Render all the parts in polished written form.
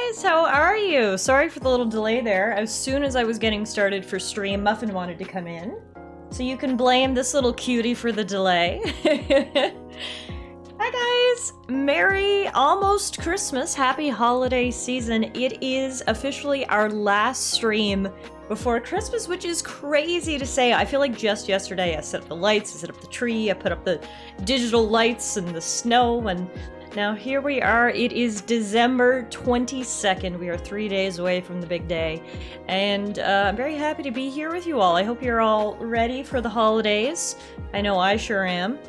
guys, how are you? Sorry for the little delay there. As soon as I was getting started for stream, Muffin wanted to come in. So you can blame this little cutie for the delay. Hi guys! Merry almost Christmas, happy holiday season. It is officially our last stream before Christmas, which is crazy to say. I feel like just yesterday I set up the lights, I set up the tree, I put up the digital lights and the snow, and now here we are. It is December 22nd. We are 3 days away from the big day, and I'm very happy to be here with you all. I hope you're all ready for the holidays. I know I sure am.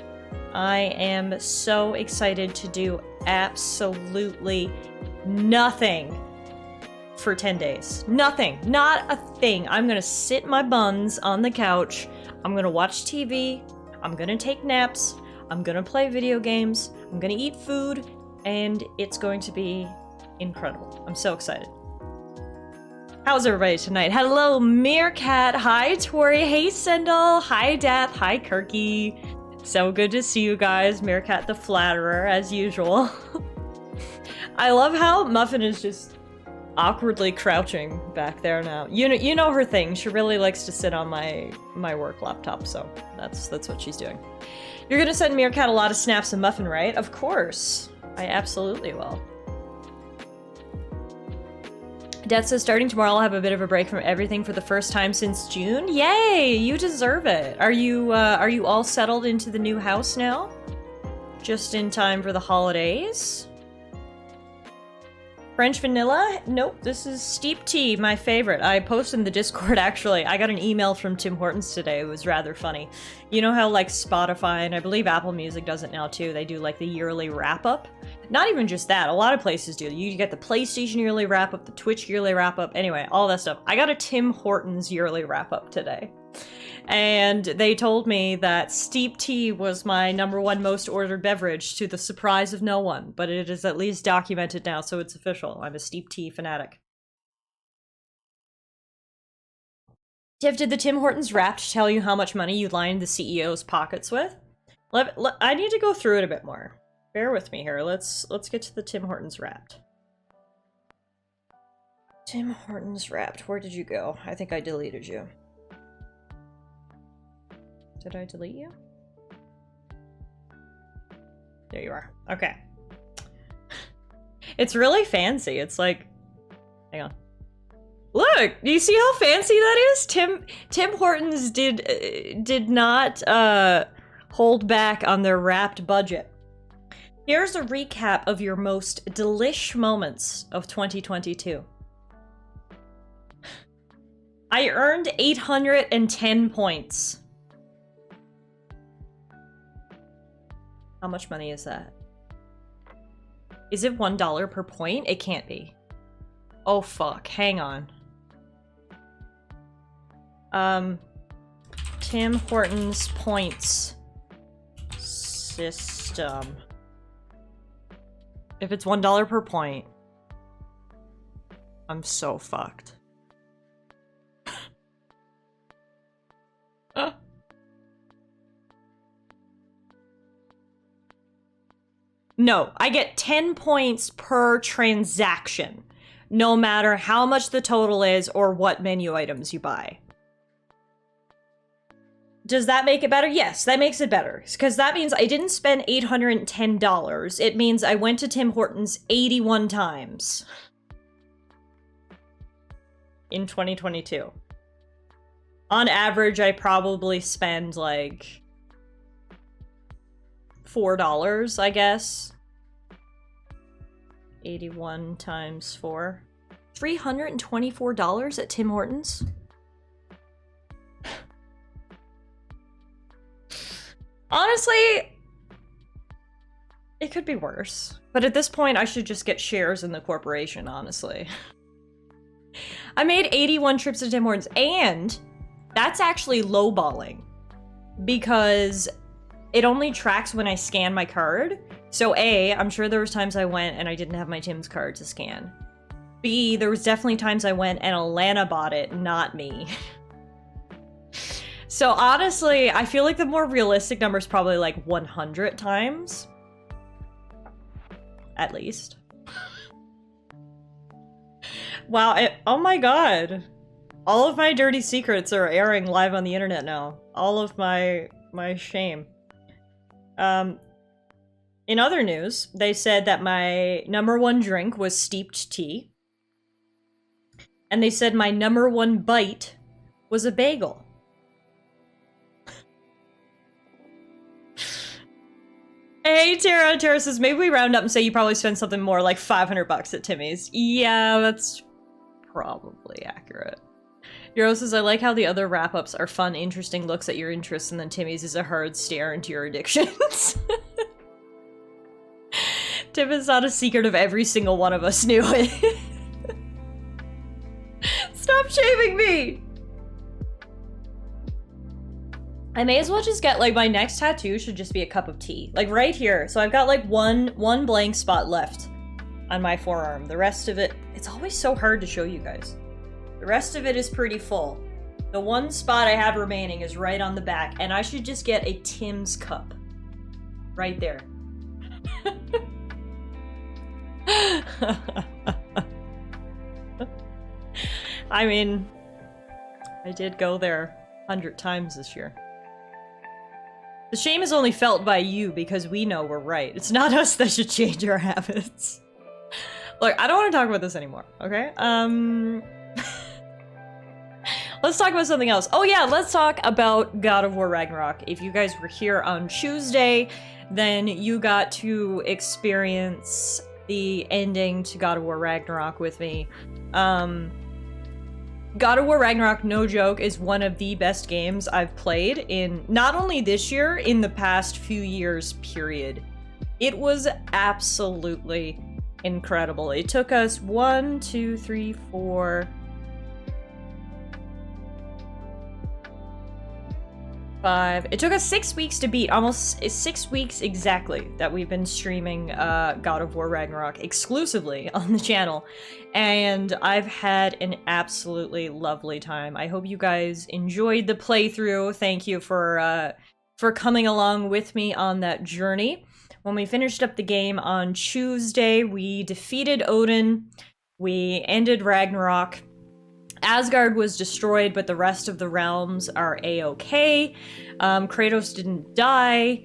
I am so excited to do absolutely nothing for 10 days. Nothing. Not a thing. I'm gonna sit my buns on the couch. I'm gonna watch TV. I'm gonna take naps. I'm gonna play video games. I'm gonna eat food. And it's going to be incredible. I'm so excited. How's everybody tonight? Hello, Meerkat. Hi, Tori. Hey, Sendal. Hi, Death. Hi, Kirky. So good to see you guys. Meerkat the Flatterer, as usual. I love how Muffin is just awkwardly crouching back there now. You know her thing. She really likes to sit on my work laptop, so that's what she's doing. You're gonna send Meerkat a lot of snaps of Muffin, right? Of course. I absolutely will. Death says, starting tomorrow, I'll have a bit of a break from everything for the first time since June. Yay! You deserve it. Are you all settled into the new house now? Just in time for the holidays? French vanilla? Nope, this is steep tea, my favorite. I posted in the Discord, actually. I got an email from Tim Hortons today. It was rather funny. You know how, like, Spotify, and I believe Apple Music does it now, too. They do, like, the yearly wrap-up? Not even just that. A lot of places do. You get the PlayStation yearly wrap-up, the Twitch yearly wrap-up, anyway, all that stuff. I got a Tim Hortons yearly wrap-up today. And they told me that steep tea was my #1 most ordered beverage, to the surprise of no one. But it is at least documented now, so it's official. I'm a steep tea fanatic. Tiff, did the Tim Hortons Wrapped tell you how much money you lined the CEO's pockets with? I need to go through it a bit more. Bear with me here. Let's get to the Tim Hortons Wrapped. Tim Hortons Wrapped. Where did you go? I think I deleted you. Did I delete you? There you are. Okay. It's really fancy. It's like... Hang on. Look! Do you see how fancy that is? Tim Hortons did not hold back on their Wrapped budget. Here's a recap of your most delish moments of 2022. I earned 810 points. How much money is that? Is it $1 per point? It can't be. Oh fuck, hang on. Tim Hortons points system. If it's $1 per point, I'm so fucked. No, I get 10 points per transaction, no matter how much the total is or what menu items you buy. Does that make it better? Yes, that makes it better. Because that means I didn't spend $810. It means I went to Tim Hortons 81 times in 2022. On average, I probably spend like $4, I guess. 81 times 4. $324 at Tim Hortons? Honestly, it could be worse. But at this point, I should just get shares in the corporation, honestly. I made 81 trips to Tim Hortons, and that's actually lowballing. Because it only tracks when I scan my card. So A, I'm sure there was times I went and I didn't have my Tim's card to scan. B, there was definitely times I went and Alana bought it, not me. So honestly, I feel like the more realistic number is probably like 100 times. At least. Wow, oh my god. All of my dirty secrets are airing live on the internet now. All of my shame. In other news, they said that my #1 drink was steeped tea. And they said my #1 bite was a bagel. Hey, Tara. Tara says, maybe we round up and say you probably spent something more like $500 at Timmy's. Yeah, that's probably accurate. Euro says, I like how the other wrap-ups are fun, interesting looks at your interests, and then Timmy's is a hard stare into your addictions. Tim, is not a secret of every single one of us knew it. Stop shaming me! I may as well just get, like, my next tattoo should just be a cup of tea. Like, right here. So I've got, like, one blank spot left on my forearm. The rest of it, it's always so hard to show you guys. The rest of it is pretty full. The one spot I have remaining is right on the back, and I should just get a Tim's cup. Right there. I mean, I did go there 100 times this year. The shame is only felt by you because we know we're right. It's not us that should change our habits. Look, I don't want to talk about this anymore, okay? Let's talk about something else. Oh yeah, let's talk about God of War Ragnarok. If you guys were here on Tuesday, then you got to experience the ending to God of War Ragnarok with me. God of War Ragnarok, no joke, is one of the best games I've played in not only this year, in the past few years, period. It was absolutely incredible. It took us 5. It took us 6 weeks to beat, almost 6 weeks exactly, that we've been streaming God of War Ragnarok exclusively on the channel, and I've had an absolutely lovely time. I hope you guys enjoyed the playthrough. Thank you for coming along with me on that journey. When we finished up the game on Tuesday, we defeated Odin, we ended Ragnarok. Asgard was destroyed, but the rest of the realms are a-okay. Kratos didn't die.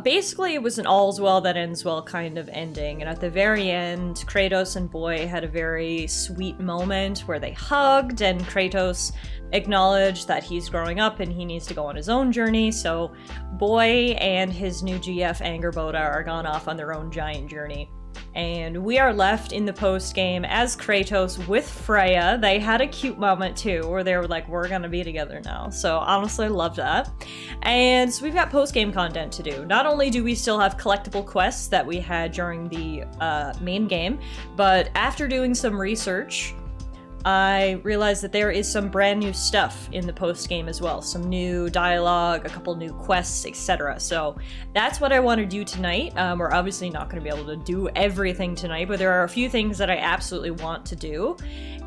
Basically, it was an all's well that ends well kind of ending. And at the very end, Kratos and Boy had a very sweet moment where they hugged, and Kratos acknowledged that he's growing up and he needs to go on his own journey. So Boy and his new GF Angerboda are gone off on their own giant journey. And we are left in the post-game as Kratos with Freya. They had a cute moment too, where they were like, we're gonna be together now. So honestly, I love that. And so we've got post-game content to do. Not only do we still have collectible quests that we had during the main game, but after doing some research, I realized that there is some brand new stuff in the post-game as well. Some new dialogue, a couple new quests, etc. So that's what I want to do tonight. We're obviously not going to be able to do everything tonight, but there are a few things that I absolutely want to do.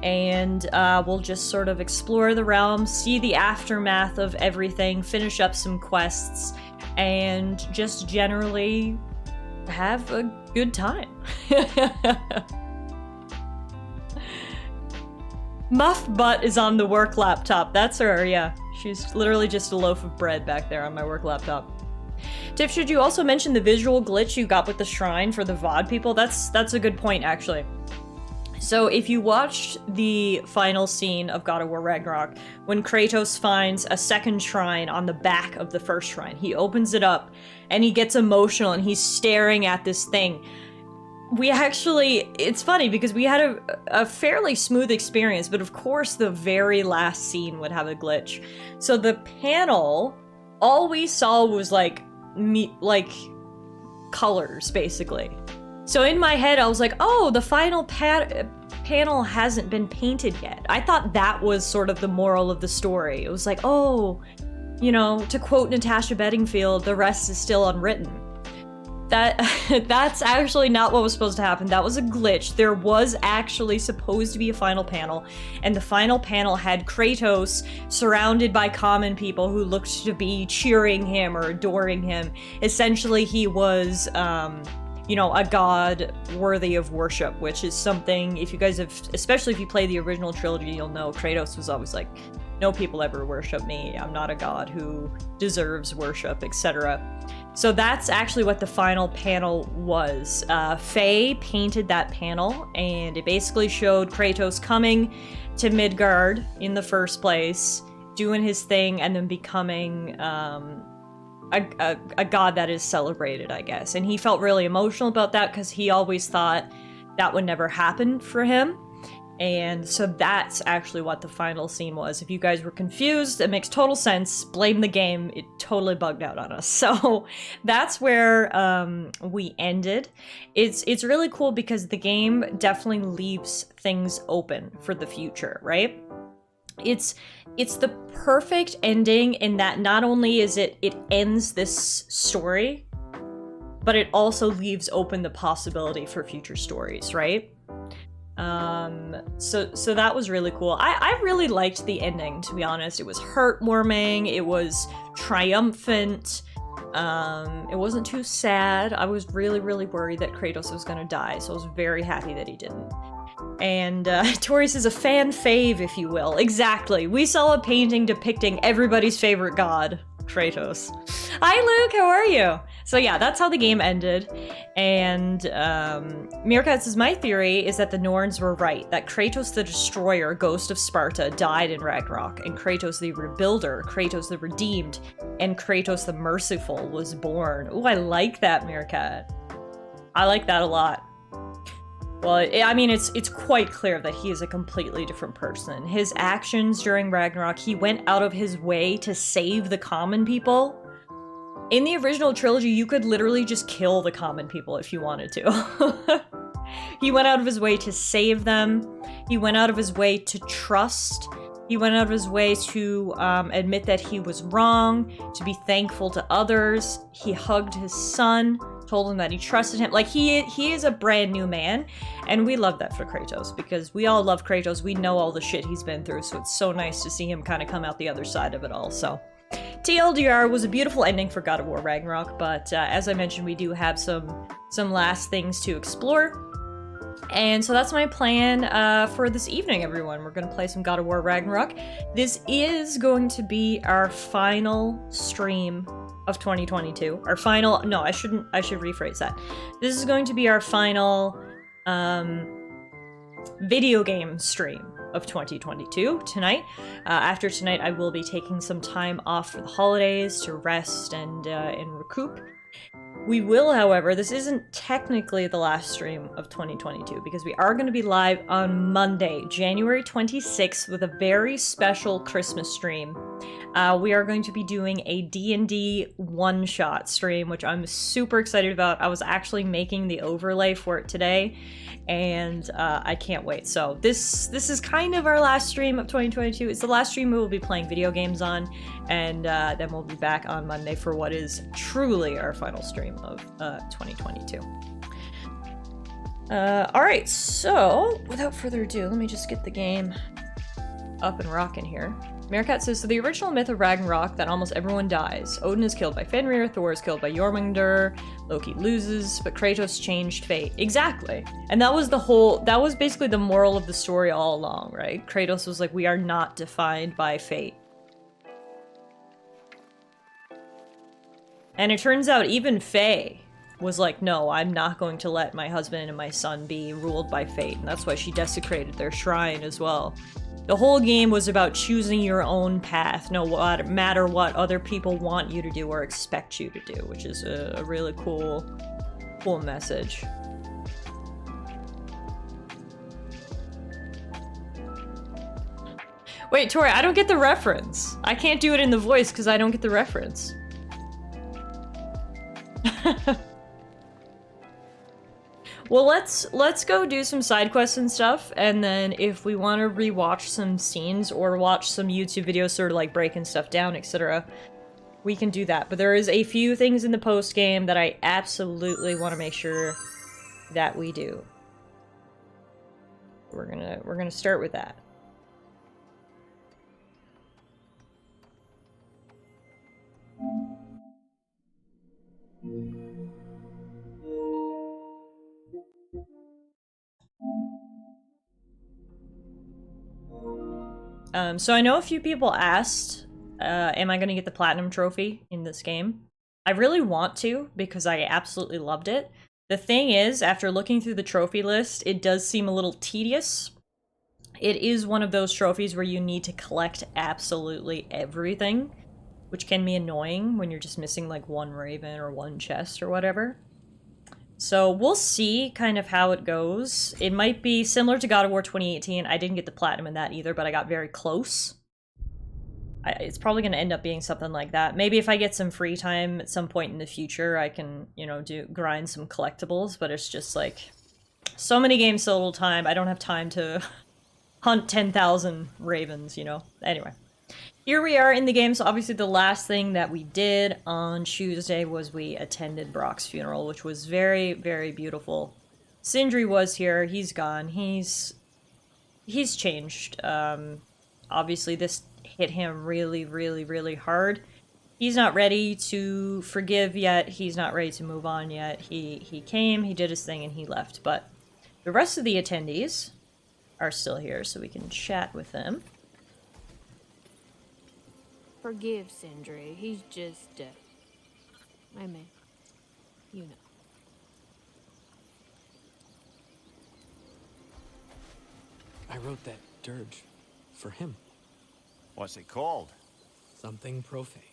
And we'll just sort of explore the realm, see the aftermath of everything, finish up some quests, and just generally have a good time. Muff Butt is on the work laptop. That's her, yeah. She's literally just a loaf of bread back there on my work laptop. Tiff, should you also mention the visual glitch you got with the shrine for the VOD people? That's a good point, actually. So if you watched the final scene of God of War Ragnarok, when Kratos finds a second shrine on the back of the first shrine, he opens it up and he gets emotional and he's staring at this thing. We actually, it's funny because we had a fairly smooth experience, but of course the very last scene would have a glitch. So the panel, all we saw was like colors, basically. So in my head, I was like, oh, the final panel hasn't been painted yet. I thought that was sort of the moral of the story. It was like, oh, you know, to quote Natasha Bedingfield, the rest is still unwritten. That's actually not what was supposed to happen. That was a glitch. There was actually supposed to be a final panel, and the final panel had Kratos surrounded by common people who looked to be cheering him or adoring him. Essentially, he was you know, a god worthy of worship, which is something, if you guys have, especially if you play the original trilogy, you'll know Kratos was always like, no people ever worship me, I'm not a god who deserves worship, etc. So that's actually what the final panel was. Faye painted that panel, and it basically showed Kratos coming to Midgard in the first place, doing his thing, and then becoming a god that is celebrated, I guess. And he felt really emotional about that because he always thought that would never happen for him. And so that's actually what the final scene was. If you guys were confused, it makes total sense. Blame the game. It totally bugged out on us. So that's where we ended. It's really cool because the game definitely leaves things open for the future, right? It's the perfect ending in that not only is it ends this story, but it also leaves open the possibility for future stories, right? So that was really cool. I really liked the ending, to be honest. It was heartwarming, it was triumphant, it wasn't too sad. I was really, really worried that Kratos was gonna die, so I was very happy that he didn't. And Tori says a fan fave, if you will. Exactly. We saw a painting depicting everybody's favorite god, Kratos. Hi, Luke. How are you? So yeah, that's how the game ended. And Meerkat says, my theory is that the Norns were right, that Kratos the Destroyer, ghost of Sparta, died in Ragnarok, and Kratos the Rebuilder, Kratos the Redeemed, and Kratos the Merciful was born. Ooh, I like that, Meerkat. I like that a lot. Well, I mean, it's quite clear that he is a completely different person. His actions during Ragnarok, he went out of his way to save the common people. In the original trilogy, you could literally just kill the common people if you wanted to. He went out of his way to save them. He went out of his way to trust. He went out of his way to admit that he was wrong, to be thankful to others. He hugged his son, told him that he trusted him. Like, he is a brand new man, and we love that for Kratos, because we all love Kratos. We know all the shit he's been through, so it's so nice to see him kind of come out the other side of it all, so. TLDR was a beautiful ending for God of War Ragnarok, but as I mentioned, we do have some last things to explore. And so that's my plan for this evening, everyone. We're going to play some God of War Ragnarok. This is going to be our final stream of 2022. Our final, no, I should rephrase that. This is going to be our final video game stream of 2022 tonight. After tonight, I will be taking some time off for the holidays to rest and recoup. We will, however, this isn't technically the last stream of 2022 because we are going to be live on Monday, January 26th with a very special Christmas stream. We are going to be doing a D&D one-shot stream, which I'm super excited about. I was actually making the overlay for it today, and I can't wait. So this is kind of our last stream of 2022. It's the last stream we will be playing video games on, and then we'll be back on Monday for what is truly our final stream of 2022. Alright, so without further ado, let me just get the game up and rocking here. Meerkat says, so the original myth of Ragnarok that almost everyone dies. Odin is killed by Fenrir, Thor is killed by Jormungandr, Loki loses, but Kratos changed fate. Exactly. And that was basically the moral of the story all along, right? Kratos was like, we are not defined by fate. And it turns out even Faye was like, no, I'm not going to let my husband and my son be ruled by fate. And that's why she desecrated their shrine as well. The whole game was about choosing your own path, no matter what other people want you to do or expect you to do, which is a really cool message. Wait, Tori, I don't get the reference. I can't do it in the voice because I don't get the reference. Well, let's go do some side quests and stuff, and then if we want to rewatch some scenes or watch some YouTube videos sort of like breaking stuff down, etc., we can do that. But there is a few things in the post game that I absolutely want to make sure that we do. We're gonna start with that. So I know a few people asked, am I going to get the platinum trophy in this game? I really want to, because I absolutely loved it. The thing is, after looking through the trophy list, it does seem a little tedious. It is one of those trophies where you need to collect absolutely everything, which can be annoying when you're just missing like one raven or one chest or whatever. So we'll see kind of how it goes. It might be similar to God of War 2018. I didn't get the platinum in that either, but I got very close. It's probably going to end up being something like that. Maybe if I get some free time at some point in the future, I can, you know, grind some collectibles, but it's just like so many games, so little time. I don't have time to hunt 10,000 ravens, you know? Anyway. Here we are in the game, so obviously the last thing that we did on Tuesday was we attended Brock's funeral, which was very, very beautiful. Sindri was here, he's gone, he's changed. Obviously this hit him really, really, really hard. He's not ready to forgive yet, he's not ready to move on yet. He came, he did his thing, and he left, but the rest of the attendees are still here, so we can chat with them. Forgive Sindri, he's just, I mean, you know. I wrote that dirge for him. What's it called? Something profane.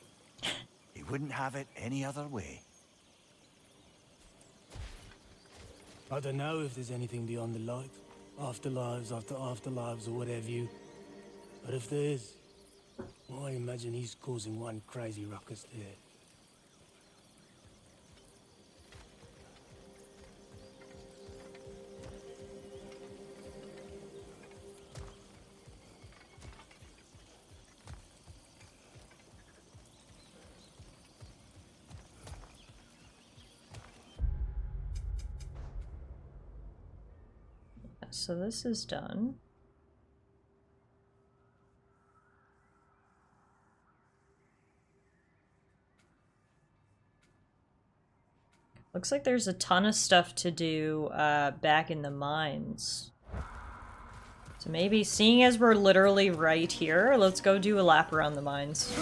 He wouldn't have it any other way. I don't know if there's anything beyond the light. Afterlives after afterlives or whatever you. But if there is, well, I imagine he's causing one crazy ruckus there. So this is done. Looks like there's a ton of stuff to do back in the mines. So maybe, seeing as we're literally right here, let's go do a lap around the mines.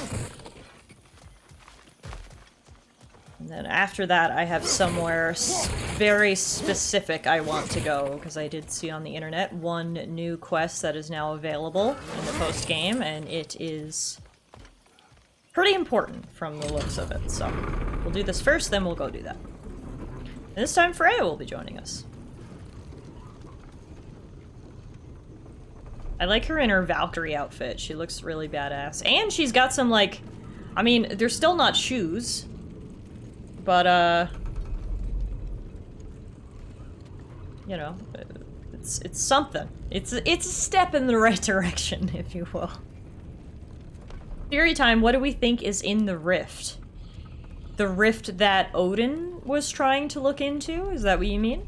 And then after that, I have somewhere very specific I want to go, because I did see on the internet one new quest that is now available in the post-game, and it is pretty important from the looks of it. So we'll do this first, then we'll go do that. And this time Freya will be joining us. I like her in her Valkyrie outfit. She looks really badass. And she's got some, like, I mean, they're still not shoes, but, you know, it's something. It's a step in the right direction, if you will. Theory time, what do we think is in the rift? The rift that Odin was trying to look into? Is that what you mean?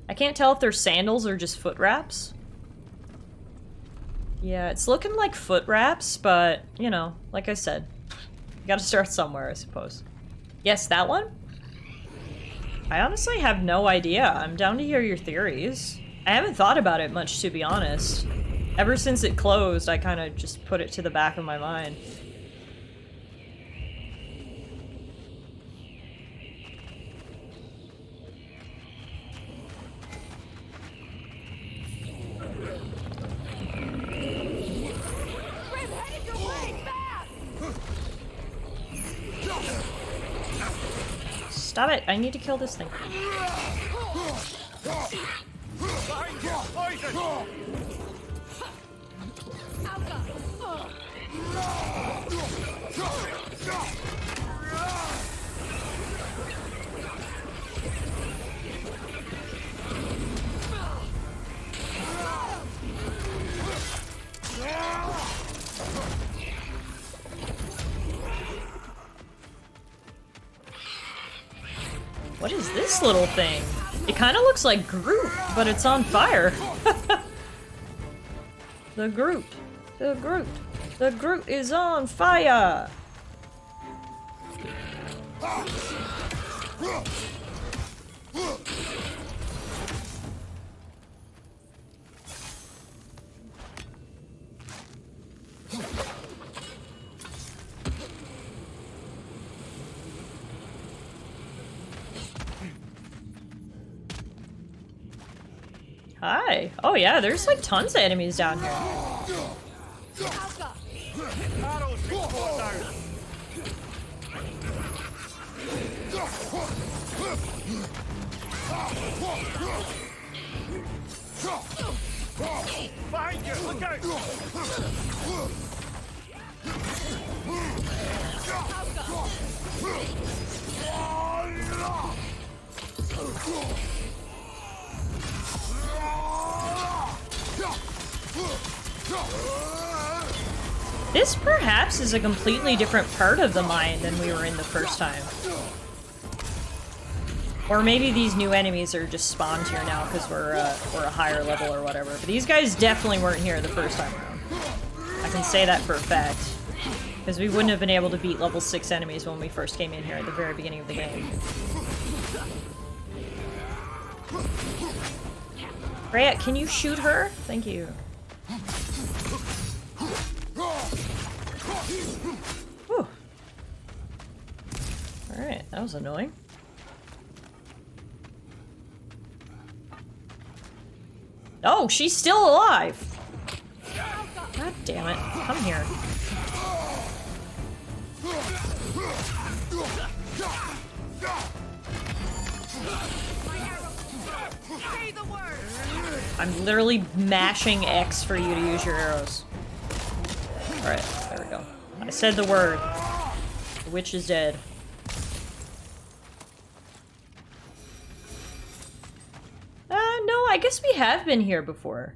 I can't tell if they're sandals or just foot wraps. Yeah, it's looking like foot wraps, but, you know, like I said, you gotta start somewhere, I suppose. Yes, that one? I honestly have no idea. I'm down to hear your theories. I haven't thought about it much, to be honest. Ever since it closed, I kind of just put it to the back of my mind. Stop it! I need to kill this thing. What is this little thing? It kind of looks like Groot, but it's on fire. The Groot. The Groot. The Groot is on fire! Hi. Oh yeah, there's like tons of enemies down here. Behind you! Look out! This perhaps is a completely different part of the mine than we were in the first time. Or maybe these new enemies are just spawned here now because we're a higher level or whatever. But these guys definitely weren't here the first time around. I can say that for a fact. Because we wouldn't have been able to beat level 6 enemies when we first came in here at the very beginning of the game. Freya, can you shoot her? Thank you. Whew. Alright, that was annoying. Oh, she's still alive! God damn it. Come here. I'm literally mashing X for you to use your arrows. Alright, there we go. I said the word. The witch is dead. No, I guess we have been here before.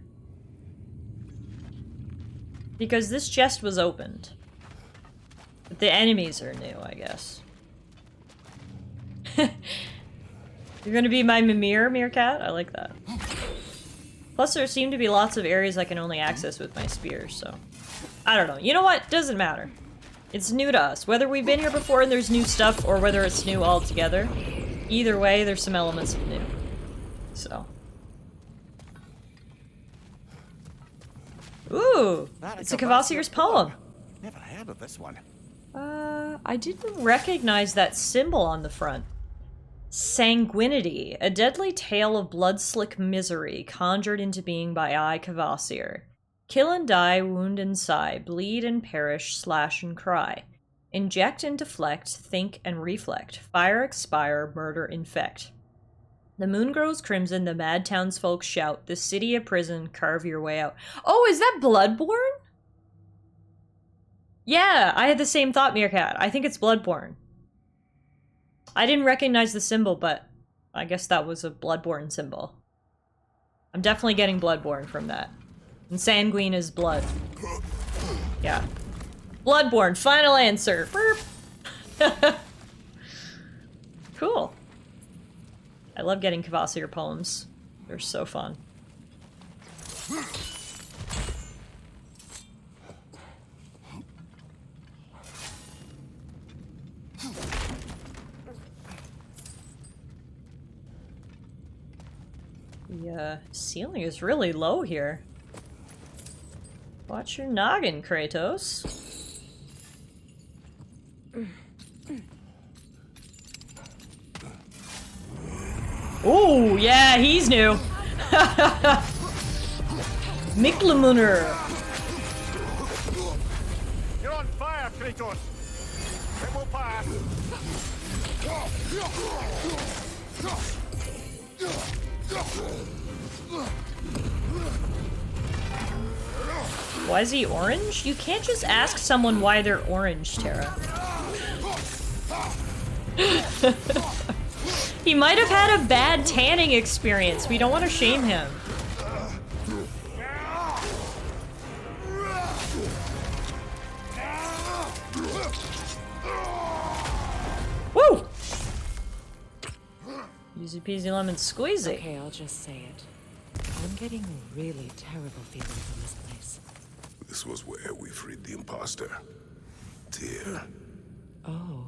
Because this chest was opened. But the enemies are new, I guess. You're gonna be my Mimir, Meerkat? I like that. Plus, there seem to be lots of areas I can only access with my spears, so... I don't know. You know what? Doesn't matter. It's new to us. Whether we've been here before and there's new stuff, or whether it's new altogether. Either way, there's some elements of new. So... Ooh! It's a Kvasir's poem! Never heard of this one. I didn't recognize that symbol on the front. Sanguinity, a deadly tale of blood-slick misery conjured into being by I, Kvasir. Kill and die, wound and sigh, bleed and perish, slash and cry. Inject and deflect, think and reflect. Fire expire, murder infect. The moon grows crimson, the mad townsfolk shout, the city a prison, carve your way out. Oh, is that Bloodborne? Yeah, I had the same thought, Meerkat. I think it's Bloodborne. I didn't recognize the symbol, but I guess that was a Bloodborne symbol. I'm definitely getting Bloodborne from that. And sanguine is blood. Yeah. Bloodborne, final answer. Burp. Cool. I love getting Kvasir poems. They're so fun. The ceiling is really low here. Watch your noggin, Kratos. Oh, yeah, he's new. Miklamunur. You're on fire, Kratos! It will pass! Why is he orange? You can't just ask someone why they're orange, Tara. He might have had a bad tanning experience. We don't want to shame him. Woo! Easy peasy lemon squeezy. Okay, I'll just say it. I'm getting a really terrible feeling from this place. This was where we freed the imposter. Tyr. Oh,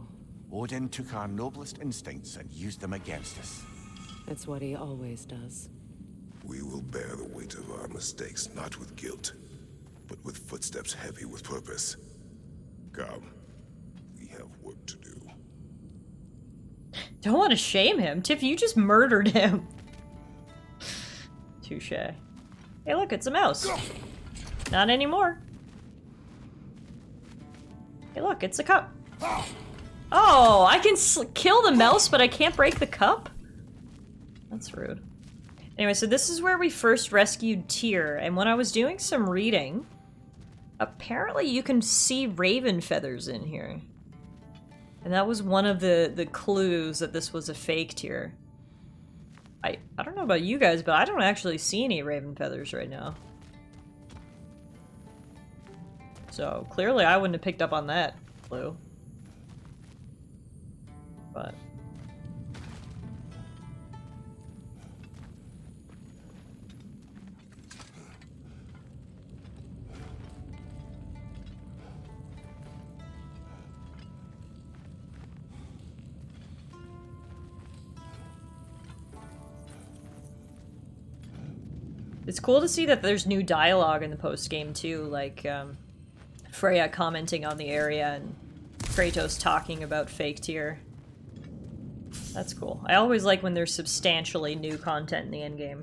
Odin took our noblest instincts and used them against us. that's what he always does. We will bear the weight of our mistakes, not with guilt, but with footsteps heavy with purpose. Come, we have work to do. Don't want to shame him. Tiff, you just murdered him. Touche. Hey, look, it's a mouse. Not anymore. Hey, look, it's a cup. Oh, I can kill the mouse, but I can't break the cup? That's rude. Anyway, so this is where we first rescued Tyr, and when I was doing some reading, apparently you can see raven feathers in here. And that was one of the clues that this was a fake Tyr. I don't know about you guys, but I don't actually see any raven feathers right now. So, clearly I wouldn't have picked up on that clue. But... It's cool to see that there's new dialogue in the post-game too, like Freya commenting on the area and Kratos talking about fake Tyr. That's cool. I always like when there's substantially new content in the endgame.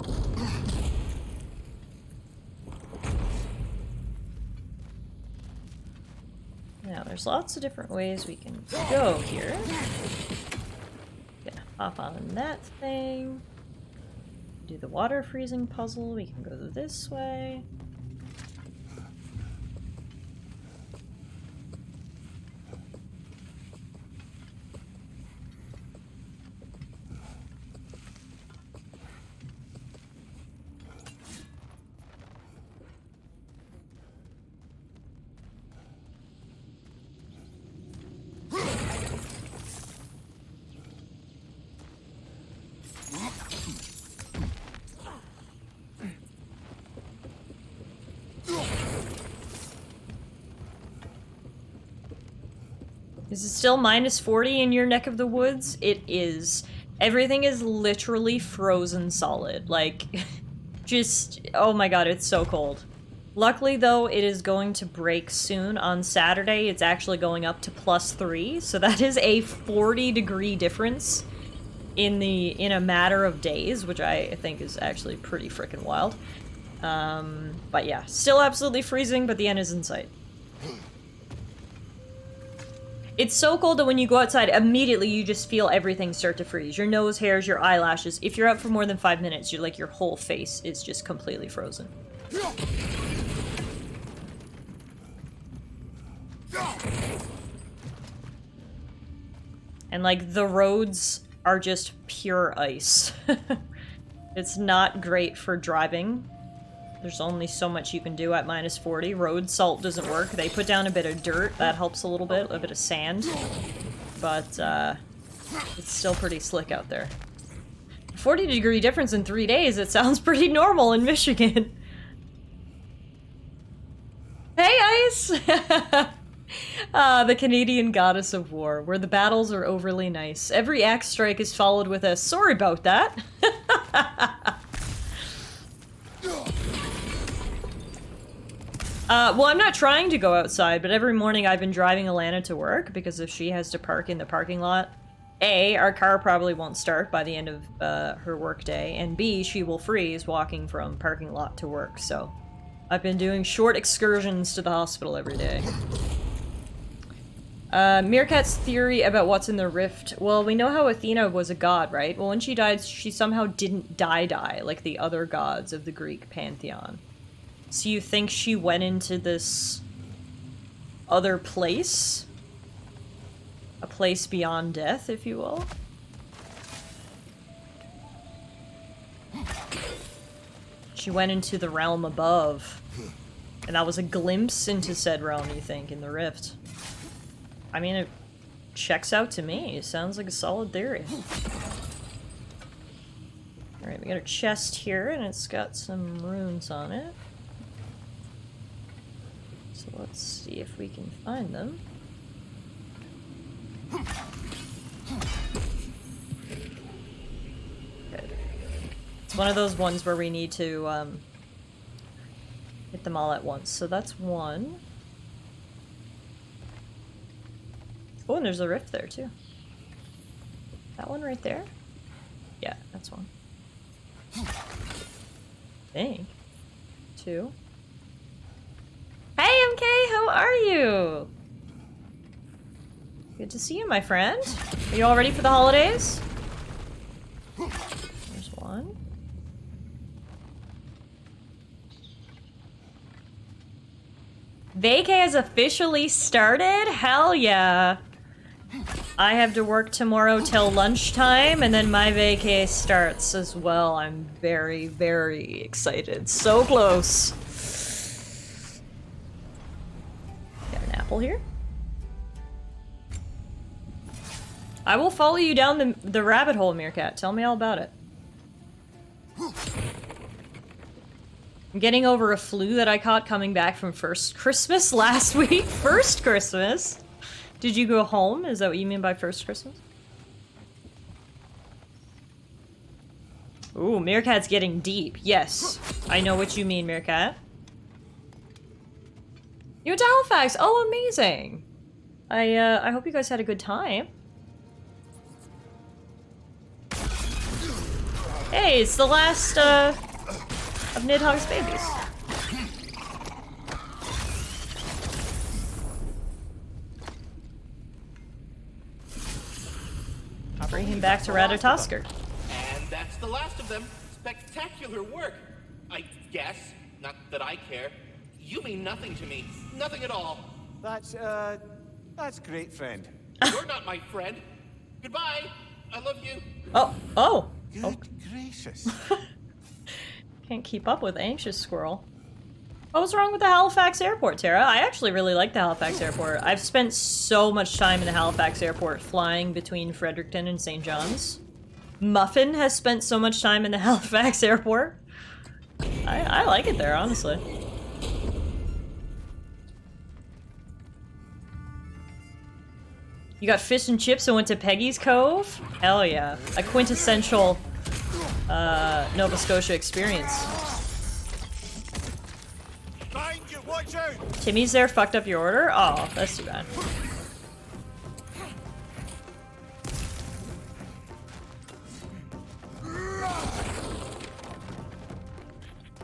Now, there's lots of different ways we can go here. Gonna hop on that thing. Do the water freezing puzzle. We can go this way. Is it still minus 40 in your neck of the woods? It is. Everything is literally frozen solid. Like, just, oh my god, it's so cold. Luckily, though, it is going to break soon. On Saturday, it's actually going up to +3, so that is a 40-degree difference in a matter of days, which I think is actually pretty freaking wild. But yeah, still absolutely freezing, but the end is in sight. It's so cold that when you go outside, immediately you just feel everything start to freeze. Your nose hairs, your eyelashes. If you're out for more than 5 minutes, you're like, your whole face is just completely frozen. And like, the roads are just pure ice. It's not great for driving. There's only so much you can do at minus 40. Road salt doesn't work. They put down a bit of dirt. That helps a little bit. A bit of sand. But, it's still pretty slick out there. 40-degree difference in 3 days. It sounds pretty normal in Michigan. Hey, Ice! The Canadian goddess of war, where the battles are overly nice. Every axe strike is followed with a, sorry about that. Well, I'm not trying to go outside, but every morning I've been driving Alana to work, because if she has to park in the parking lot, A, our car probably won't start by the end of her work day, and B, she will freeze walking from parking lot to work, so I've been doing short excursions to the hospital every day. Meerkat's theory about what's in the rift. Well, we know how Athena was a god, right? Well, when she died, she somehow didn't die like the other gods of the Greek pantheon. So you think she went into this other place? A place beyond death, if you will? She went into the realm above. And that was a glimpse into said realm, you think, in the rift. I mean, it checks out to me. It sounds like a solid theory. Alright, we got a chest here, and it's got some runes on it. So let's see if we can find them. Good. It's one of those ones where we need to hit them all at once. So that's one. Oh, and there's a rift there too. That one right there? Yeah, that's one. think. 2. Hey, MK, how are you? Good to see you, my friend. Are you all ready for the holidays? There's 1. Vacay has officially started? Hell yeah. I have to work tomorrow till lunchtime, and then my vacay starts as well. I'm very, very excited. So close. Got an apple here. I will follow you down the rabbit hole, Meerkat. Tell me all about it. I'm getting over a flu that I caught coming back from first Christmas last week. First Christmas? Did you go home? Is that what you mean by first Christmas? Ooh, Meerkat's getting deep. Yes, I know what you mean, Meerkat. You went to Halifax. Oh, amazing. I hope you guys had a good time. Hey, it's the last of Nidhogg's babies. I'll bring him back to Ratatoskr. And that's the last of them. Spectacular work. I guess. Not that I care. You mean nothing to me. Nothing at all. That's great, friend. You're not my friend. Goodbye. I love you. Oh. Good gracious. Can't keep up with Anxious Squirrel. What was wrong with the Halifax airport, Tara? I actually really like the Halifax airport. I've spent so much time in the Halifax airport flying between Fredericton and St. John's. Muffin has spent so much time in the Halifax airport. I like it there, honestly. You got fish and chips and went to Peggy's Cove? Hell yeah. A quintessential Nova Scotia experience. Watch out! Timmy's there fucked up your order? Oh, that's too bad.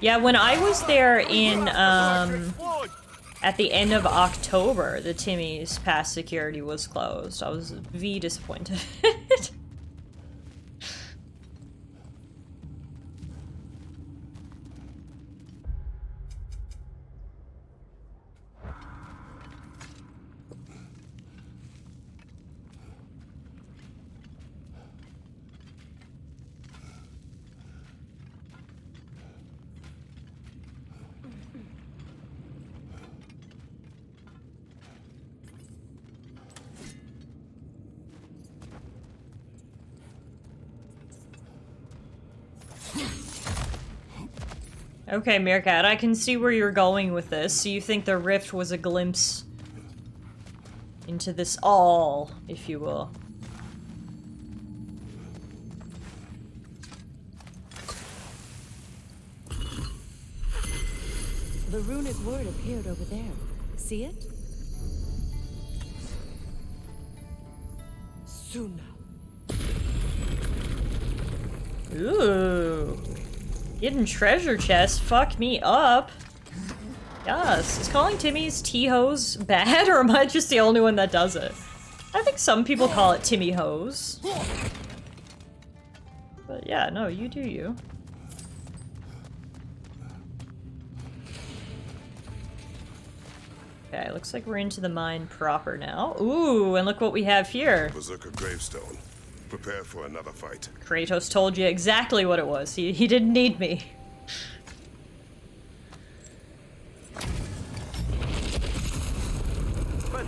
Yeah, when I was there in, at the end of October, the Timmy's past security was closed. I was V disappointed. Okay, Meerkat, I can see where you're going with this. So you think the rift was a glimpse into this all, if you will. The runic word appeared over there. See it? Suna. Ooh. Hidden treasure chest. Fuck me up. Yes. Is calling Timmy's T-hose bad, or am I just the only one that does it? I think some people call it Timmy hose. But yeah, no, you do you. Okay, looks like we're into the mine proper now. Ooh, and look what we have here. Berserker gravestone. Prepare for another fight. Kratos told you exactly what it was. He didn't need me.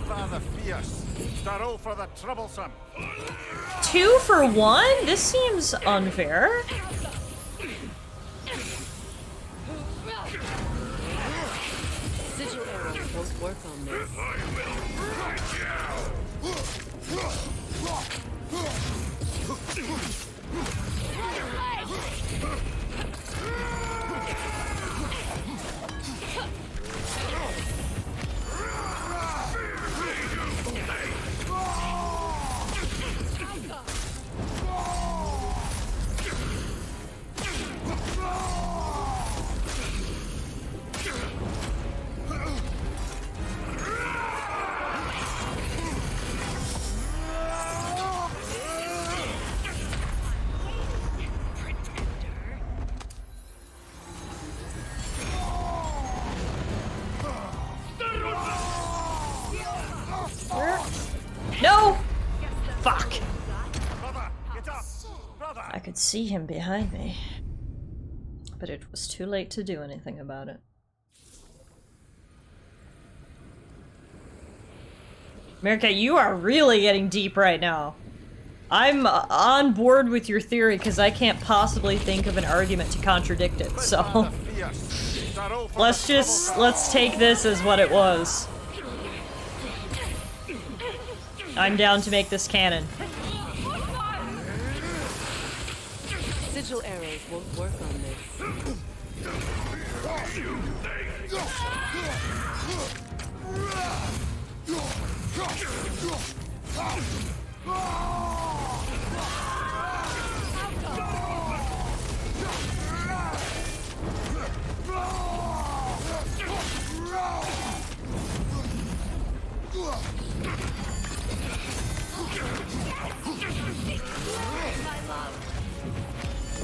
Father fierce. Starro for the troublesome. 2 for 1? This seems unfair. Sigil arrows won't work on this. I could see him behind me, but it was too late to do anything about it. America, you are really getting deep right now. I'm on board with your theory because I can't possibly think of an argument to contradict it, so let's take this as what it was. I'm down to make this canon. Sigil arrows won't work on this.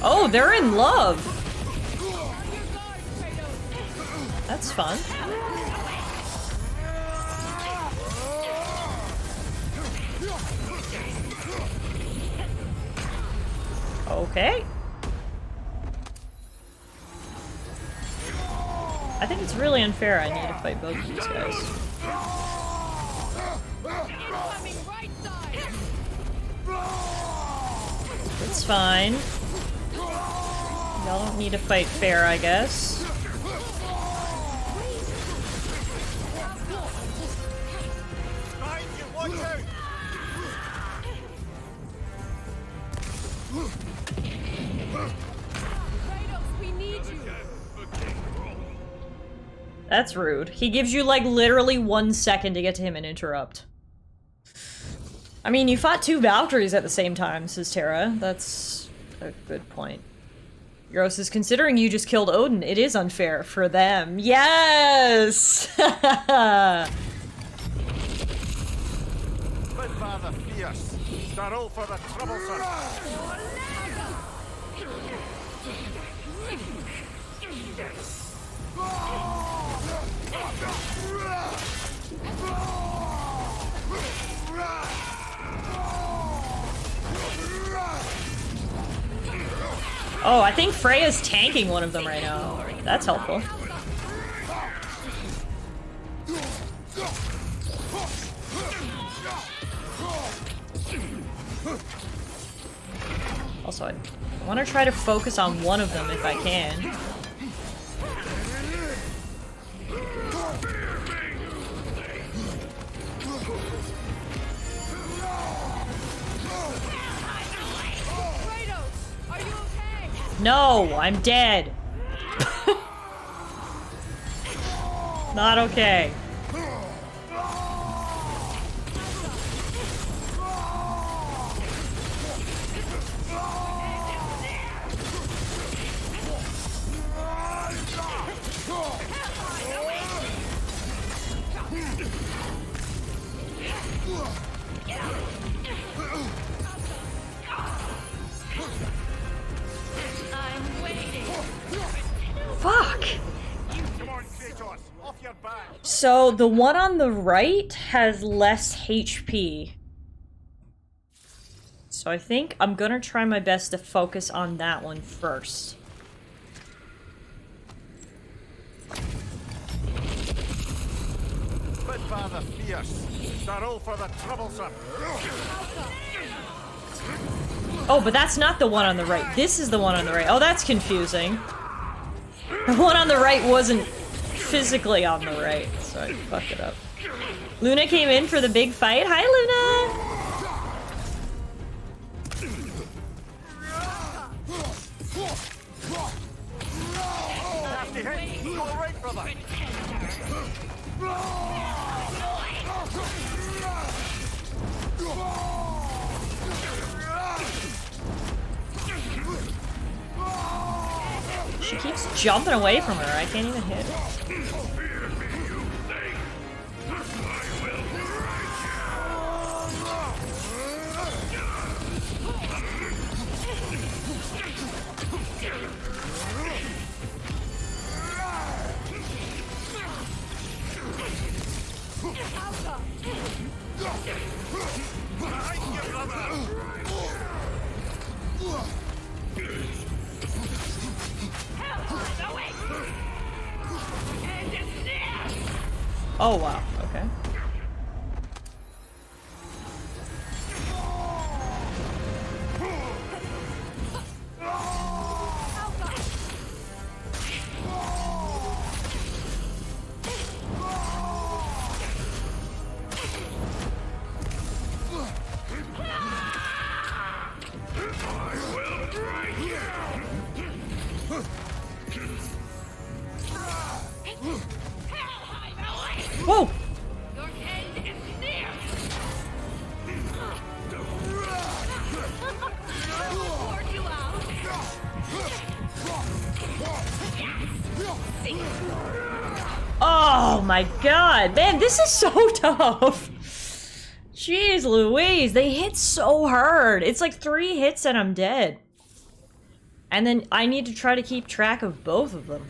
Oh, they're in love. That's fun. Okay. I think it's really unfair I need to fight both of these guys. It's fine. Y'all don't need to fight fair, I guess. That's rude. He gives you like literally 1 second to get to him and interrupt. I mean, you fought 2 Valkyries at the same time, says Tara. That's a good point. Gross is considering you just killed Odin. It is unfair for them. Yes! Father fierce. Start all for the troublesome. Oh, I think Freya's tanking one of them right now. That's helpful. Also, I want to try to focus on one of them if I can. No, I'm dead. Not okay. Fuck! So the one on the right has less HP. So I think I'm gonna try my best to focus on that one first. Father fierce. Start all for the troublesome. Oh, but that's not the one on the right. This is the one on the right. Oh, that's confusing. The one on the right wasn't physically on the right, so I fucked it up. Luna came in for the big fight. Hi, Luna! She keeps jumping away from her. I can't even hit her. Oh, wow. Okay. Whoa! Your end is near. Poured you out. Oh my god, man, this is so tough. Jeez Louise, they hit so hard. It's like 3 hits and I'm dead. And then I need to try to keep track of both of them.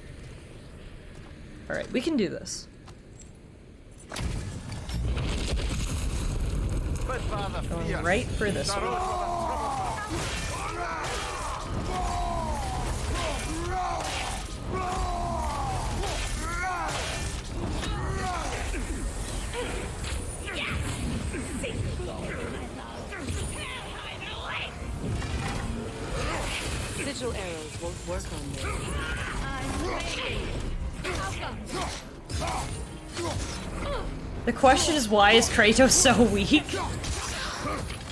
Alright, we can do this. Going right for this one. Sigil arrows won't work on me. The question is, why is Kratos so weak?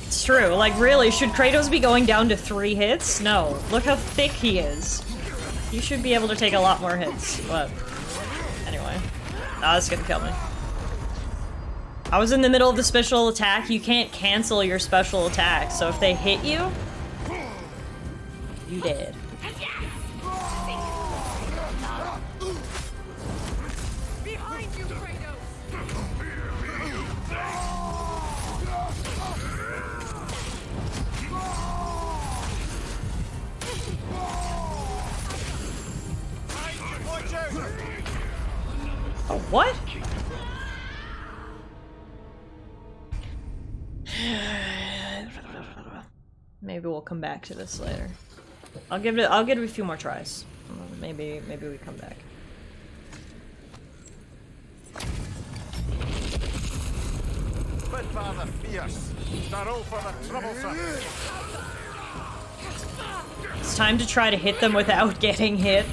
It's true, like really, should Kratos be going down to 3 hits? No, look how thick he is. You should be able to take a lot more hits, but anyway. Ah, that's gonna kill me. I was in the middle of the special attack. You can't cancel your special attack, so if they hit you, you dead. Behind you, Kratos. Oh, what? Maybe we'll come back to this later. I'll give it a few more tries. Maybe we come back. It's time to try to hit them without getting hit.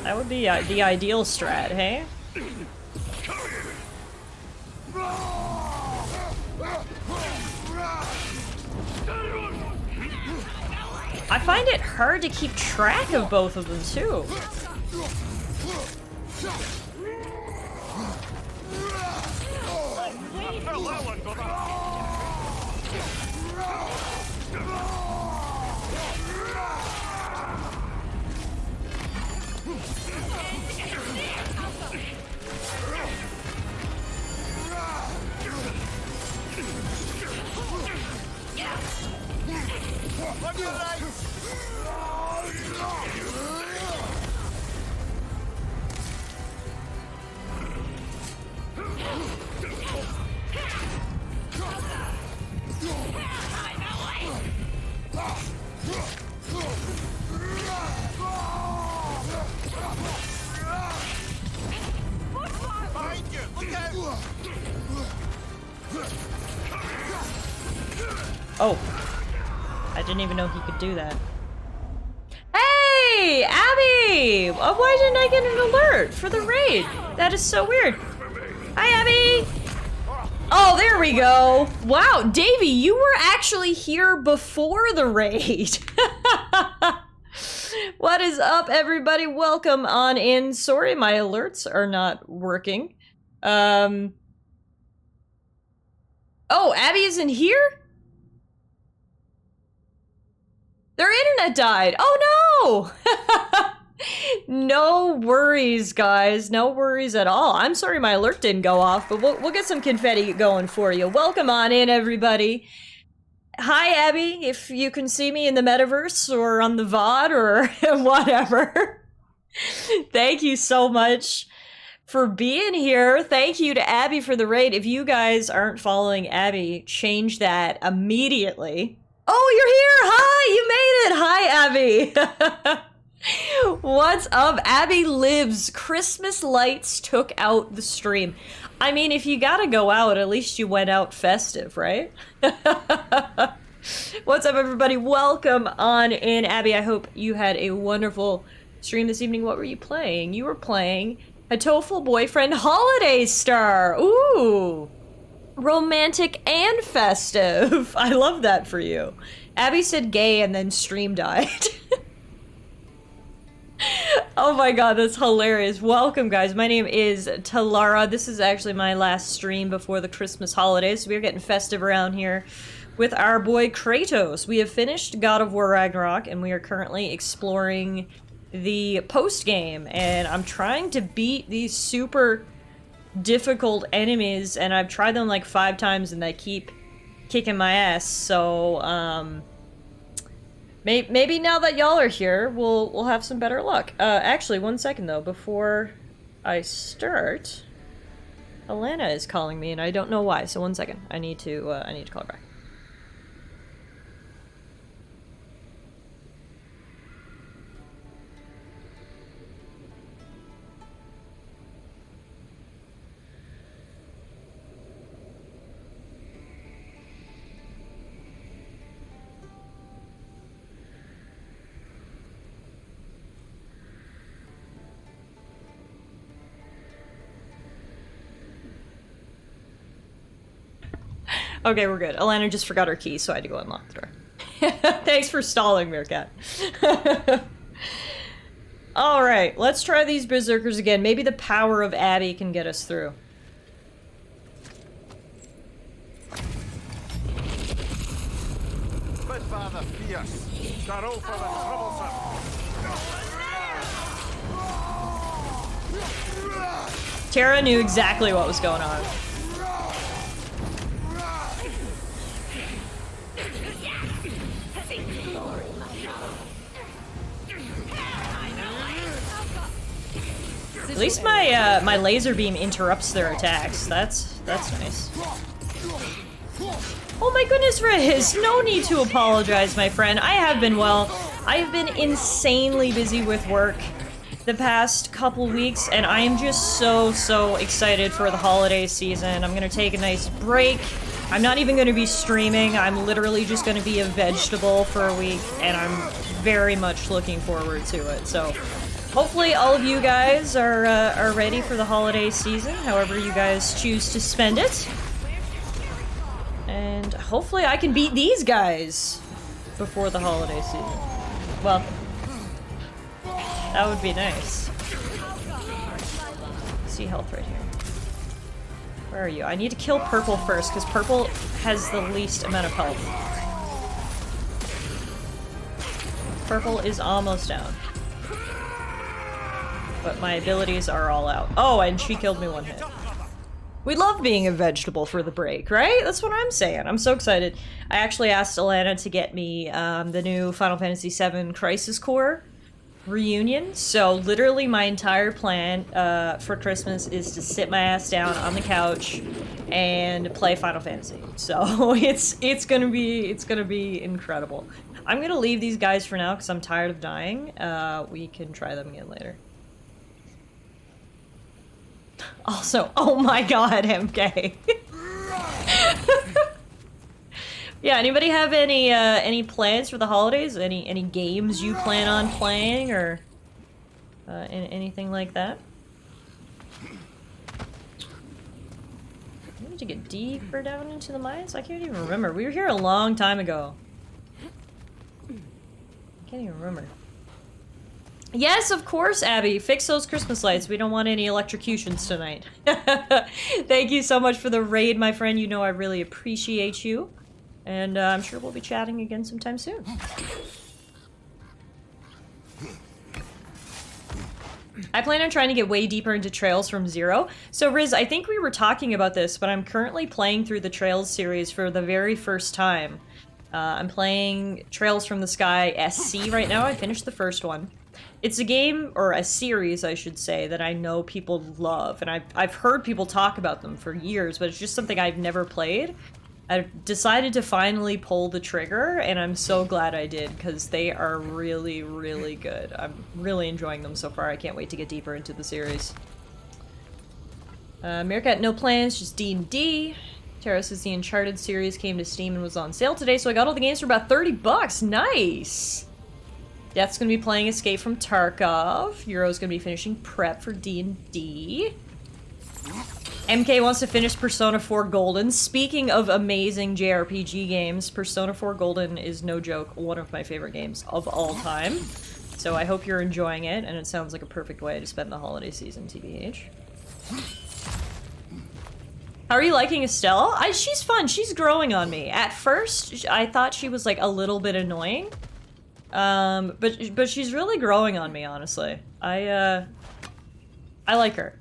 That would be the ideal strat, hey? I find it hard to keep track of both of them, too. Oh. I didn't even know he could do that. Hey! Abby! Why didn't I get an alert for the raid? That is so weird. Hi, Abby! Oh, there we go. Wow, Davey, you were actually here before the raid. What is up, everybody? Welcome on in. Sorry, my alerts are not working. Oh, Abby isn't here? Their internet died. Oh no! No worries, guys. No worries at all. I'm sorry my alert didn't go off, but we'll get some confetti going for you. Welcome on in, everybody. Hi, Abby, if you can see me in the metaverse or on the VOD or whatever. Thank you so much for being here. Thank you to Abby for the raid. If you guys aren't following Abby, change that immediately. Oh, you're here! Hi, you made it! Hi, Abby! What's up? Abby lives. Christmas lights took out the stream. I mean, if you gotta go out, at least you went out festive, right? What's up, everybody? Welcome on in. Abby, I hope you had a wonderful stream this evening. What were you playing? You were playing a TOEFL Boyfriend Holiday Star. Ooh. Romantic and festive. I love that for you. Abby said gay and then stream died. Oh my god, that's hilarious. Welcome, guys. My name is Tallara. This is actually my last stream before the Christmas holidays. We're getting festive around here with our boy Kratos. We have finished God of War Ragnarok, and we are currently exploring the post-game. And I'm trying to beat these super difficult enemies, and I've tried them like 5 times, and they keep kicking my ass. So, maybe now that y'all are here, we'll have some better luck. Actually, one second though, before I start, Alana is calling me, and I don't know why. So one second, I need to call her back. Okay, we're good. Alana just forgot her key, so I had to go unlock the door. Thanks for stalling, Meerkat. Alright, let's try these berserkers again. Maybe the power of Abby can get us through. Father fierce, Darrow for the troublesome. Tara knew exactly what was going on. At least my my laser beam interrupts their attacks. That's nice. Oh my goodness, Riz! No need to apologize, my friend. I have been well. I have been insanely busy with work the past couple weeks, and I am just so excited for the holiday season. I'm gonna take a nice break. I'm not even gonna be streaming. I'm literally just gonna be a vegetable for a week, and I'm very much looking forward to it. So hopefully all of you guys are ready for the holiday season, however you guys choose to spend it. And hopefully I can beat these guys before the holiday season. Well, that would be nice. See health right here. Where are you? I need to kill Purple first, because Purple has the least amount of health. Purple is almost down. But my abilities are all out. Oh, and she killed me one hit. We love being a vegetable for the break, right? That's what I'm saying. I'm so excited. I actually asked Alana to get me the new Final Fantasy VII Crisis Core reunion. So literally my entire plan for Christmas is to sit my ass down on the couch and play Final Fantasy. So it's gonna be incredible. I'm gonna leave these guys for now because I'm tired of dying. We can try them again later. Also, oh my god, MK. Yeah, anybody have any plans for the holidays? Any games you plan on playing, or anything like that? I need to get deeper down into the mines? I can't even remember. We were here a long time ago. I can't even remember. Yes, of course, Abby. Fix those Christmas lights. We don't want any electrocutions tonight. Thank you so much for the raid, my friend. You know I really appreciate you. And I'm sure we'll be chatting again sometime soon. I plan on trying to get way deeper into Trails from Zero. So, Riz, I think we were talking about this, but I'm currently playing through the Trails series for the very first time. I'm playing Trails from the Sky SC right now. I finished the first one. It's a game, or a series, I should say, that I know people love, and I've heard people talk about them for years, but it's just something I've never played. I decided to finally pull the trigger, and I'm so glad I did, because they are really, really good. I'm really enjoying them so far. I can't wait to get deeper into the series. Meerkat, no plans, just D&D. Tara says the Uncharted series came to Steam and was on sale today, so I got all the games for about 30 bucks. Nice! Death's gonna be playing Escape from Tarkov. Euro's gonna be finishing prep for D&D. MK wants to finish Persona 4 Golden. Speaking of amazing JRPG games, Persona 4 Golden is no joke one of my favorite games of all time. So I hope you're enjoying it, and it sounds like a perfect way to spend the holiday season, TBH. How are you liking Estelle? She's fun. She's growing on me. At first, I thought she was like a little bit annoying. But she's really growing on me, honestly. I like her.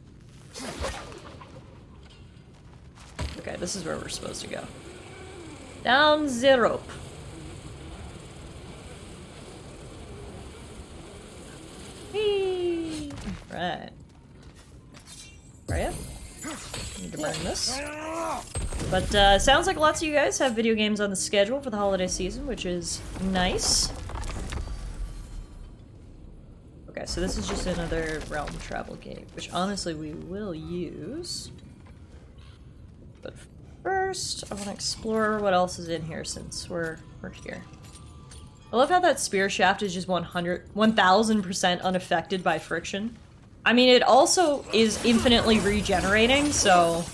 Okay, this is where we're supposed to go. Down the rope. Whee! Right. Right? Need to burn this. But, sounds like lots of you guys have video games on the schedule for the holiday season, which is nice. Okay, so this is just another realm travel gate, which honestly we will use. But first, I want to explore what else is in here since we're here. I love how that spear shaft is just 1000% unaffected by friction. I mean, it also is infinitely regenerating, so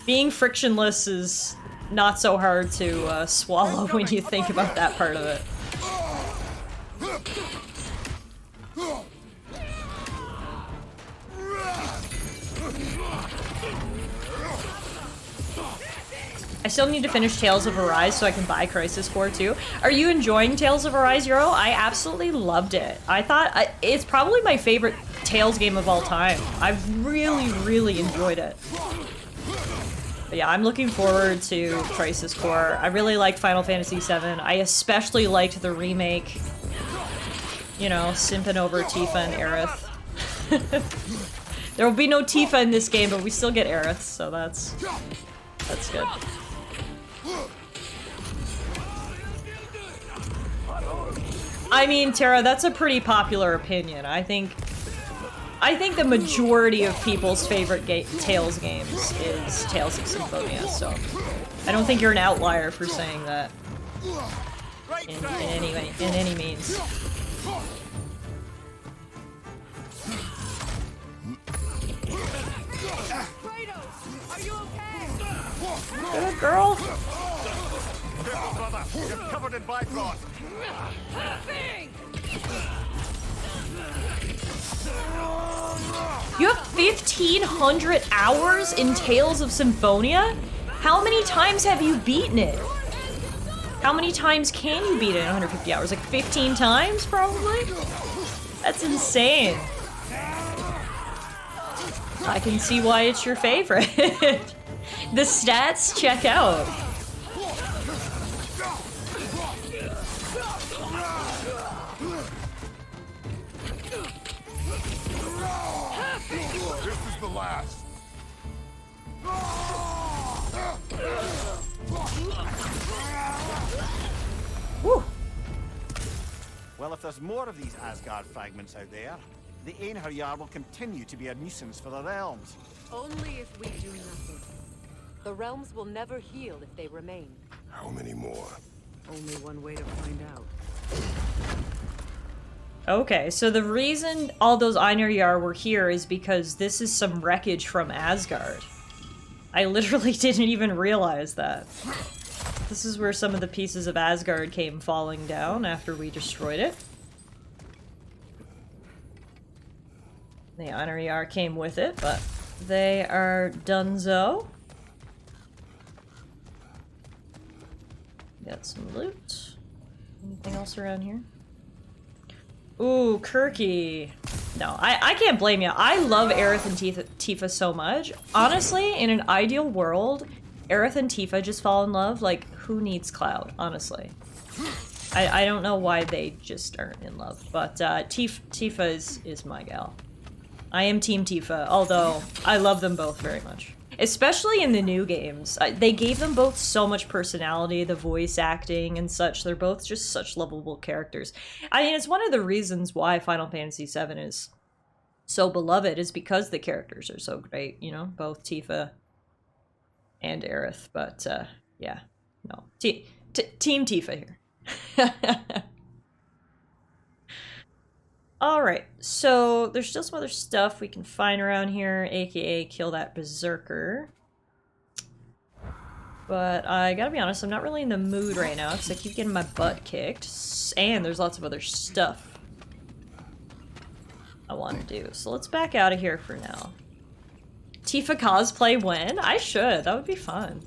being frictionless is not so hard to swallow when you think about that part of it. I still need to finish Tales of Arise so I can buy Crisis Core too. Are you enjoying Tales of Arise, Euro? I absolutely loved it. I thought it's probably my favorite Tales game of all time. I've really, really enjoyed it. But yeah, I'm looking forward to Crisis Core. I really liked Final Fantasy VII. I especially liked the remake. You know, simping over Tifa and Aerith. There will be no Tifa in this game, but we still get Aerith, so that's good. I mean, Tara, that's a pretty popular opinion. I think the majority of people's favorite Tales games is Tales of Symphonia, so I don't think you're an outlier for saying that in any means. Good girl. Careful, brother. You're covered in Bifrost. You have 1,500 hours in Tales of Symphonia? How many times have you beaten it? How many times can you beat it in 150 hours? Like 15 times, probably? That's insane. I can see why it's your favorite. The stats check out. This is the last. Woo. Well, if there's more of these Asgard fragments out there, the Einherjar will continue to be a nuisance for the realms. Only if we do nothing. The realms will never heal if they remain. How many more? Only one way to find out. Okay, so the reason all those Einherjar were here is because this is some wreckage from Asgard. I literally didn't even realize that. This is where some of the pieces of Asgard came falling down after we destroyed it. The Einherjar came with it, but they are donezo. Got some loot. Anything else around here? Ooh, Kirky. No, I can't blame you. I love Aerith and Tifa so much. Honestly, in an ideal world, Aerith and Tifa just fall in love. Like, who needs Cloud, honestly? I don't know why they just aren't in love. But Tifa is my gal. I am Team Tifa, although I love them both very much. Especially in the new games. They gave them both so much personality, the voice acting and such. They're both just such lovable characters. I mean, it's one of the reasons why Final Fantasy VII is so beloved, is because the characters are so great, you know? Both Tifa and Aerith. But, yeah. No. Team Tifa here. Alright, so there's still some other stuff we can find around here, aka kill that berserker. But I gotta be honest, I'm not really in the mood right now because I keep getting my butt kicked. And there's lots of other stuff I want to do. So let's back out of here for now. Tifa cosplay when? I should, that would be fun.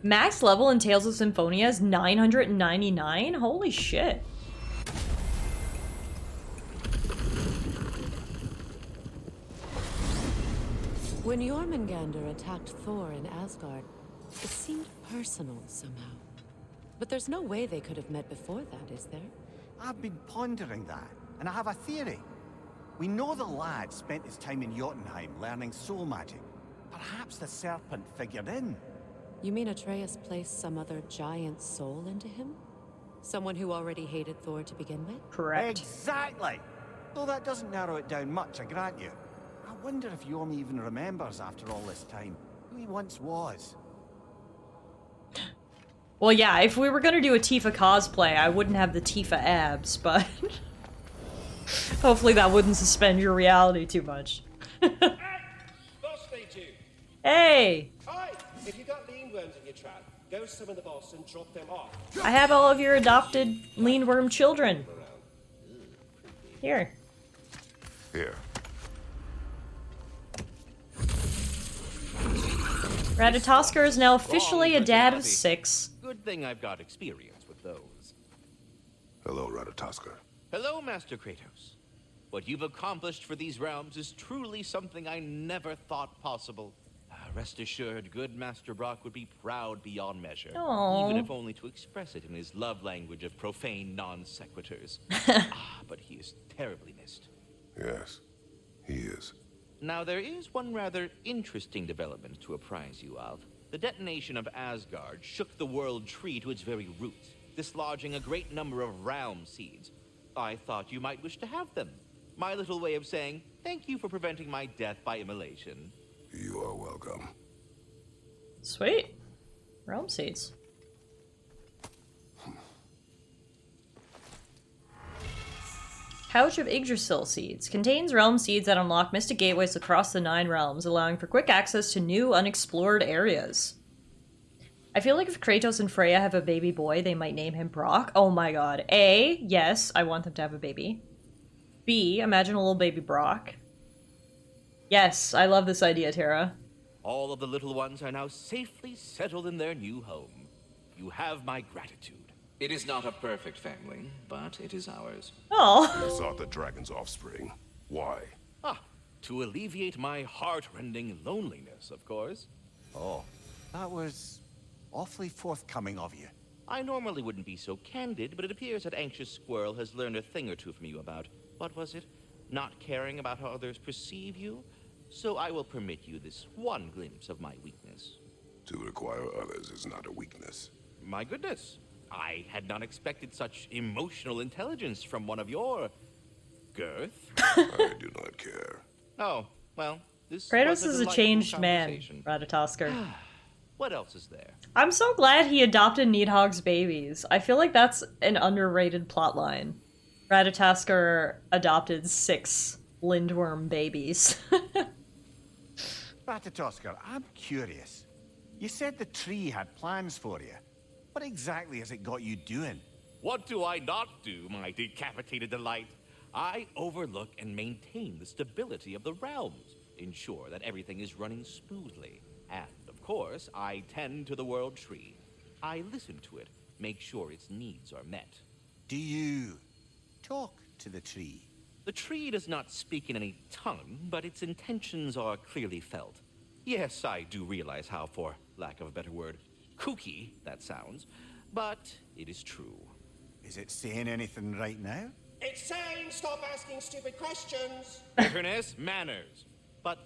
Max level in Tales of Symphonia is 999? Holy shit. When Jormungandr attacked Thor in Asgard, it seemed personal somehow. But there's no way they could have met before that, is there? I've been pondering that, and I have a theory. We know the lad spent his time in Jotunheim learning soul magic. Perhaps the serpent figured in. You mean Atreus placed some other giant soul into him? Someone who already hated Thor to begin with? Correct. Exactly! Though that doesn't narrow it down much, I grant you. I wonder if Yorm even remembers after all this time who he once was. Well, yeah, if we were gonna do a Tifa cosplay, I wouldn't have the Tifa abs, but hopefully that wouldn't suspend your reality too much. Boss need you. Hey! Hi! If you got lean worms in your trap, go summon the boss and drop them off. I have all of your adopted lean worm children. Here. Here. Ratatoskr is now officially a dad of 6. Good thing I've got experience with those. Hello, Ratatoskr. Hello, Master Kratos. What you've accomplished for these realms is truly something I never thought possible. Rest assured, good Master Brock would be proud beyond measure. Aww. Even if only to express it in his love language of profane non-sequiturs. But he is terribly missed. Yes, he is. Now, there is one rather interesting development to apprise you of. The detonation of Asgard shook the world tree to its very roots, dislodging a great number of realm seeds. I thought you might wish to have them. My little way of saying, thank you for preventing my death by immolation. You are welcome. Sweet. Realm seeds. Pouch of Yggdrasil seeds. Contains realm seeds that unlock mystic gateways across the 9 realms, allowing for quick access to new, unexplored areas. I feel like if Kratos and Freya have a baby boy, they might name him Brock. Oh my god. A, yes, I want them to have a baby. B, imagine a little baby Brock. Yes, I love this idea, Tara. All of the little ones are now safely settled in their new home. You have my gratitude. It is not a perfect family, but it is ours. Oh. You sought the dragon's offspring. Why? To alleviate my heart-rending loneliness, of course. Oh, that was awfully forthcoming of you. I normally wouldn't be so candid, but it appears that Anxious Squirrel has learned a thing or two from you about, what was it? Not caring about how others perceive you? So I will permit you this one glimpse of my weakness. To require others is not a weakness. My goodness. I had not expected such emotional intelligence from one of your... girth? I do not care. Oh, well, this Kratos was is a delightful changed man, conversation. Ratatoskr. What else is there? I'm so glad he adopted Needhog's babies. I feel like that's an underrated plotline. Ratatoskr adopted 6 lindworm babies. Ratatoskr, I'm curious. You said the tree had plans for you. What exactly has it got you doing? What do I not do, my decapitated delight? I overlook and maintain the stability of the realms, ensure that everything is running smoothly, and, of course, I tend to the world tree. I listen to it, make sure its needs are met. Do you talk to the tree? The tree does not speak in any tongue, but its intentions are clearly felt. Yes, I do realize how, for lack of a better word, kooky that sounds, but it is true. Is it saying anything right now? It's saying stop asking stupid questions. Bitterness, manners. But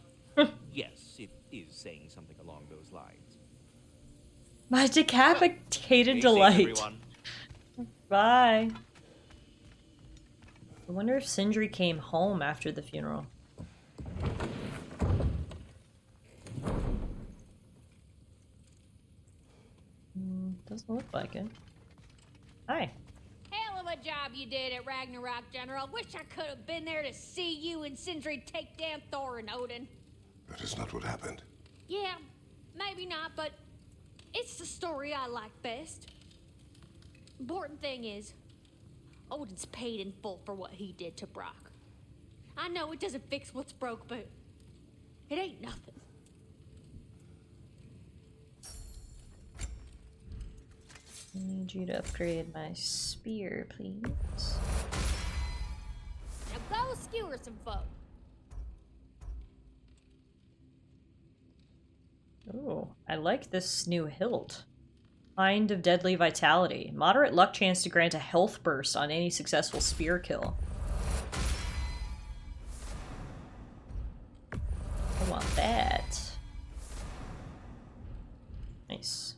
yes, it is saying something along those lines. My decapitated Stay safe, delight. everyone. Bye. I wonder if Sindri came home after the funeral. Doesn't look like it. Hi. Hell of a job you did at Ragnarok, General. Wish I could have been there to see you and Sindri take down Thor and Odin. That is not what happened. Yeah, maybe not, but it's the story I like best. Important thing is, Odin's paid in full for what he did to Brock. I know it doesn't fix what's broke, but it ain't nothing. I need you to upgrade my spear, please. Now go skewer some folk. Ooh, I like this new hilt. Mind of Deadly Vitality. Moderate luck chance to grant a health burst on any successful spear kill. I want that. Nice.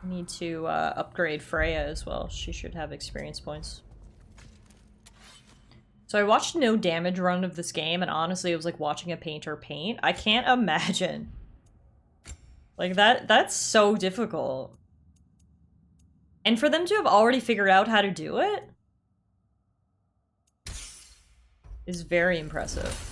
Need to upgrade Freya as well. She should have experience points. So I watched no damage run of this game, and honestly it was like watching a painter paint. I can't imagine. Like that's so difficult. And for them to have already figured out how to do it is very impressive.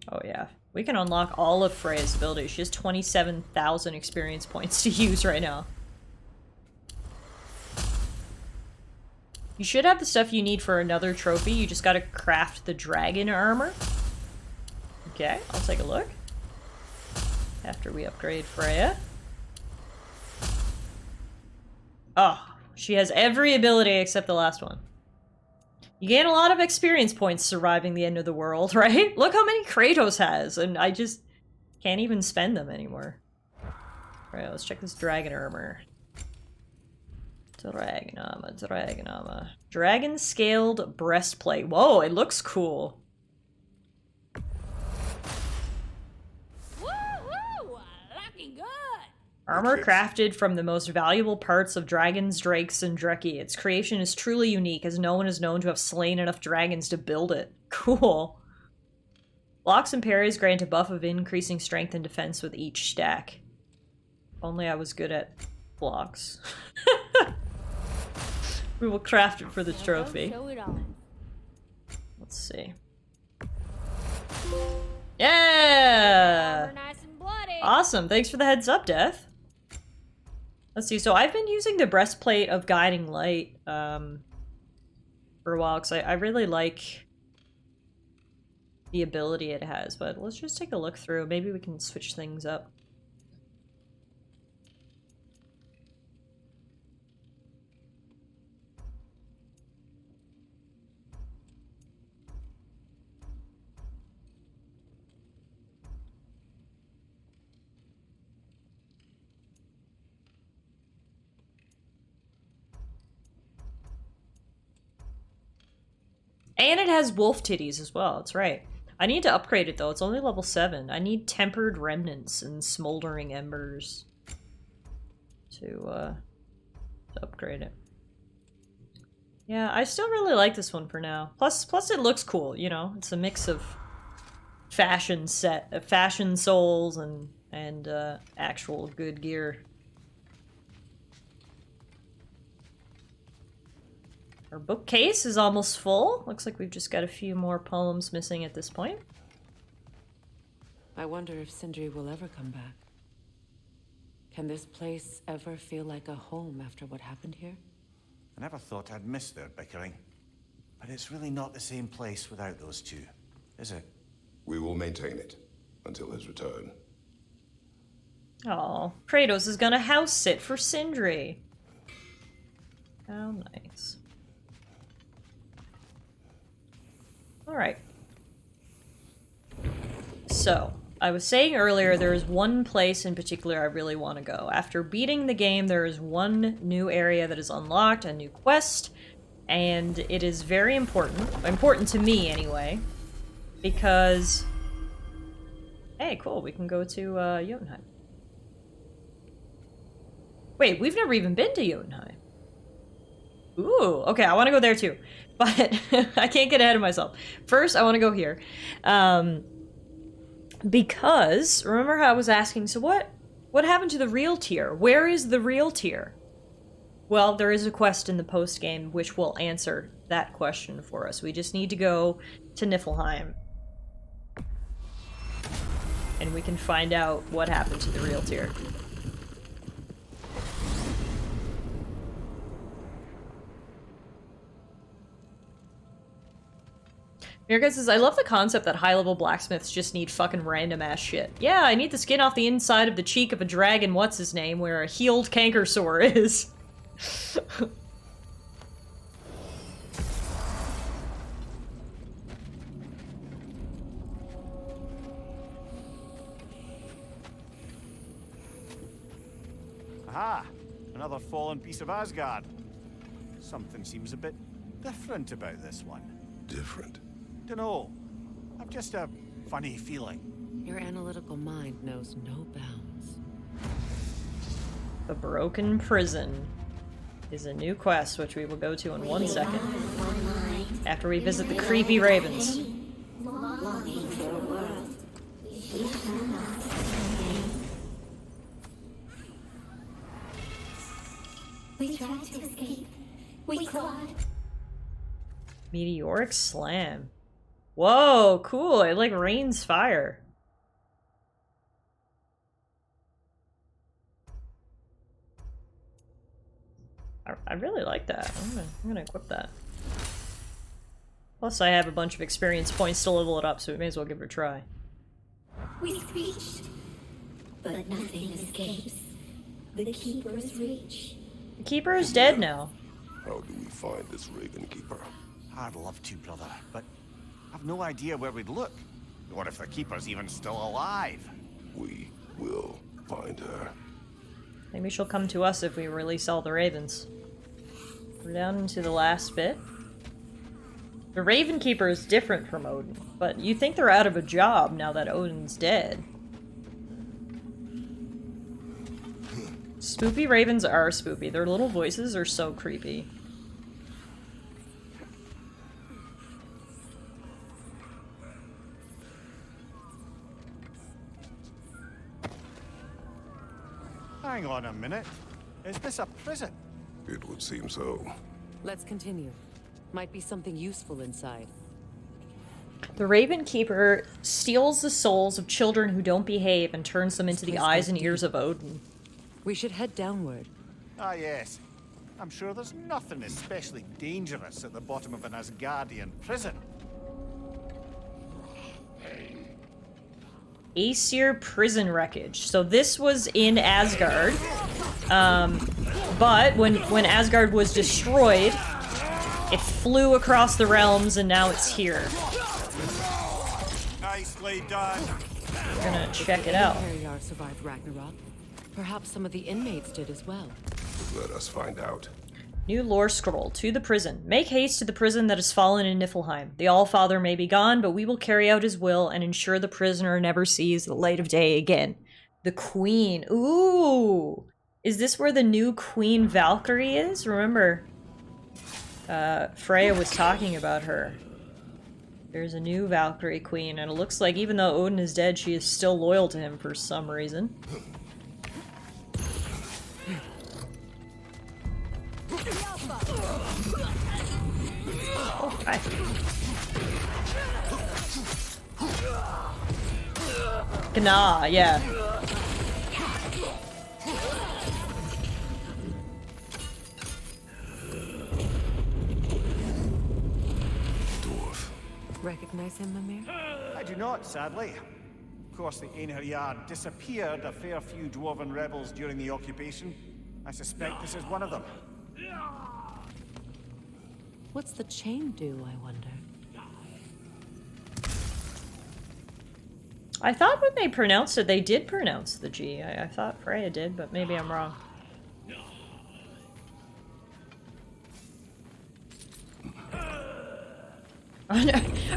Oh yeah, we can unlock all of Freya's abilities. She has 27,000 experience points to use right now. You should have the stuff you need for another trophy. You just gotta craft the dragon armor. Okay, I'll take a look. After we upgrade Freya. Oh, she has every ability except the last one. You gain a lot of experience points surviving the end of the world, right? Look how many Kratos has, and I just can't even spend them anymore. Alright, let's check this dragon armor. Dragon armor, dragon armor. Dragon scaled breastplate. Whoa, it looks cool. Woo-hoo! Looking good! Armor crafted from the most valuable parts of dragons, drakes, and Dreki. Its creation is truly unique, as no one is known to have slain enough dragons to build it. Cool. Blocks and parries grant a buff of increasing strength and defense with each stack. If only I was good at blocks. We will craft it for the trophy. Show it on. Let's see. Yeah! Armor nice and bloody. Awesome. Thanks for the heads up, Death. Let's see. So I've been using the breastplate of Guiding Light for a while because I really like the ability it has. But let's just take a look through. Maybe we can switch things up. And it has wolf titties as well, that's right. I need to upgrade it though, it's only level 7. I need tempered remnants and smoldering embers to upgrade it. Yeah, I still really like this one for now. Plus it looks cool, you know? It's a mix of fashion souls and actual good gear. I Our bookcase is almost full. Looks like we've just got a few more poems missing at this point. I wonder if Sindri will ever come back. Can this place ever feel like a home after what happened here? I never thought I'd miss their bickering. But it's really not the same place without those two, is it? We will maintain it until his return. Oh, Kratos is gonna house sit for Sindri. How nice. Alright. So, I was saying earlier there is one place in particular I really want to go. After beating the game, there is one new area that is unlocked, a new quest, and it is very important to me anyway, because... Hey, cool, we can go to Jotunheim. Wait, we've never even been to Jotunheim. Ooh, okay, I want to go there too. But I can't get ahead of myself. First, I want to go here. Because, remember how I was asking, so what happened to the real tier? Where is the real tier? Well, there is a quest in the post-game which will answer that question for us. We just need to go to Niflheim. And we can find out what happened to the real tier. Mirka says, I love the concept that high-level blacksmiths just need fucking random-ass shit. Yeah, I need the skin off the inside of the cheek of a dragon what's-his-name where a healed canker sore is. Aha! Another fallen piece of Asgard. Something seems a bit different about this one. Different? Dunno. I've just a funny feeling. Your analytical mind knows no bounds. The Broken Prison is a new quest, which we will go to in 1 second. After we visit the creepy ravens. We tried to escape. We clawed. Meteoric Slam. Whoa, cool. It like rains fire. I really like that. I'm gonna equip that. Plus I have a bunch of experience points to level it up, so we may as well give it a try. We screeched, but nothing escapes the Keeper's reach. The Keeper is dead now. How do we find this Raven Keeper? I'd love to, brother, but I've no idea where we'd look. Or if the Keeper's even still alive. We will find her. Maybe she'll come to us if we release all the ravens. We're down into the last bit. The Raven Keeper is different from Odin, but you think they're out of a job now that Odin's dead. Spoopy ravens are spoopy. Their little voices are so creepy. Hang on a minute. Is this a prison? It would seem so. Let's continue. Might be something useful inside. The Raven Keeper steals the souls of children who don't behave and turns them into the eyes and ears of Odin. We should head downward. Ah, yes. I'm sure there's nothing especially dangerous at the bottom of an Asgardian prison. Aesir prison wreckage. So this was in Asgard, but when Asgard was destroyed, it flew across the realms and now it's here. Nicely done. We're gonna check it out. Perryar survived Ragnarok. Perhaps some of the inmates did as well. Let us find out. New lore scroll. To the prison. Make haste to the prison that has fallen in Niflheim. The Allfather may be gone, but we will carry out his will and ensure the prisoner never sees the light of day again. The Queen. Ooh! Is this where the new Queen Valkyrie is? Remember, Freya was talking about her. There's a new Valkyrie Queen, and it looks like even though Odin is dead, she is still loyal to him for some reason. Oh, hi. Gnaw, yeah. Dwarf. Recognize him, Mimir? I do not, sadly. Of course, the Einherjar disappeared a fair few dwarven rebels during the occupation. I suspect this is one of them. What's the chain do, I wonder? I thought when they pronounced it, they did pronounce the G. I thought Freya did, but maybe I'm wrong.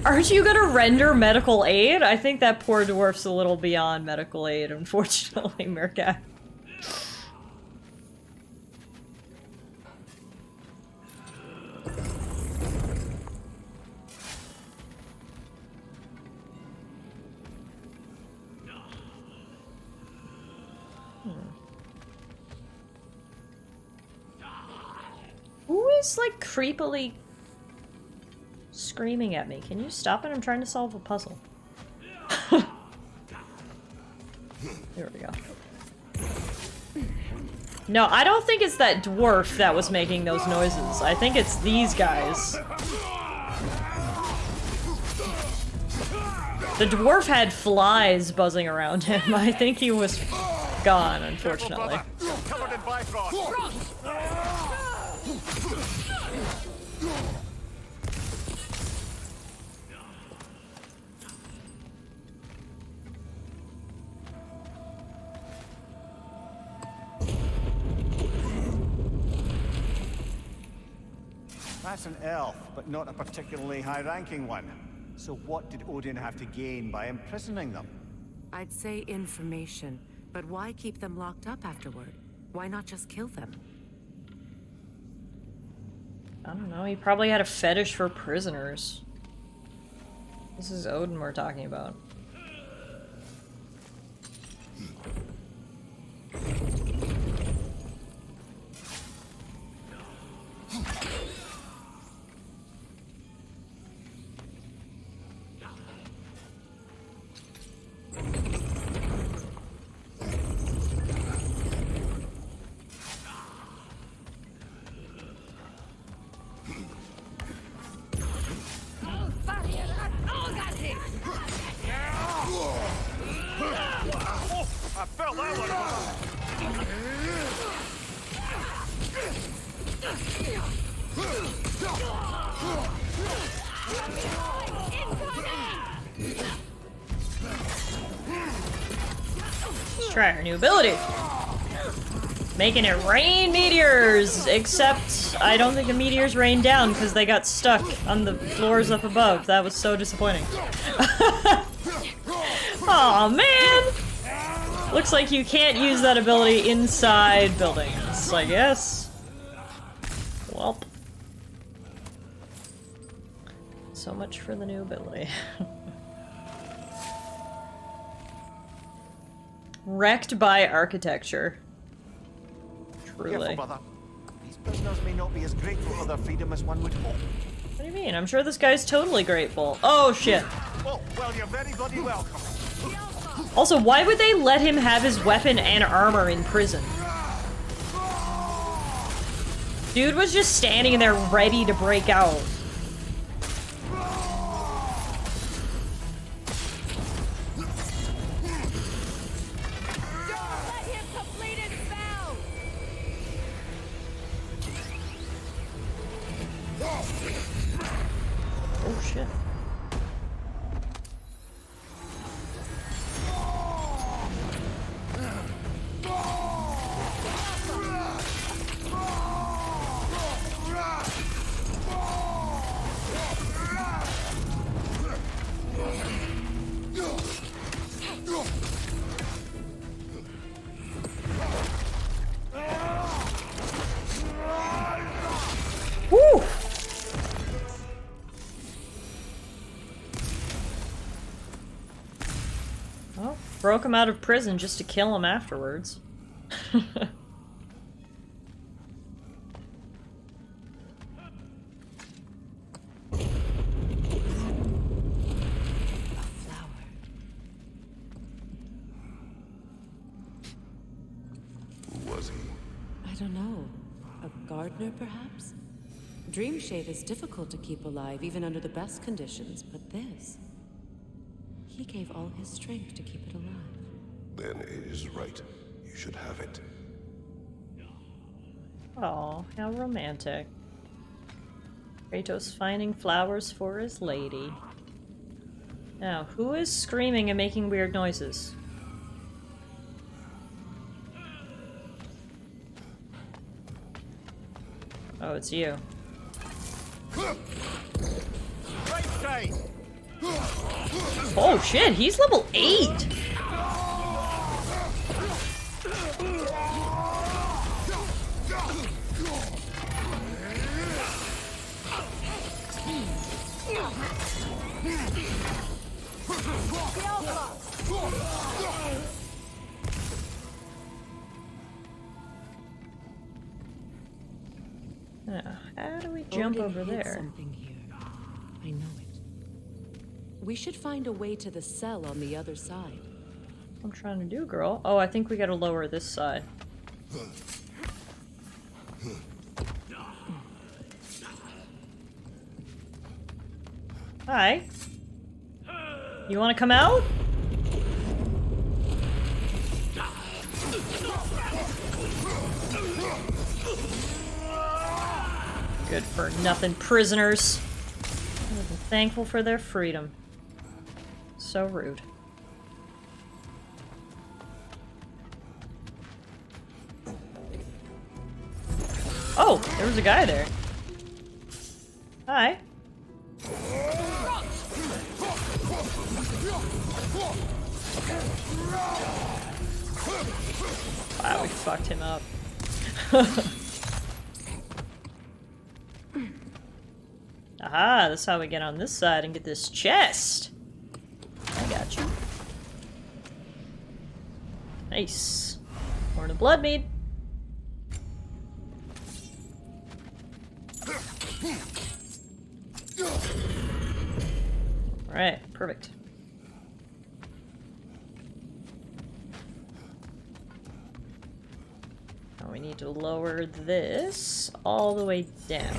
Aren't you gonna render medical aid? I think that poor dwarf's a little beyond medical aid, unfortunately, Mirka. Who is, like, creepily screaming at me? Can you stop it? I'm trying to solve a puzzle. Here we go. No, I don't think it's that dwarf that was making those noises. I think it's these guys. The dwarf had flies buzzing around him. I think he was gone, unfortunately. Covered in Bifrost. That's an elf, but not a particularly high-ranking one. So what did Odin have to gain by imprisoning them? I'd say information, but why keep them locked up afterward? Why not just kill them? I don't know, he probably had a fetish for prisoners. This is Odin we're talking about. I felt that one. Let's try our new ability. Making it rain meteors! Except, I don't think the meteors rained down because they got stuck on the floors up above. That was so disappointing. Aw, man! Looks like you can't use that ability inside buildings, I guess. Welp. So much for the new ability. Wrecked by architecture. Truly. Careful, brother. These prisoners may not be as grateful for their freedom as one would hope. What do you mean? I'm sure this guy's totally grateful. Oh, shit. Oh, well, you're very bloody welcome. Also, why would they let him have his weapon and armor in prison? Dude was just standing there ready to break out. Oh, shit. Woo! Well, broke him out of prison just to kill him afterwards. don't know. A gardener, perhaps? Dreamshade is difficult to keep alive, even under the best conditions, but this... He gave all his strength to keep it alive. Then it is right. You should have it. Oh, how romantic. Kratos finding flowers for his lady. Now, who is screaming and making weird noises? Oh, it's you. Oh shit, he's level 8! Now, how do we jump Odin over hid there? Something here. I know it. We should find a way to the cell on the other side. What I'm trying to do, girl. Oh, I think we gotta lower this side. Hi. You wanna come out? Good for nothing prisoners. I'm thankful for their freedom. So rude. Oh, there was a guy there. Hi. Wow, we fucked him up. Aha, that's how we get on this side and get this chest. I got you. Nice. Horn of blood mead. Alright, perfect. Now we need to lower this all the way down.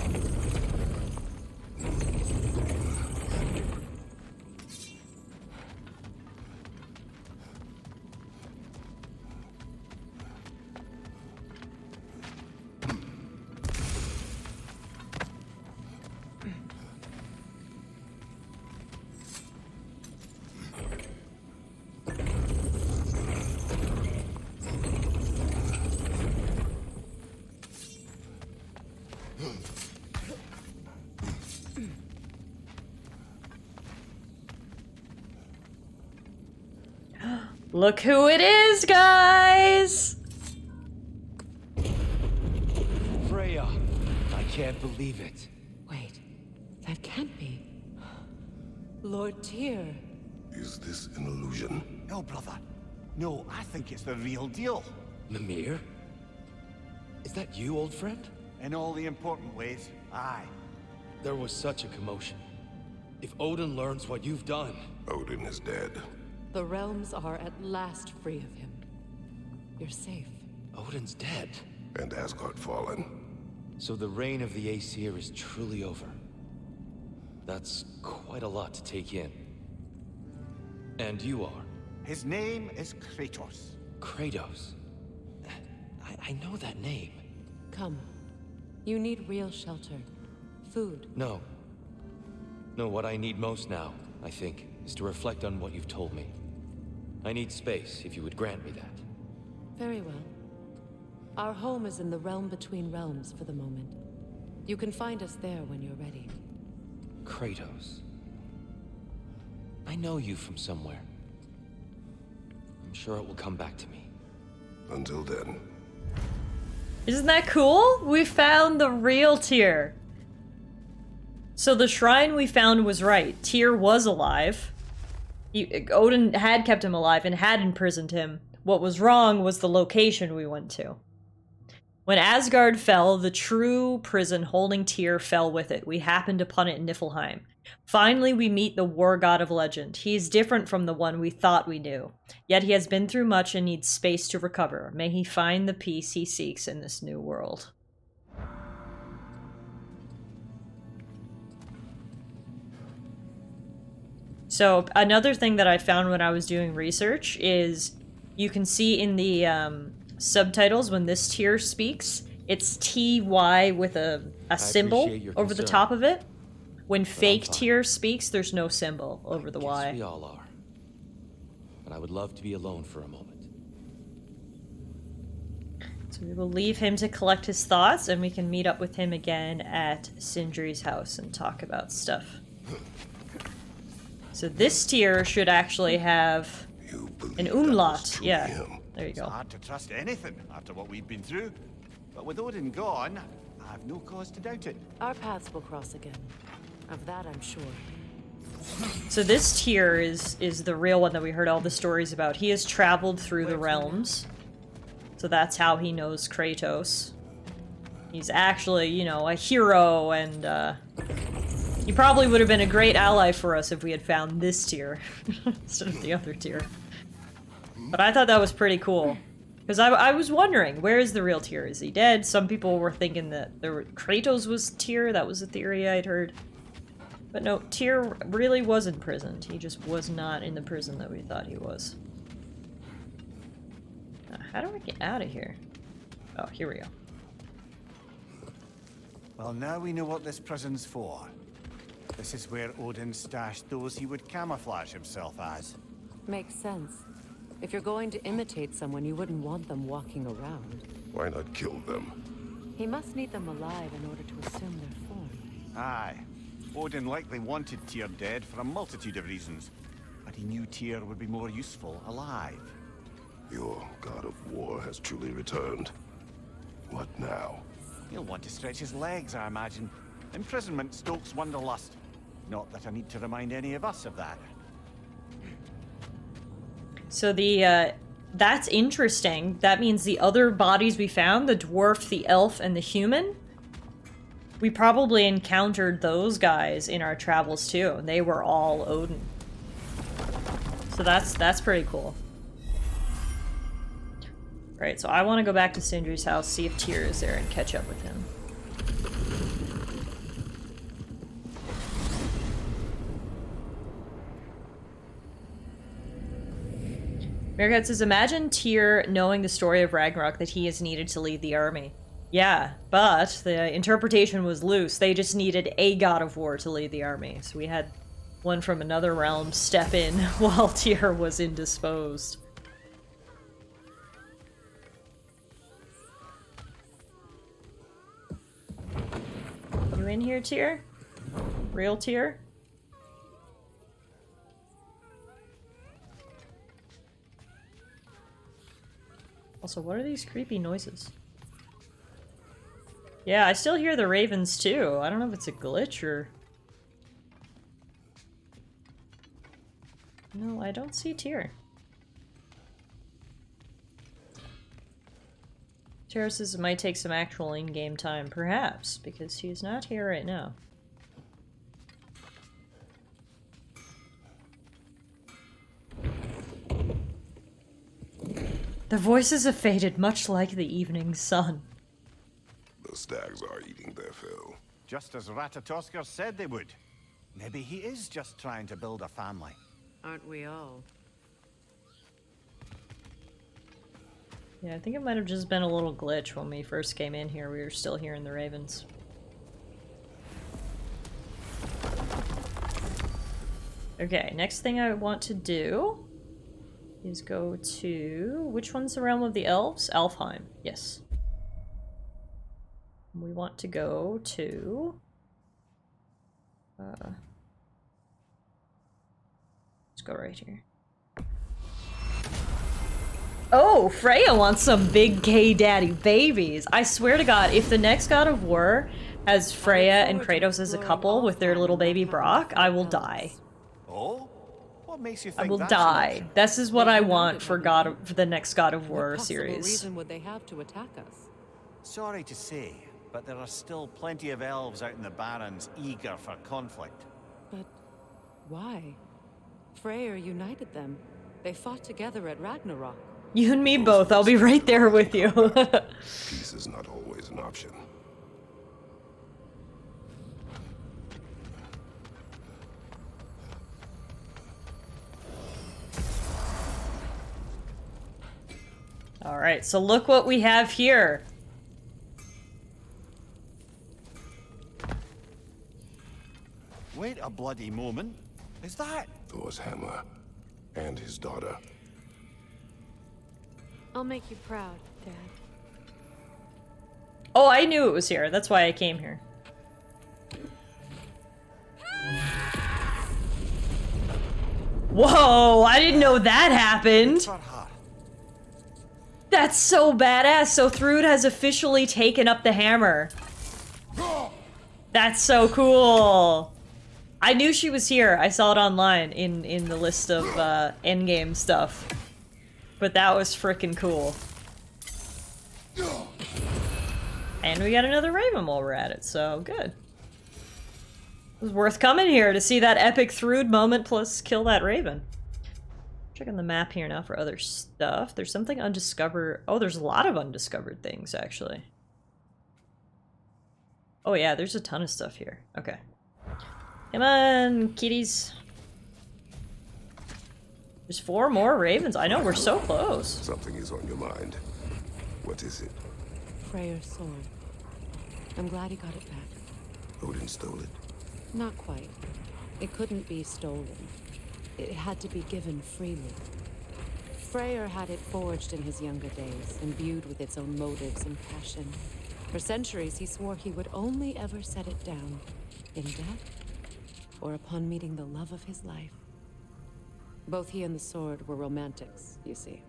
Look who it is, guys! Freya! I can't believe it. Wait, that can't be. Lord Tyr. Is this an illusion? No, brother. No, I think it's the real deal. Mimir? Is that you, old friend? In all the important ways, aye. There was such a commotion. If Odin learns what you've done... Odin is dead. The realms are at last free of him. You're safe. Odin's dead. And Asgard fallen. So the reign of the Aesir is truly over. That's quite a lot to take in. And you are? His name is Kratos. Kratos? I know that name. Come. You need real shelter. Food. No. No, what I need most now, I think, is to reflect on what you've told me. I need space, if you would grant me that. Very well. Our home is in the realm between realms for the moment. You can find us there when you're ready. Kratos. I know you from somewhere. I'm sure it will come back to me. Until then. Isn't that cool? We found the real Tyr. So the shrine we found was right. Tyr was alive. Odin had kept him alive and had imprisoned him. What was wrong was the location we went to. When Asgard fell, the true prison holding Tyr fell with it. We happened upon it in Niflheim. Finally, we meet the war god of legend. He is different from the one we thought we knew. Yet he has been through much and needs space to recover. May he find the peace he seeks in this new world. So, another thing that I found when I was doing research is you can see in the subtitles when this tier speaks, it's TY with a symbol over the top of it. When fake tier speaks, there's no symbol over the Y. We all are. But I would love to be alone for a moment. So we will leave him to collect his thoughts, and we can meet up with him again at Sindri's house and talk about stuff. So this tier should actually have an umlaut. Yeah, there you go. It's hard to trust anything after what we've been through. But with Odin gone, I have no cause to doubt it. Our paths will cross again. Of that, I'm sure. So this tier is the real one that we heard all the stories about. He has traveled through the realms. So that's how he knows Kratos. He's actually, you know, a hero, and he probably would have been a great ally for us if we had found this tier instead of the other tier. But I thought that was pretty cool. Because I was wondering, where is the real tier? Is he dead? Some people were thinking that Kratos was tier. That was a theory I'd heard. But no, Tyr really was imprisoned. He just was not in the prison that we thought he was. How do I get out of here? Oh, here we go. Well, now we know what this prison's for. This is where Odin stashed those he would camouflage himself as. Makes sense. If you're going to imitate someone, you wouldn't want them walking around. Why not kill them? He must need them alive in order to assume their form. Aye. Odin likely wanted Tyr dead for a multitude of reasons, but he knew Tyr would be more useful alive. Your god of war has truly returned. What now? He'll want to stretch his legs, I imagine. Imprisonment stokes wanderlust. Not that I need to remind any of us of that. So that's interesting. That means the other bodies we found, the dwarf, the elf, and the human, we probably encountered those guys in our travels too. They were all Odin. So that's pretty cool. Right, so I want to go back to Sindri's house, see if Tyr is there, and catch up with him. Meerkat says, imagine Tyr knowing the story of Ragnarok that he is needed to lead the army. Yeah, but the interpretation was loose. They just needed a god of war to lead the army. So we had one from another realm step in while Tyr was indisposed. You in here, Tyr? Real Tyr? Also, what are these creepy noises? Yeah, I still hear the ravens too. I don't know if it's a glitch or... No, I don't see Tyr. Tyr says it might take some actual in-game time. Perhaps, because he's not here right now. The voices have faded, much like the evening sun. The stags are eating their fill. Just as Ratatoskr said they would. Maybe he is just trying to build a family. Aren't we all? Yeah, I think it might have just been a little glitch when we first came in here. We were still hearing the ravens. Okay, next thing I want to do is go to... Which one's the realm of the elves? Alfheim. Yes. We want to go to... let's go right here. Oh, Freya wants some big gay daddy babies. I swear to God, if the next God of War has Freya and Kratos as a couple with their little baby Brock, I will die. Oh? What makes you think I will that's die. enough? This is what I want for for the next God of War What possible series. reason would they have to attack us? Sorry to say, but there are still plenty of elves out in the Barrens eager for conflict. But why? Freyr united them. They fought together at Ragnarok. You and me both. I'll be right there with you. Peace is not always an option. Alright, so look what we have here. Wait a bloody moment. Is that? Thor's hammer. And his daughter. I'll make you proud, Dad. Oh, I knew it was here. That's why I came here. Whoa, I didn't know that happened. That's so badass. So Thrud has officially taken up the hammer. That's so cool. I knew she was here. I saw it online in the list of endgame stuff. But that was freaking cool. And we got another Raven while we're at it, so good. It was worth coming here to see that epic Thrud moment plus kill that Raven. Checking the map here now for other stuff. There's something undiscovered. Oh, there's a lot of undiscovered things, actually. Oh yeah, there's a ton of stuff here. Okay. Come on, kitties. There's 4 more Ravens. I know, we're so close. Something is on your mind. What is it? Freyr's sword. I'm glad he got it back. Odin stole it? Not quite. It couldn't be stolen. It had to be given freely. Freyr had it forged in his younger days, imbued with its own motives and passion. For centuries, he swore he would only ever set it down in death or upon meeting the love of his life. Both he and the sword were romantics, you see.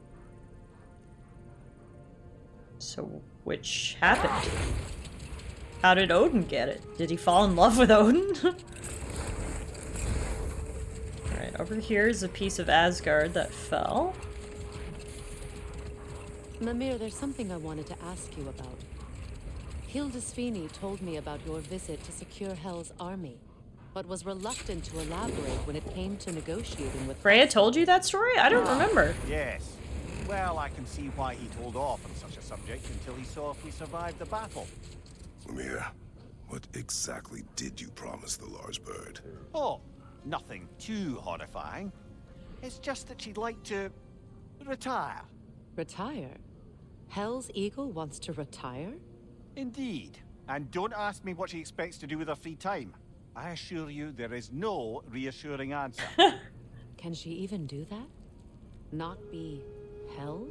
So, which happened? How did Odin get it? Did he fall in love with Odin? Alright, over here is a piece of Asgard that fell. Mimir, there's something I wanted to ask you about. Hildisvini told me about your visit to secure Hel's army, but was reluctant to elaborate when it came to negotiating with... Freya told you that story? I don't remember. Yes. Well, I can see why he'd hold off on such a subject until he saw if we survived the battle. Mimir, what exactly did you promise the large bird? Oh, nothing too horrifying. It's just that she'd like to... retire. Retire? Hel's eagle wants to retire? Indeed. And don't ask me what she expects to do with her free time. I assure you there is no reassuring answer. Can she even do that? Not be Hel?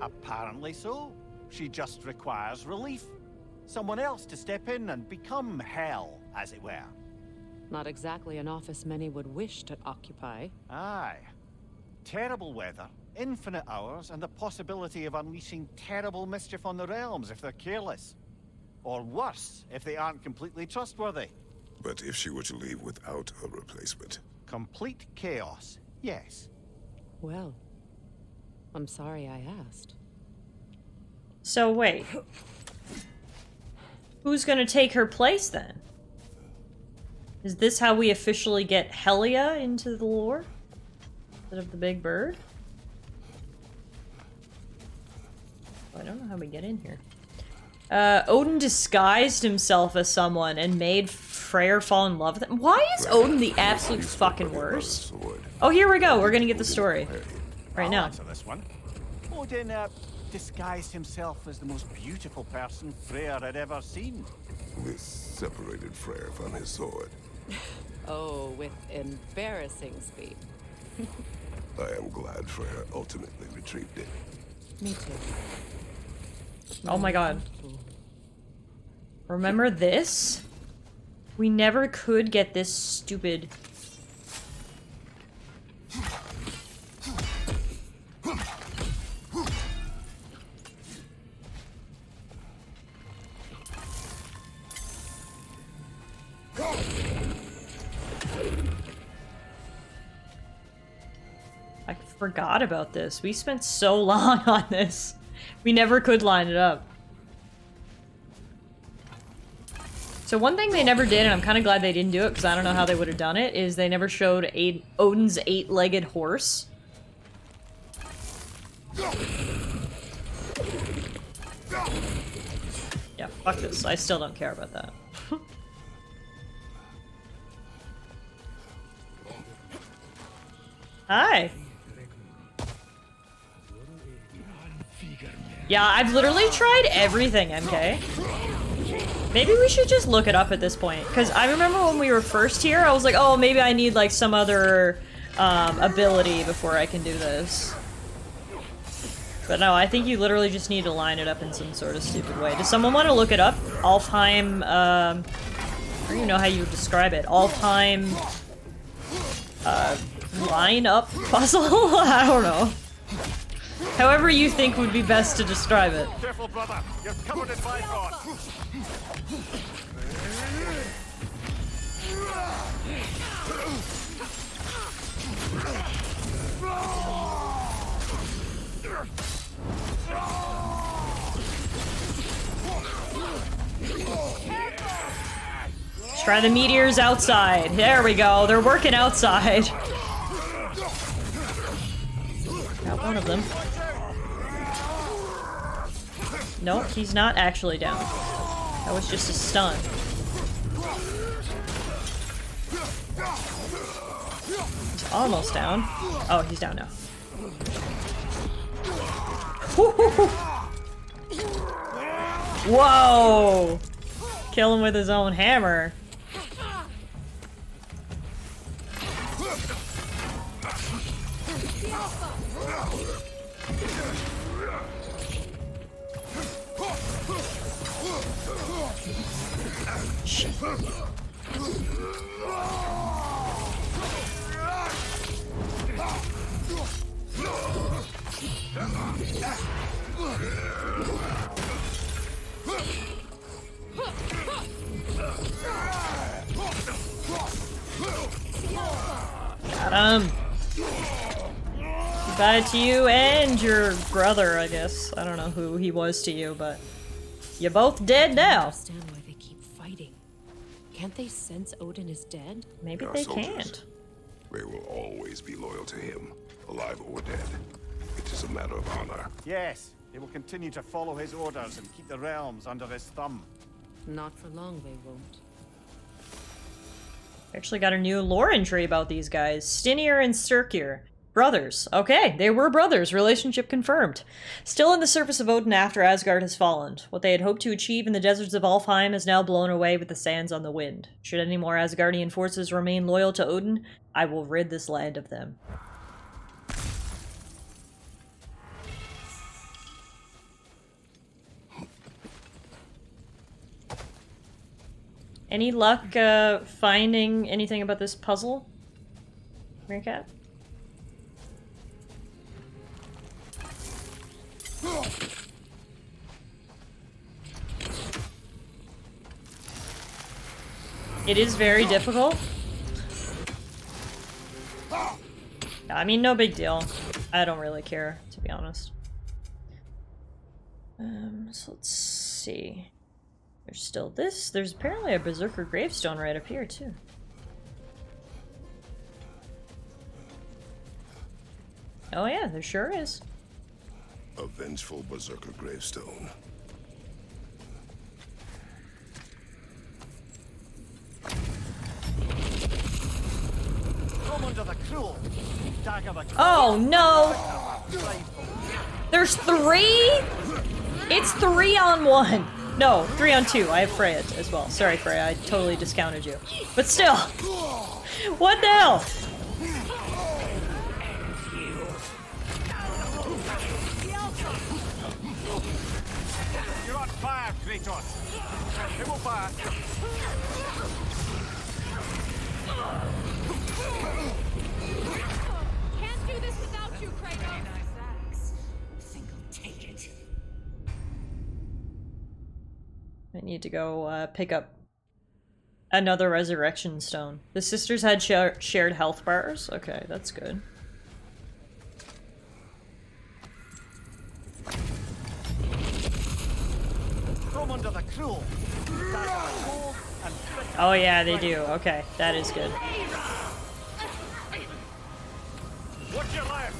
Apparently so. She just requires relief. Someone else to step in and become Hel, as it were. Not exactly an office many would wish to occupy. Aye. Terrible weather, infinite hours, and the possibility of unleashing terrible mischief on the realms if they're careless. Or worse, if they aren't completely trustworthy. But if she were to leave without a replacement? Complete chaos, yes. Well, I'm sorry I asked. So wait. Who's gonna take her place then? Is this how we officially get Helia into the lore? Instead of the big bird? I don't know how we get in here. Odin disguised himself as someone and made Freyr fall in love with him. Why is Odin the absolute fucking worst? Oh, here we go. We're gonna get the story. Right now. I'll answer this one. Odin disguised himself as the most beautiful person Freyr had ever seen. This separated Freyr from his sword. Oh, with embarrassing speed. I am glad Freyr ultimately retrieved it. Me too. Oh my god. Remember this? We never could get this stupid... I forgot about this. We spent so long on this. We never could line it up. So one thing they never did, and I'm kind of glad they didn't do it because I don't know how they would have done it, is they never showed Odin's 8-legged horse. Yeah, fuck this. I still don't care about that. Hi. Yeah, I've literally tried everything, MK. Maybe we should just look it up at this point. Because I remember when we were first here, I was like, oh, maybe I need like some other ability before I can do this. But no, I think you literally just need to line it up in some sort of stupid way. Does someone want to look it up? All-time, I don't even know how you would describe it. All-time, line-up puzzle? I don't know. However you think would be best to describe it. Careful, brother. You're covered in bifrost. Let's try the meteors outside. There we go. They're working outside. Got one of them. Nope, he's not actually down. That was just a stun. He's almost down. Oh, he's down now. Whoa! Kill him with his own hammer. Got him. Goodbye to you and your brother, I guess. I don't know who he was to you, but you're both dead now. I don't understand why they keep fighting. Can't they sense Odin is dead? Maybe Our they soldiers, can't. They will always be loyal to him, alive or dead. It is a matter of honor. Yes, they will continue to follow his orders and keep the realms under his thumb. Not for long, they won't. Actually got a new lore entry about these guys. Stinir and Sturkir. Brothers. Okay, they were brothers. Relationship confirmed. Still in the service of Odin after Asgard has fallen. What they had hoped to achieve in the deserts of Alfheim is now blown away with the sands on the wind. Should any more Asgardian forces remain loyal to Odin, I will rid this land of them. Any luck finding anything about this puzzle, Meerkat? It is very difficult. I mean, no big deal. I don't really care, to be honest. So let's see. There's still this. There's apparently a Berserker gravestone right up here, too. Oh yeah, there sure is. A vengeful Berserker gravestone. Come under the cruel dagger the Oh no! There's 3? It's 3 on 1. No, 3 on 2. I have Freya as well. Sorry, Freya, I totally discounted you. But still! What the hell? You're on fire, Kratos! It will fire! Can't do this without you, Kratos. I need to go pick up another resurrection stone. The sisters had shared health bars? Okay, that's good. Come under the cruel dagger the cold and Oh yeah, they do. Okay, that is good. watch your left.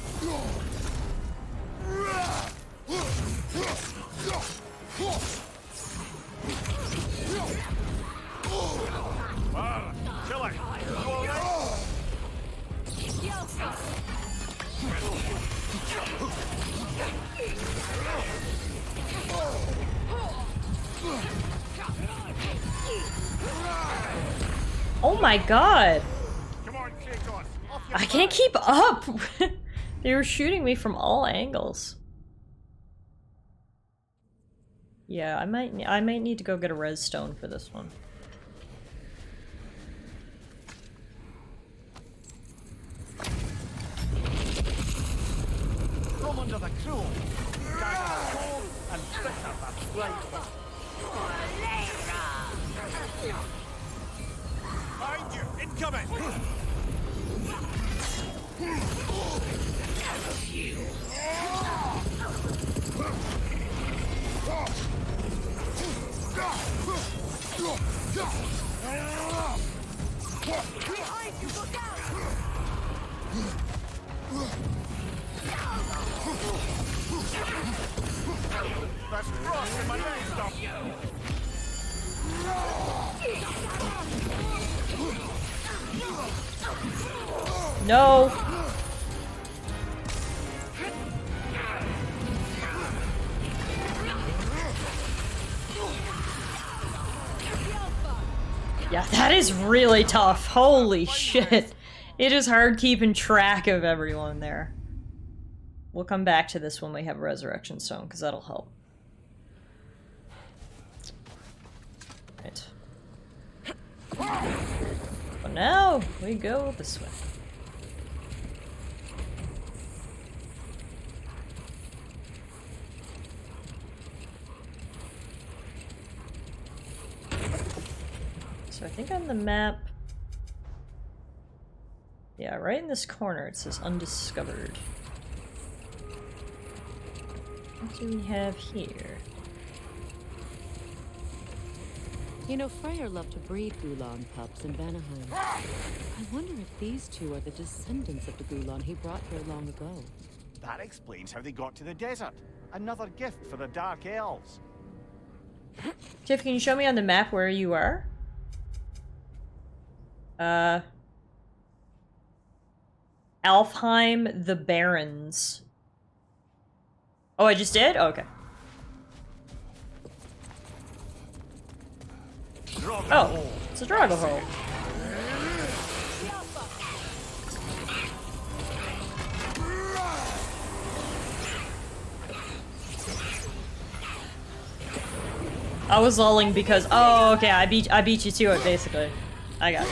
Kill it. You all right? Oh my god! Come on, Kratos. Off your I can't keep up! They were shooting me from all angles. Yeah, I might need to go get a res stone for this one. From under the crow. Dagger cold and bitter that's right. Behind you, incoming! Behind you, look out! That's frost in my leg stop. No! Yeah, that is really tough. Holy shit. It is hard keeping track of everyone there. We'll come back to this when we have a Resurrection Stone, because that'll help. Right. But now, we go this way. So I think on the map... Yeah, right in this corner it says undiscovered. What do we have here? You know, Freyr loved to breed Gulan pups in Vanaheim. I wonder if these two are the descendants of the Gulan he brought here long ago. That explains how they got to the desert. Another gift for the Dark Elves. Tiff, can you show me on the map where you are? Alfheim the Barrens. Oh, I just did? Oh, okay. Oh, it's a Drago hole. I was lulling because oh okay, I beat you to it basically. I got you.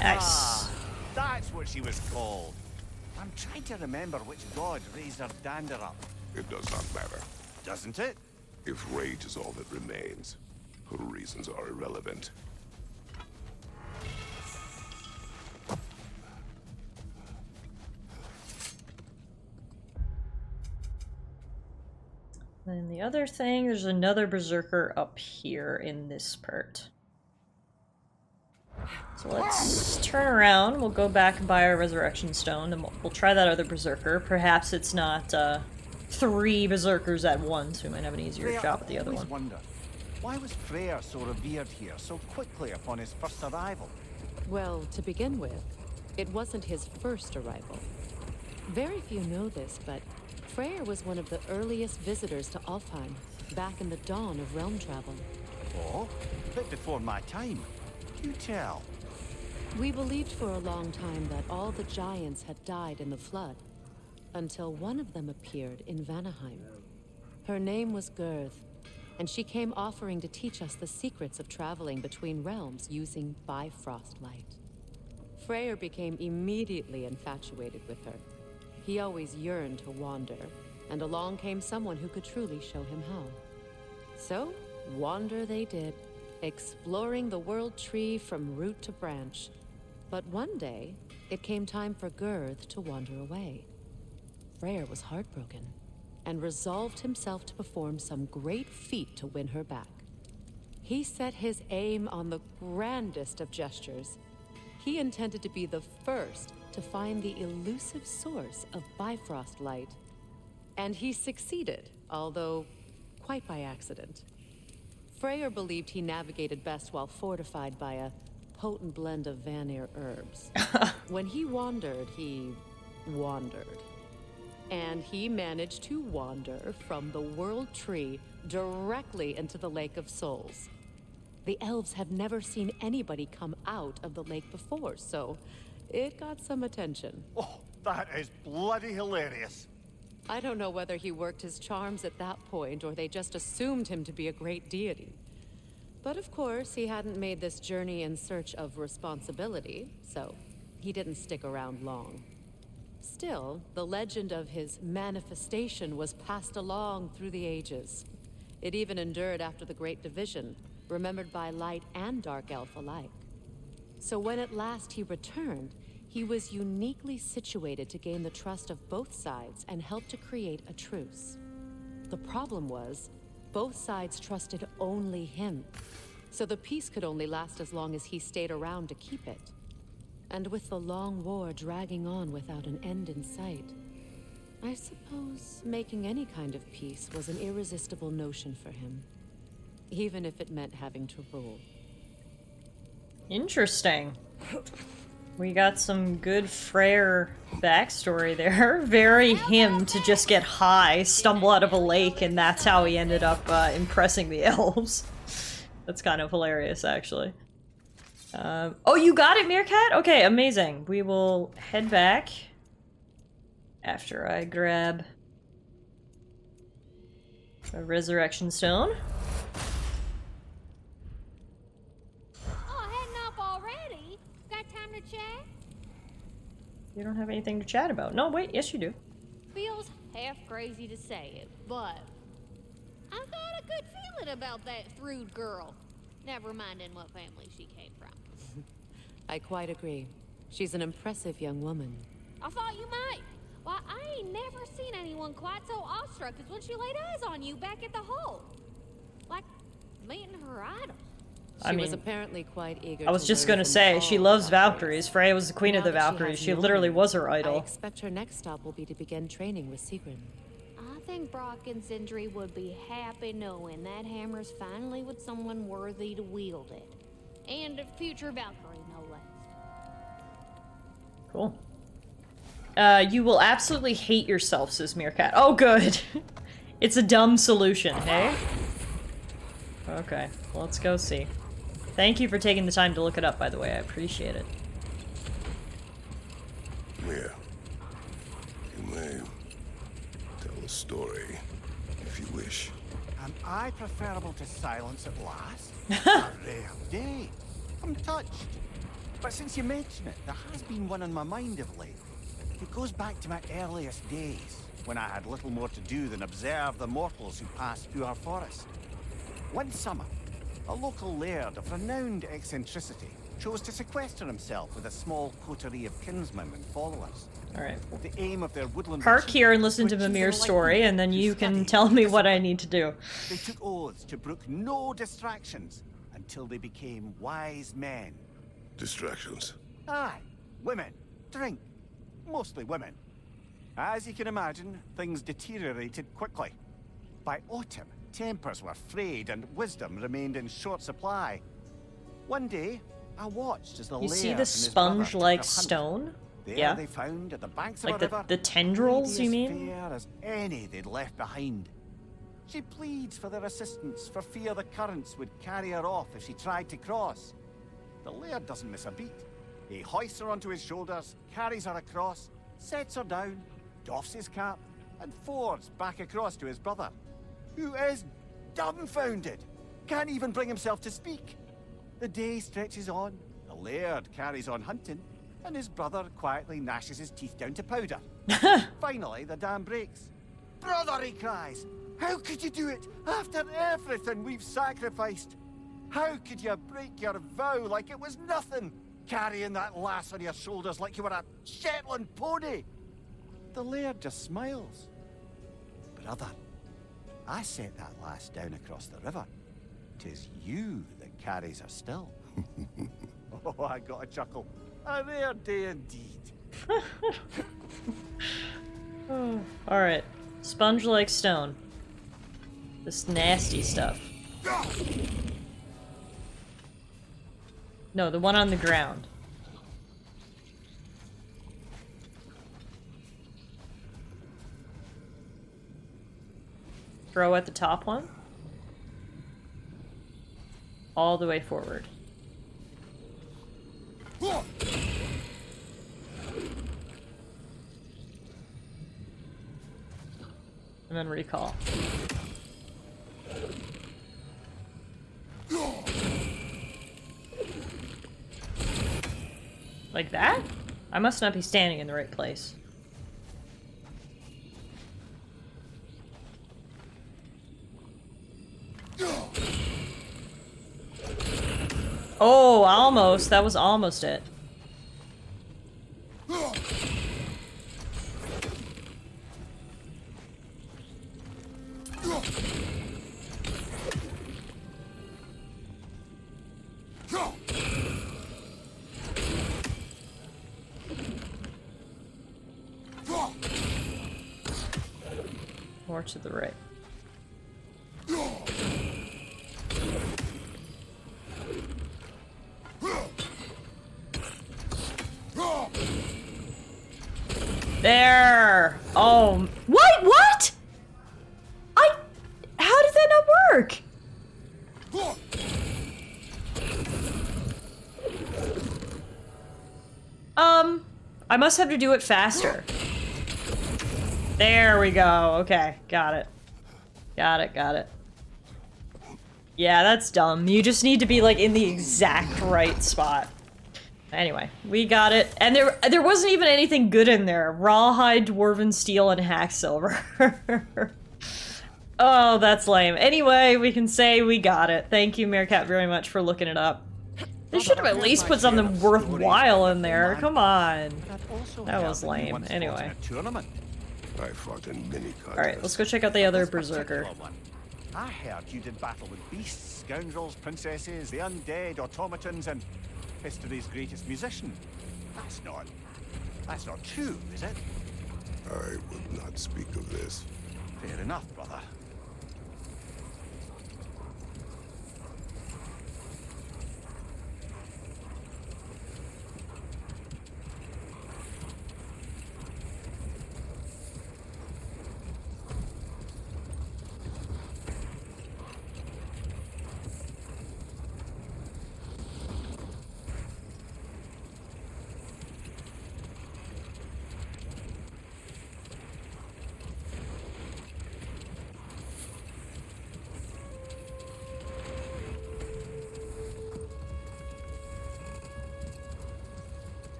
Nice. That's what she was called. I'm trying to remember which god raised her dander up. It does not matter. Doesn't it? If rage is all that remains, her reasons are irrelevant. Then the other thing, there's another berserker up here in this part. So let's turn around, we'll go back and buy our Resurrection Stone, and we'll try that other berserker. Perhaps it's not 3 berserkers at once, we might have an easier job with the other one. Wondered, why was Freyr so revered here so quickly upon his first arrival? Well, to begin with, it wasn't his first arrival. Very few know this, but Freyr was one of the earliest visitors to Alfheim, back in the dawn of realm travel. Oh, a bit before my time. You tell. We believed for a long time that all the giants had died in the flood, until one of them appeared in Vanaheim. Her name was Girth, and she came offering to teach us the secrets of traveling between realms using Bifrost light. Freyr became immediately infatuated with her. He always yearned to wander, and along came someone who could truly show him how. So, wander they did, exploring the world tree from root to branch. But one day, it came time for Girth to wander away. Freyr was heartbroken, and resolved himself to perform some great feat to win her back. He set his aim on the grandest of gestures. He intended to be the first to find the elusive source of Bifrost light. And he succeeded, although quite by accident. Freyr believed he navigated best while fortified by a potent blend of Vanir herbs. When he wandered, he wandered. And he managed to wander from the World Tree directly into the Lake of Souls. The elves have never seen anybody come out of the lake before, so it got some attention. Oh, that is bloody hilarious. I don't know whether he worked his charms at that point or they just assumed him to be a great deity. But of course, he hadn't made this journey in search of responsibility, so he didn't stick around long. Still, the legend of his manifestation was passed along through the ages. It even endured after the Great Division, remembered by light and dark elf alike. So when at last he returned, he was uniquely situated to gain the trust of both sides and help to create a truce. The problem was, both sides trusted only him, so the peace could only last as long as he stayed around to keep it. And with the long war dragging on without an end in sight, I suppose making any kind of peace was an irresistible notion for him, even if it meant having to rule. Interesting. We got some good Freyr backstory there. Very him to just get high, stumble out of a lake, and that's how he ended up impressing the elves. That's kind of hilarious, actually. Oh, you got it, Meerkat? Okay, amazing. We will head back after I grab a resurrection stone. Oh, heading up already? Got time to chat? You don't have anything to chat about. No, wait, yes you do. Feels half crazy to say it, but I got a good feeling about that Thrud girl. Never minding what family she came from. I quite agree. She's an impressive young woman. I thought you might. Why, I ain't never seen anyone quite so awestruck as when she laid eyes on you back at the hole. Like, meeting her idol. She was apparently quite eager. I was just gonna say, she loves Valkyries. Freya was the queen of the Valkyries. She literally was her idol. I expect her next stop will be to begin training with Sigrun. I think Brock and Sindri would be happy knowing that hammer's finally with someone worthy to wield it. And a future Valkyrie, no less. Cool. You will absolutely hate yourself, says Meerkat. Oh, good. It's a dumb solution, hey? Okay, let's go see. Thank you for taking the time to look it up, by the way. I appreciate it. Yeah. You may tell a story, if you wish. Am I preferable to silence at last? A rare day. I'm touched. But since you mention it, there has been one on my mind of late. It goes back to my earliest days, when I had little more to do than observe the mortals who passed through our forest. One summer, a local laird of renowned eccentricity chose to sequester himself with a small coterie of kinsmen and followers. Alright. The aim of their woodland Park here and listen to Mimir's story, and then you can tell me what I need to do. They took oaths to brook no distractions until they became wise men. Distractions? Aye. Women. Drink. Mostly women. As you can imagine, things deteriorated quickly. By autumn, tempers were frayed and wisdom remained in short supply. One day, I watched as the You laird see and the his brother took a sponge-like hunt. stone? There Yeah. they found at the banks of Like a river the tendrils, a you lady mean? as fair as any they'd left behind. She pleads for their assistance for fear the currents would carry her off if she tried to cross. The laird doesn't miss a beat. He hoists her onto his shoulders, carries her across, sets her down, doffs his cap, and fords back across to his brother, who is dumbfounded, can't even bring himself to speak. The day stretches on, the laird carries on hunting, and his brother quietly gnashes his teeth down to powder. Finally, the dam breaks. "Brother," he cries, "how could you do it after everything we've sacrificed? How could you break your vow like it was nothing, carrying that lass on your shoulders like you were a Shetland pony?" The laird just smiles. "Brother, I set that lass down across the river. 'Tis you that carries her still." Oh, I got a chuckle. A rare day indeed. Oh, alright. Sponge like stone. This nasty stuff. No, the one on the ground. Throw at the top one. All the way forward. And then recall. Like that? I must not be standing in the right place. Oh, almost. That was almost it. More to the right. There! Oh, what? How did that not work? I must have to do it faster. There we go. Okay, got it. Got it. Yeah, that's dumb. You just need to be, like, in the exact right spot. Anyway, we got it. And there wasn't even anything good in there. Rawhide, Dwarven Steel, and Hacksilver. Oh, that's lame. Anyway, we can say we got it. Thank you, Meerkat, very much for looking it up. They should have at least put something worthwhile in there. Come on. That was lame. Anyway. I fought in many contests. Alright, let's go check out the other Berserker. I heard you did battle with beasts, scoundrels, princesses, the undead, automatons, and history's greatest musician. That's not true, is it? I would not speak of this. Fair enough, brother.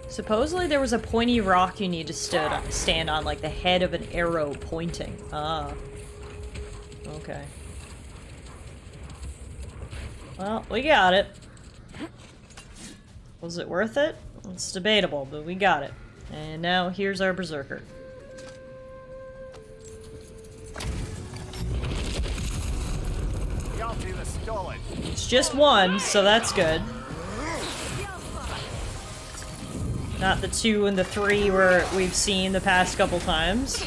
Supposedly there was a pointy rock you need to stand on, like the head of an arrow pointing. Ah. Okay. Well, we got it. Was it worth it? It's debatable, but we got it. And now here's our Berserker. It's just one, so that's good. Not the 2 and the 3 where we've seen the past couple times.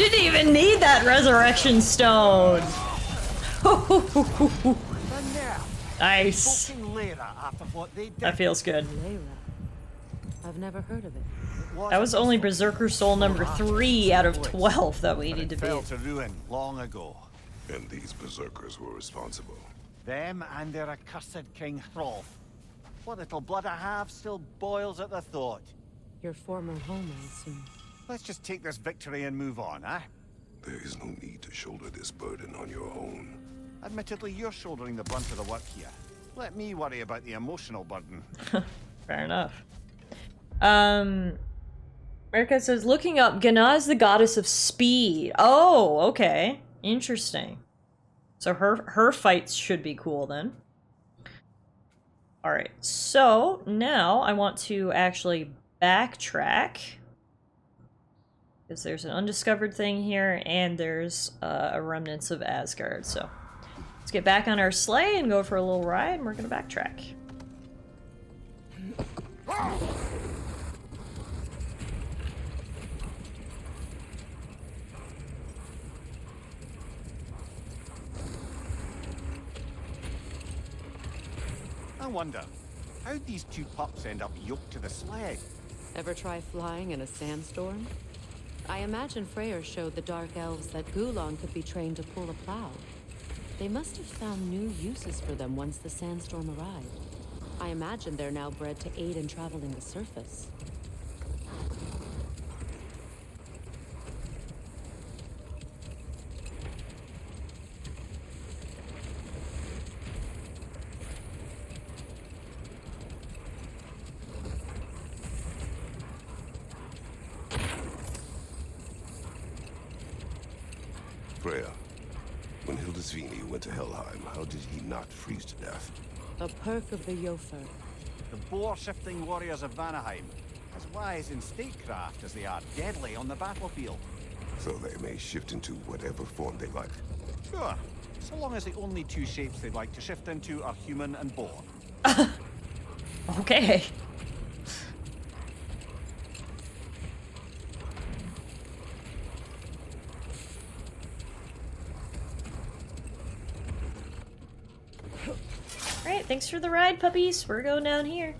didn't even need that resurrection stone. Nice. That feels good. I've never heard of it. That was only Berserker Soul number 3 out of 12 that we need to fell beat. to ruin long ago. And these berserkers were responsible. Them and their accursed King Hrolf. What little blood I have still boils at the thought. Your former home, I assume. Let's just take this victory and move on, eh? There is no need to shoulder this burden on your own. Admittedly, you're shouldering the brunt of the work here. Let me worry about the emotional burden. Fair enough. Erica says, looking up, Gana is the goddess of speed. Oh, okay. Interesting. So her fights should be cool then. Alright, so now I want to actually backtrack. Because there's an undiscovered thing here, and there's a remnants of Asgard, so... Let's get back on our sleigh and go for a little ride, and we're gonna backtrack. I wonder, how'd these two pups end up yoked to the sled? Ever try flying in a sandstorm? I imagine Freyr showed the Dark Elves that Gulon could be trained to pull a plow. They must have found new uses for them once the sandstorm arrived. I imagine they're now bred to aid in traveling the surface. Freya, when Hildisvini went to Helheim, how did he not freeze to death? A perk of the Jofer. The boar-shifting warriors of Vanaheim, as wise in statecraft as they are deadly on the battlefield. So they may shift into whatever form they like. Sure, so long as the only two shapes they'd like to shift into are human and boar. Okay. Alright, thanks for the ride, puppies. We're going down here.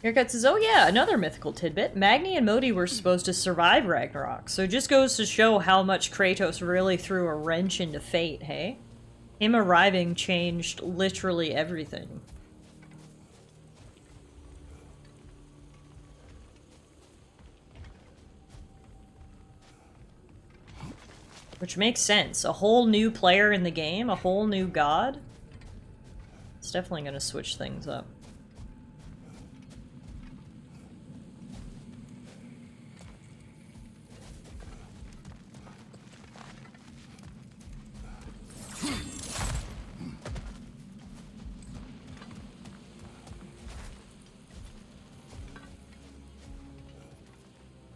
Haircut says, oh yeah, another mythical tidbit. Magni and Modi were supposed to survive Ragnarok, so it just goes to show how much Kratos really threw a wrench into fate, hey? Him arriving changed literally everything. Which makes sense. A whole new player in the game, a whole new god. It's definitely gonna switch things up.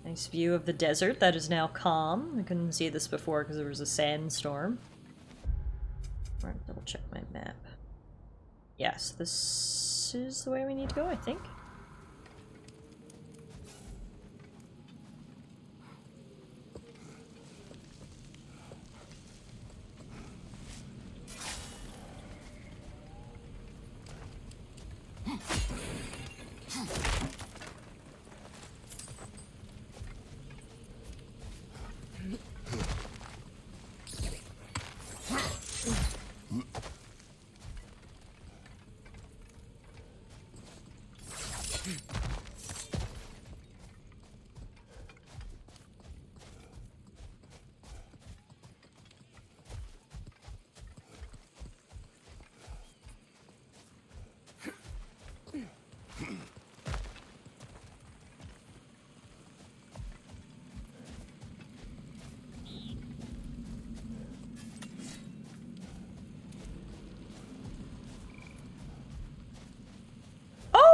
Nice view of the desert that is now calm. I couldn't see this before because there was a sandstorm. Alright, double check my map. Yes, this is the way we need to go, I think.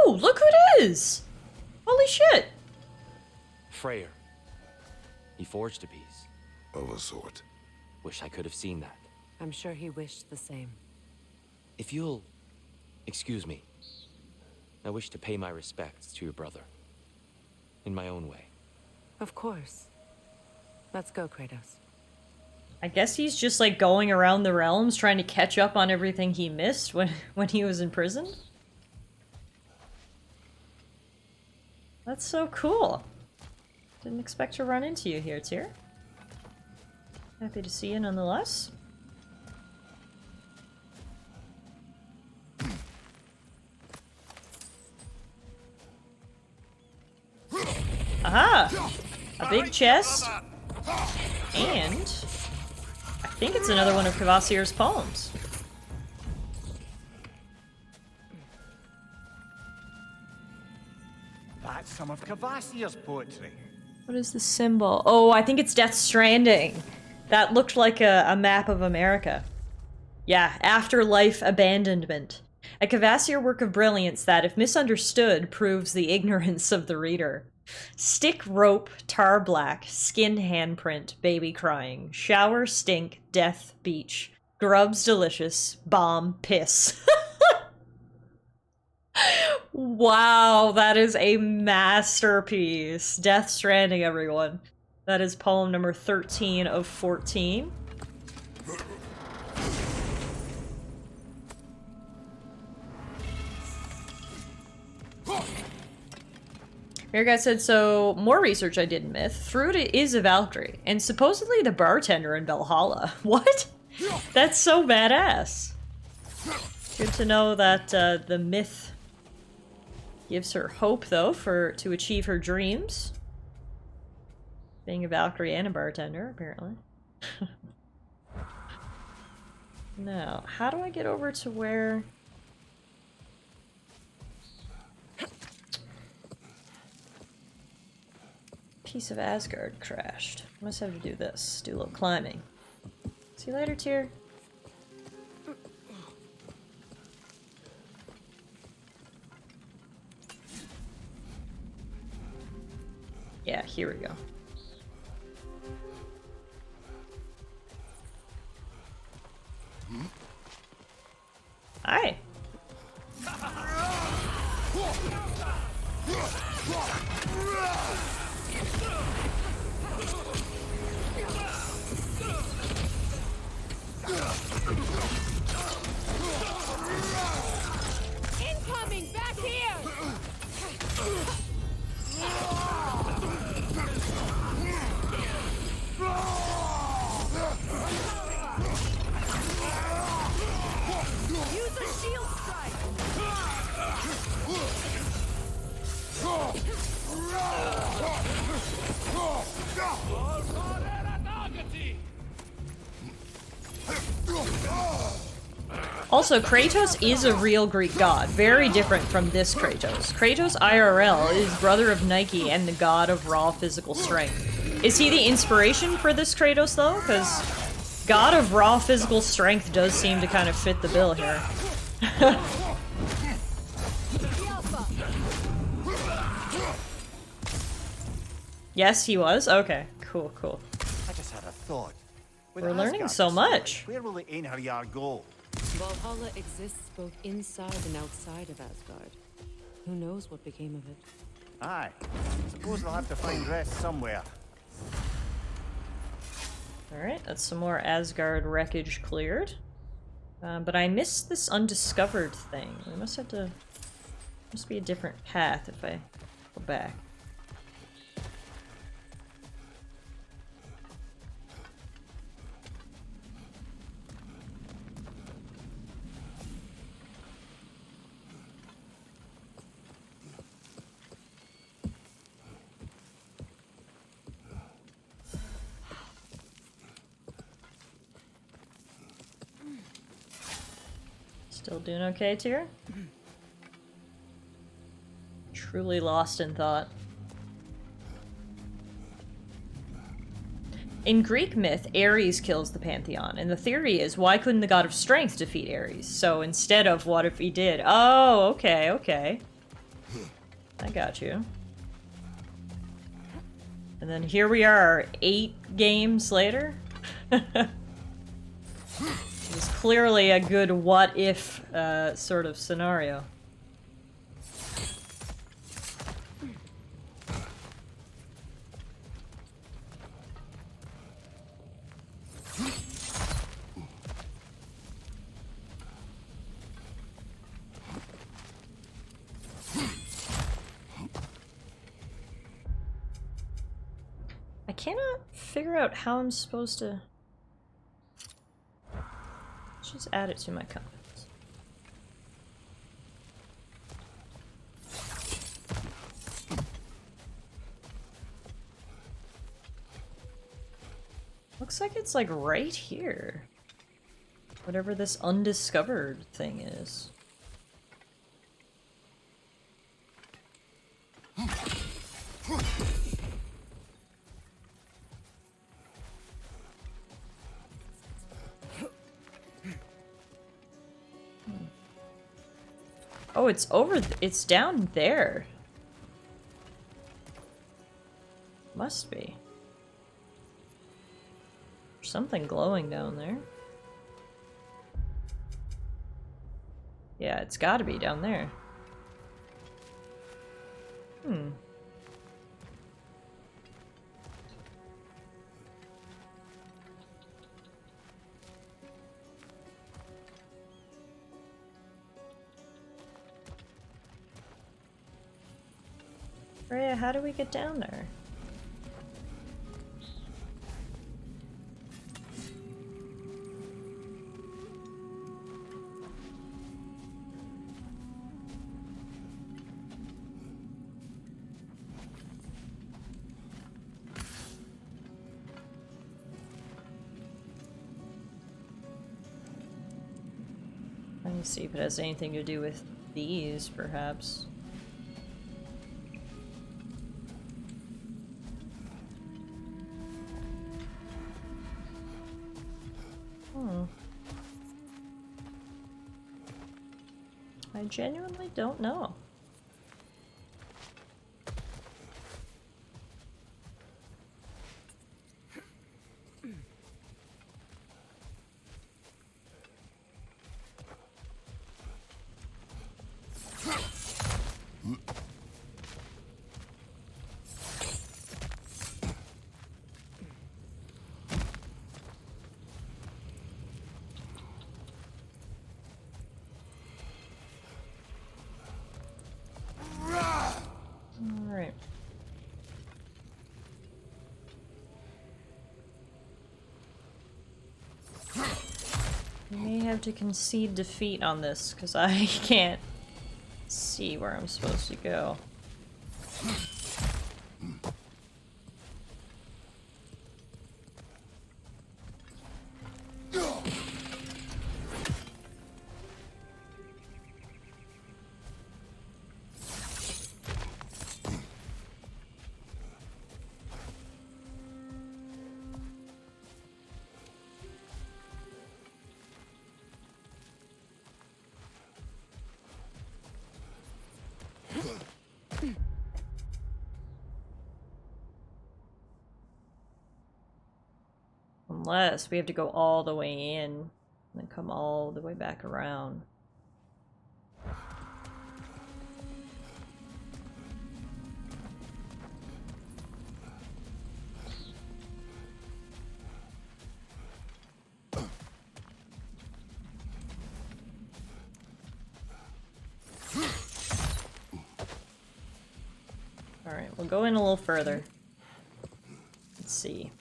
Oh, look who it is! Holy shit! Freyr. He forged a piece. Of a sort. Wish I could have seen that. I'm sure he wished the same. If you'll Excuse me. I wish to pay my respects to your brother. In my own way. Of course. Let's go, Kratos. I guess he's just like going around the realms trying to catch up on everything he missed when he was in prison. That's so cool. Didn't expect to run into you here, Tyr. Happy to see you nonetheless. Aha! A big chest. And I think it's another one of Kvasir's poems. That's some of Kvasir's poetry. What is the symbol? Oh, I think it's Death Stranding. That looked like a map of America. Yeah, afterlife abandonment. A Kvasir work of brilliance that, if misunderstood, proves the ignorance of the reader. Stick, rope, tar black, skin handprint, baby crying, shower, stink, death, beach, grubs delicious, bomb, piss. Wow, that is a masterpiece. Death Stranding, everyone. That is poem number 13 of 14. Mirgat said, so, more research I did in Myth. Thrud is a Valkyrie, and supposedly the bartender in Valhalla. What? That's so badass. Good to know that the Myth gives her hope, though, to achieve her dreams. Being a Valkyrie and a bartender, apparently. Now, how do I get over to where... Piece of Asgard crashed. Must have to do this. Do a little climbing. See you later, Tyr. Yeah, here we go. Hi. Incoming! Back here! Use a shield strike! Also, Kratos is a real Greek god, very different from this Kratos. Kratos IRL is brother of Nike and the god of raw physical strength. Is he the inspiration for this Kratos, though? Because god of raw physical strength does seem to kind of fit the bill here. Yes, he was? Okay, cool, cool. I just had a thought. We're learning so much. Where will the Einherjar go? Valhalla exists both inside and outside of Asgard. Who knows what became of it? Aye. Suppose they'll have to find rest somewhere. Alright, that's some more Asgard wreckage cleared. But I missed this undiscovered thing. We must have to... Must be a different path if I go back. Still doing okay, Tyr? Truly lost in thought. In Greek myth, Ares kills the Pantheon, and the theory is, why couldn't the god of strength defeat Ares? So instead of, what if he did? Oh, okay, okay. I got you. And then here we are, 8 games later. It's clearly a good what-if sort of scenario. I cannot figure out how I'm supposed to... Just add it to my comments. Looks like it's like right here. Whatever this undiscovered thing is. Oh, it's over. It's down there. Must be. There's something glowing down there. Yeah, it's gotta be down there. Hmm. Freya, how do we get down there? Let me see if it has anything to do with these, perhaps. I genuinely don't know. I may have to concede defeat on this, because I can't see where I'm supposed to go. Unless we have to go all the way in and then come all the way back around. Alright, we'll go in a little further. Let's see.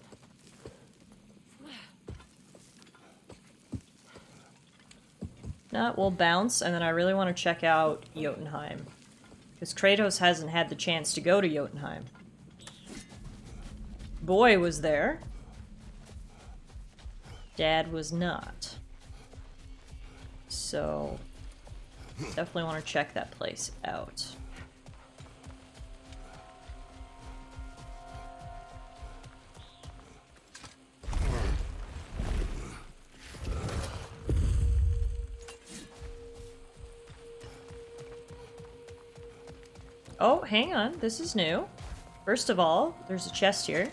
No, we'll bounce, and then I really want to check out Jotunheim. Because Kratos hasn't had the chance to go to Jotunheim. Boy was there. Dad was not. So, definitely want to check that place out. Oh, hang on. This is new. First of all, there's a chest here.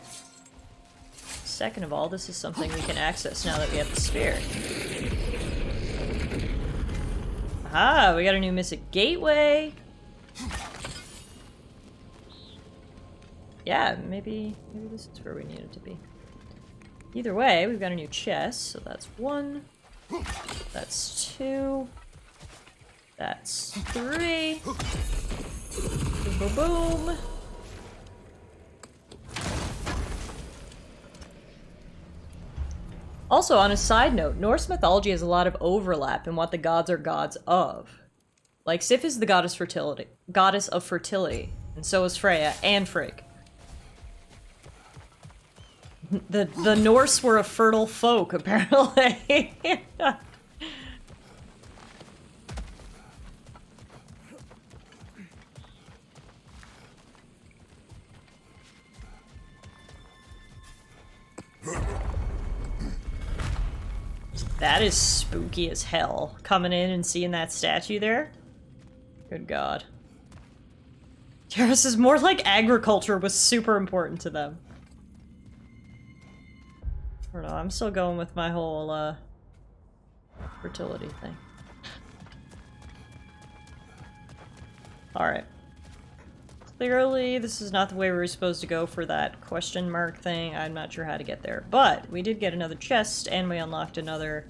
Second of all, this is something we can access now that we have the spear. Ah, we got a new Mystic Gateway. Yeah, maybe this is where we need it to be. Either way, we've got a new chest, so that's 1. That's 2. That's 3. Boom, boom, boom. Also, on a side note, Norse mythology has a lot of overlap in what the gods are gods of. Like, Sif is the goddess of fertility, and so is Freya and Frigg. The Norse were a fertile folk, apparently. That is spooky as hell. Coming in and seeing that statue there. Good God. Terrace is more like agriculture was super important to them. I don't know, I'm still going with my whole, fertility thing. Alright. Clearly, this is not the way we were supposed to go for that question mark thing. I'm not sure how to get there. But, we did get another chest, and we unlocked another,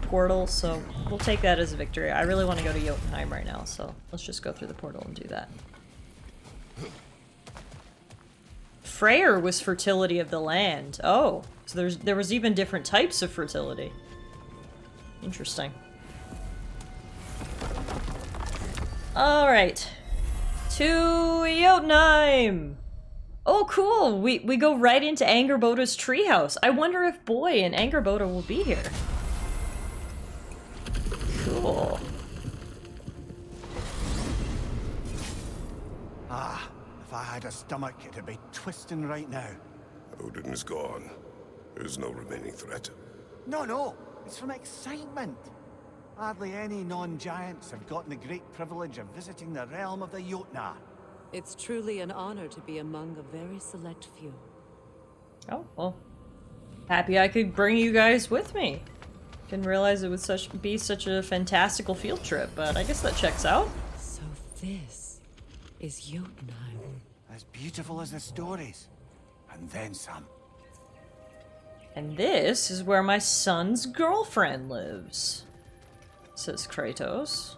portal, so we'll take that as a victory. I really want to go to Jotunheim right now, so let's just go through the portal and do that. Freyr was fertility of the land. Oh, so there was even different types of fertility. Interesting. Alright. To Jotunheim! Oh, cool! We go right into Angerboda's treehouse. I wonder if Boy and Angerboda will be here. Cool. Ah, if I had a stomach, it'd be twisting right now. Odin is gone. There's no remaining threat. No, it's from excitement. Hardly any non-giants have gotten the great privilege of visiting the realm of the Jotnar. It's truly an honor to be among a very select few. Oh, well. Happy I could bring you guys with me. Didn't realize it would be such a fantastical field trip, but I guess that checks out. So this is Jotunheim. As beautiful as the stories. And then some. And this is where my son's girlfriend lives, says Kratos.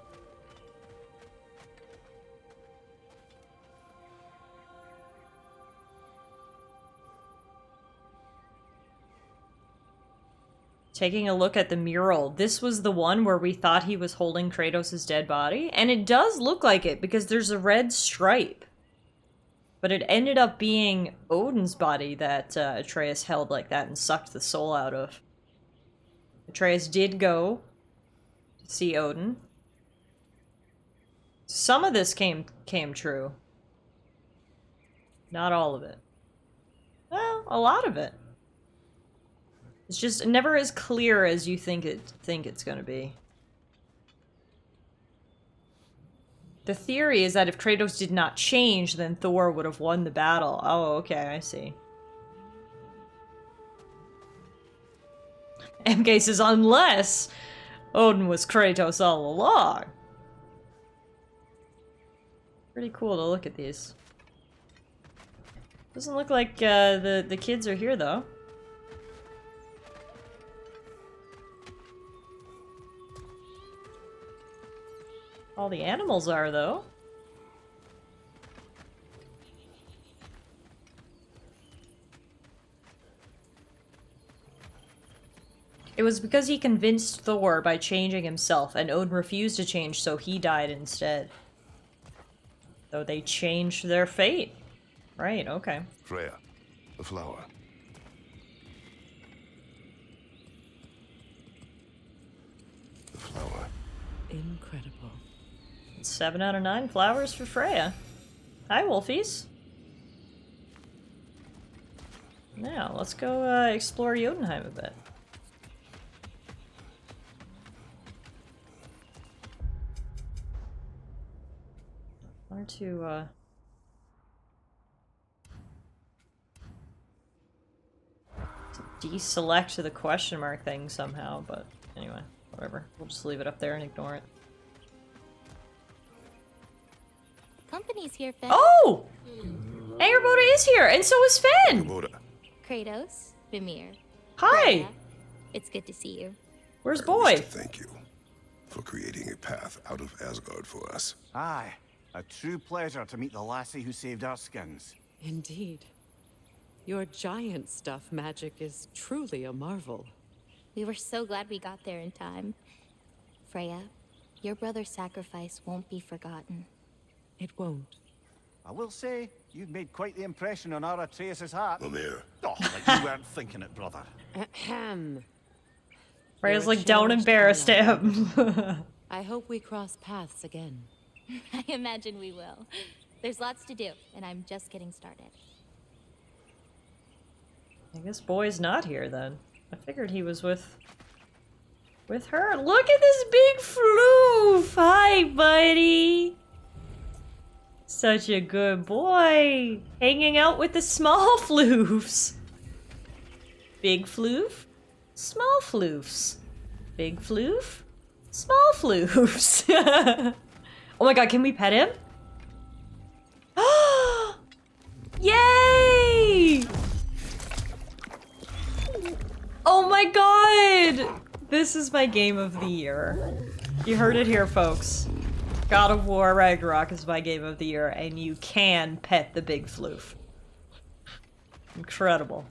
Taking a look at the mural, this was the one where we thought he was holding Kratos' dead body, and it does look like it because there's a red stripe. But it ended up being Odin's body that Atreus held like that and sucked the soul out of. Atreus did go to see Odin. Some of this came true. Not all of it. Well, a lot of it. It's just never as clear as you think it's gonna be. The theory is that if Kratos did not change, then Thor would have won the battle. Oh, okay, I see. MK says, unless Odin was Kratos all along. Pretty cool to look at these. Doesn't look like the kids are here, though. All the animals are, though. It was because he convinced Thor by changing himself, and Odin refused to change, so he died instead. Though they changed their fate. Right, okay. Freya, the flower. The flower. Incredible. 7 out of 9 flowers for Freya. Hi, Wolfies. Now, let's go explore Jotunheim a bit. I wanted to deselect the question mark thing somehow, but anyway, whatever. We'll just leave it up there and ignore it. company's here, Finn. Oh! Angerboda is here, and so is Finn! Kratos, Vimir. Hi! Freya, it's good to see you. Where's I wish Boy? to thank you for creating a path out of Asgard for us. Aye, a true pleasure to meet the lassie who saved our skins. Indeed. Your giant stuff magic is truly a marvel. We were so glad we got there in time. Freya, your brother's sacrifice won't be forgotten. It won't. I will say, you've made quite the impression on our Atreus' heart. Mimir. Oh, like you weren't thinking it, brother. Ahem. Freya's like, don't embarrass him. I hope we cross paths again. I imagine we will. There's lots to do, and I'm just getting started. I guess Boy's not here then. I figured he was with her. Look at this big floof! Hi, buddy! Such a good boy! Hanging out with the small floofs. Big floof, small floofs. Big floof, small floofs. Oh my god, can we pet him? Yay! Oh my god! This is my game of the year. You heard it here, folks. God of War Ragnarok is my game of the year, and you can pet the big floof. Incredible.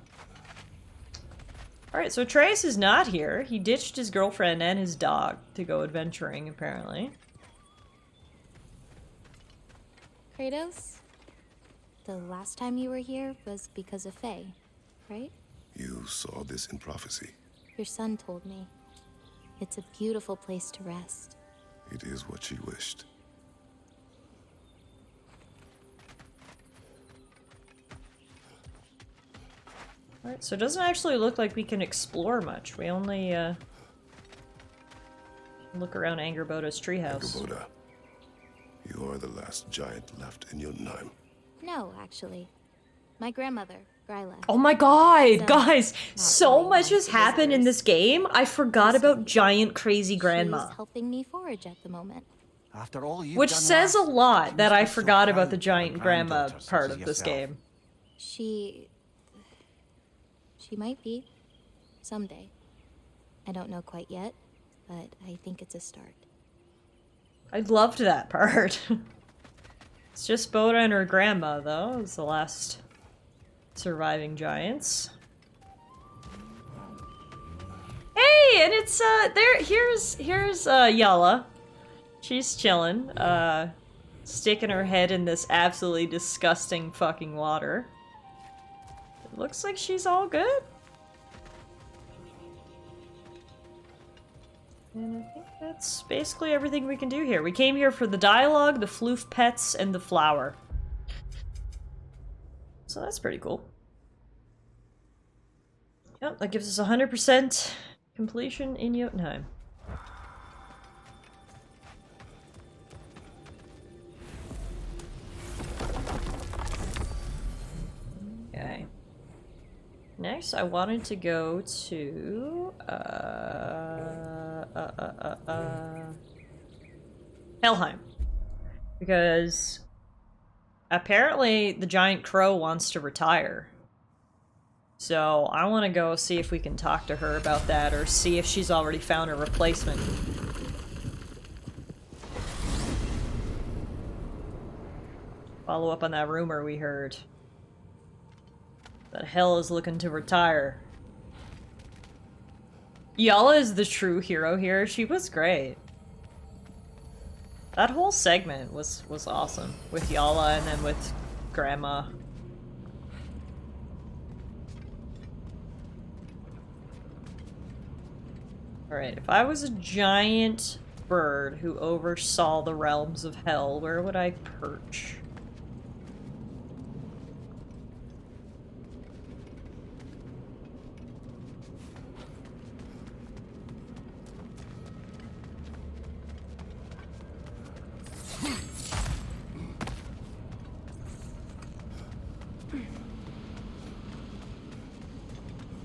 Alright, so Atreus is not here. He ditched his girlfriend and his dog to go adventuring, apparently. Kratos, the last time you were here was because of Faye, right? You saw this in prophecy. Your son told me. It's a beautiful place to rest. It is what she wished. Alright, so it doesn't actually look like we can explore much. We only, look around Angerboda's treehouse. Angerboda, you are the last giant left in Jotunheim. No, actually. My grandmother, Gryla. Oh my god! So, Guys, so really much has nice happened in visitors. this game, I forgot about giant crazy grandma. She's helping me forage at the moment. After all you've Which done, says a lass, lot you that must I be so forgot about proud the of giant your grandma granddaughter such part as of this yourself. game. She might be. Someday. I don't know quite yet, but I think it's a start. I loved that part. It's just Boda and her grandma, though, as the last surviving giants. Hey, and it's here's Yala. She's chilling, sticking her head in this absolutely disgusting fucking water. It looks like she's all good. And I think that's basically everything we can do here. We came here for the dialogue, the floof pets, and the flower. So that's pretty cool. Yep, that gives us 100% completion in Jotunheim. Okay. Next, I wanted to go to, Helheim. Because apparently the giant crow wants to retire. So I want to go see if we can talk to her about that, or see if she's already found a replacement. Follow up on that rumor we heard. That Hel is looking to retire. Yala is the true hero here. She was great. That whole segment was awesome. With Yala and then with Grandma. Alright, if I was a giant bird who oversaw the realms of Hell, where would I perch?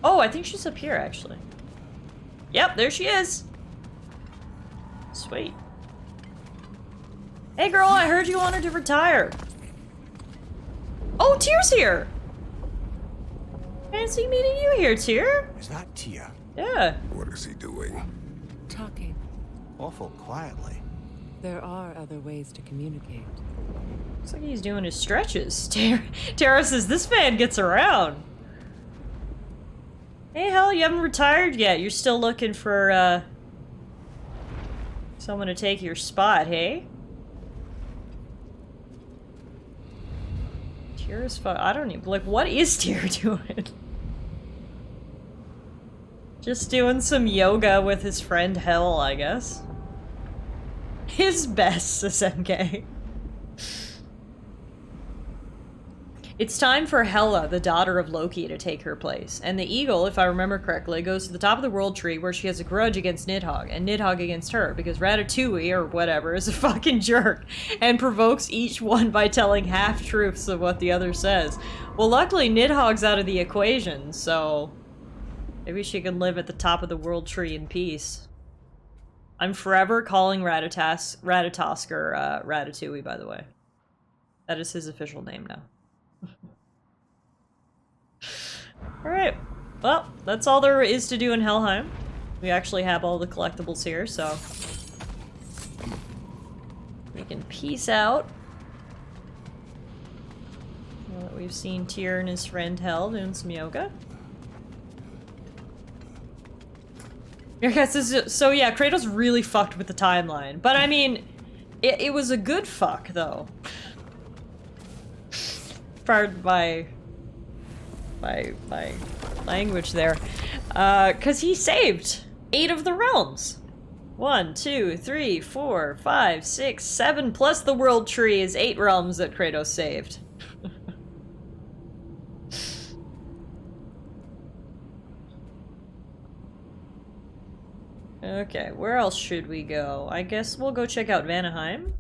Oh, I think she's up here, actually. Yep, there she is. Sweet. Hey girl, I heard you wanted to retire. Oh, Tyr's here! Fancy meeting you here, Tyr. Is that Tyr? Yeah. What is he doing? Talking. Awful quietly. There are other ways to communicate. Looks like he's doing his stretches. Tara says, this man gets around. Hey, hell, you haven't retired yet. You're still looking for, someone to take your spot, hey? Tyr's fun. I don't even, like, what is Tyr doing? Just doing some yoga with his friend Hell, I guess. His best, says MK. It's time for Hela, the daughter of Loki, to take her place. And the eagle, if I remember correctly, goes to the top of the world tree where she has a grudge against Nidhogg, and Nidhogg against her, because Ratatouille, or whatever, is a fucking jerk, and provokes each one by telling half-truths of what the other says. Well, luckily Nidhogg's out of the equation, so maybe she can live at the top of the world tree in peace. I'm forever calling Ratatosker Ratatouille, by the way. That is his official name now. Alright, well, that's all there is to do in Helheim. We actually have all the collectibles here, so we can peace out. Now that we've seen Tyr and his friend Hel doing some yoga. So yeah, Kratos really fucked with the timeline. But I mean, it was a good fuck, though. Pardon my language there. 'Cause he saved 8 of the realms. 1, 2, 3, 4, 5, 6, 7, plus the world tree is 8 realms that Kratos saved. Okay, where else should we go? I guess we'll go check out Vanaheim.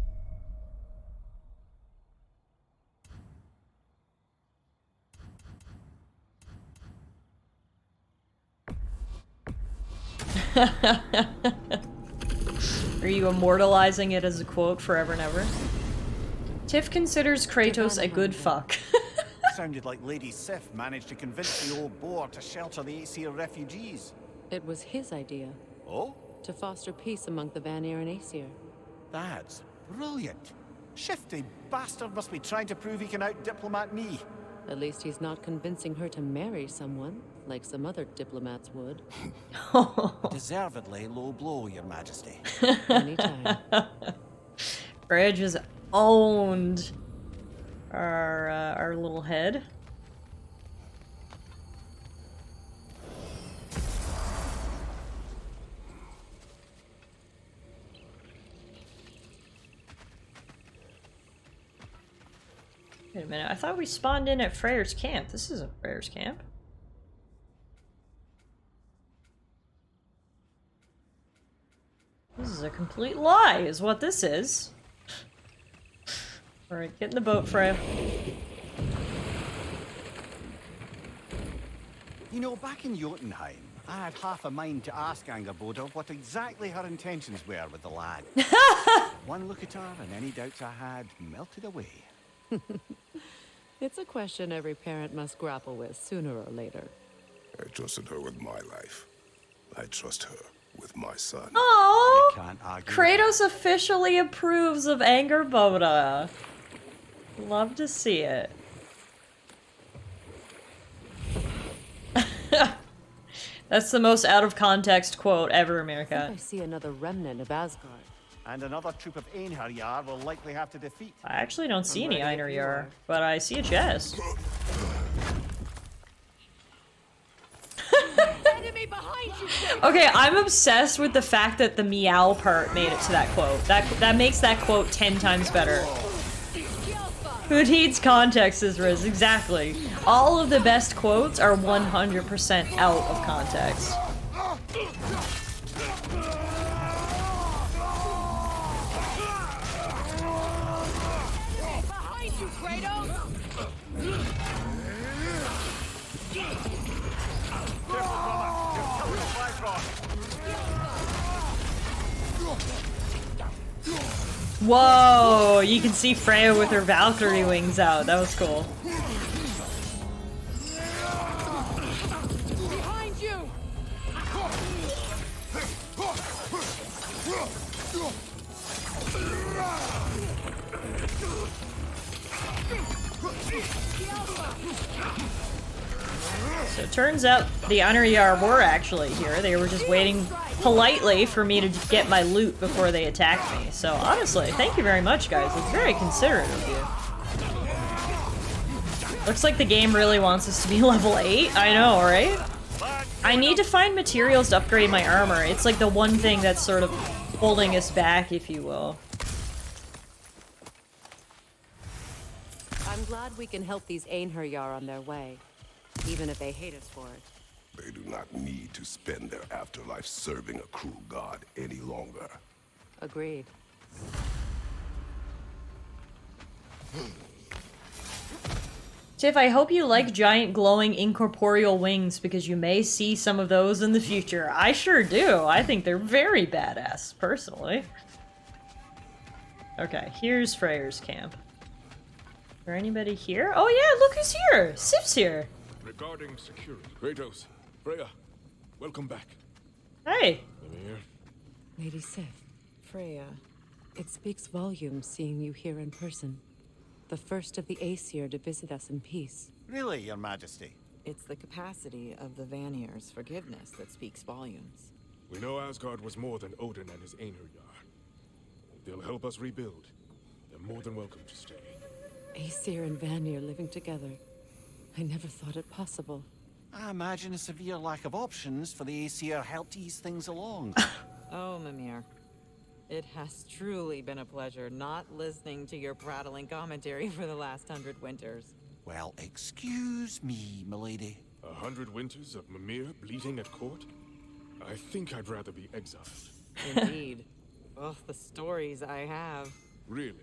Are you immortalizing it as a quote forever and ever? Tiff considers Kratos a good fuck. Sounded like Lady Sif managed to convince the old boar to shelter the Aesir refugees. It was his idea. Oh? To foster peace among the Vanir and Aesir. That's brilliant. Shifty bastard must be trying to prove he can out-diplomat me. At least he's not convincing her to marry someone, like some other diplomats would. Deservedly low blow, Your Majesty. Anytime. Freya just owned our little head. Wait a minute, I thought we spawned in at Freyr's camp. This isn't Freyr's camp. This is a complete lie, is what this is. Alright, get in the boat, Freya. You know, back in Jotunheim, I had half a mind to ask Angerboda what exactly her intentions were with the lad. One look at her, and any doubts I had melted away. It's a question every parent must grapple with sooner or later. I trusted her with my life. I trust her with my son. Oh, Can't argue. Kratos officially approves of Angerboda. Love to see it. That's the most out of context quote ever, America. I see another remnant of Asgard. And another troop of Einherjar will likely have to defeat. I actually don't see any Einherjar, but I see a chest. Enemy behind you! Okay, I'm obsessed with the fact that the meow part made it to that quote. That makes that quote 10 times better. Who needs context is Riz, exactly. All of the best quotes are 100% out of context. Behind you, Kratos! Careful, brother. You're coming to Bifrost. Whoa! You can see Freya with her Valkyrie wings out. That was cool. Behind you! So it turns out the Honoryar were actually here. They were just waiting politely for me to get my loot before they attacked me. So honestly, thank you very much, guys. It's very considerate of you. Looks like the game really wants us to be level 8. I know, right? I need to find materials to upgrade my armor. It's like the one thing that's sort of holding us back, if you will. I'm glad we can help these Einherjar on their way, even if they hate us for it. They do not need to spend their afterlife serving a cruel god any longer. Agreed. Tiff, I hope you like giant glowing incorporeal wings because you may see some of those in the future. I sure do. I think they're very badass, personally. Okay, here's Freyr's camp. Is there anybody here? Oh yeah, look who's here! Sif's here! Regarding security. Kratos, Freya, welcome back. Hey! Mimir. Lady Sif, Freya, it speaks volumes seeing you here in person. The first of the Aesir to visit us in peace. Really, Your Majesty? It's the capacity of the Vanir's forgiveness that speaks volumes. We know Asgard was more than Odin and his Einherjar. They'll help us rebuild. They're more than welcome to stay. Aesir and Vanir living together. I never thought it possible. I imagine a severe lack of options for the Aesir helped ease things along. Oh, Mimir. It has truly been a pleasure not listening to your prattling commentary for the last 100 winters. Well, excuse me, milady. 100 winters of Mimir bleeding at court? I think I'd rather be exiled. Indeed. Oh, the stories I have. Really?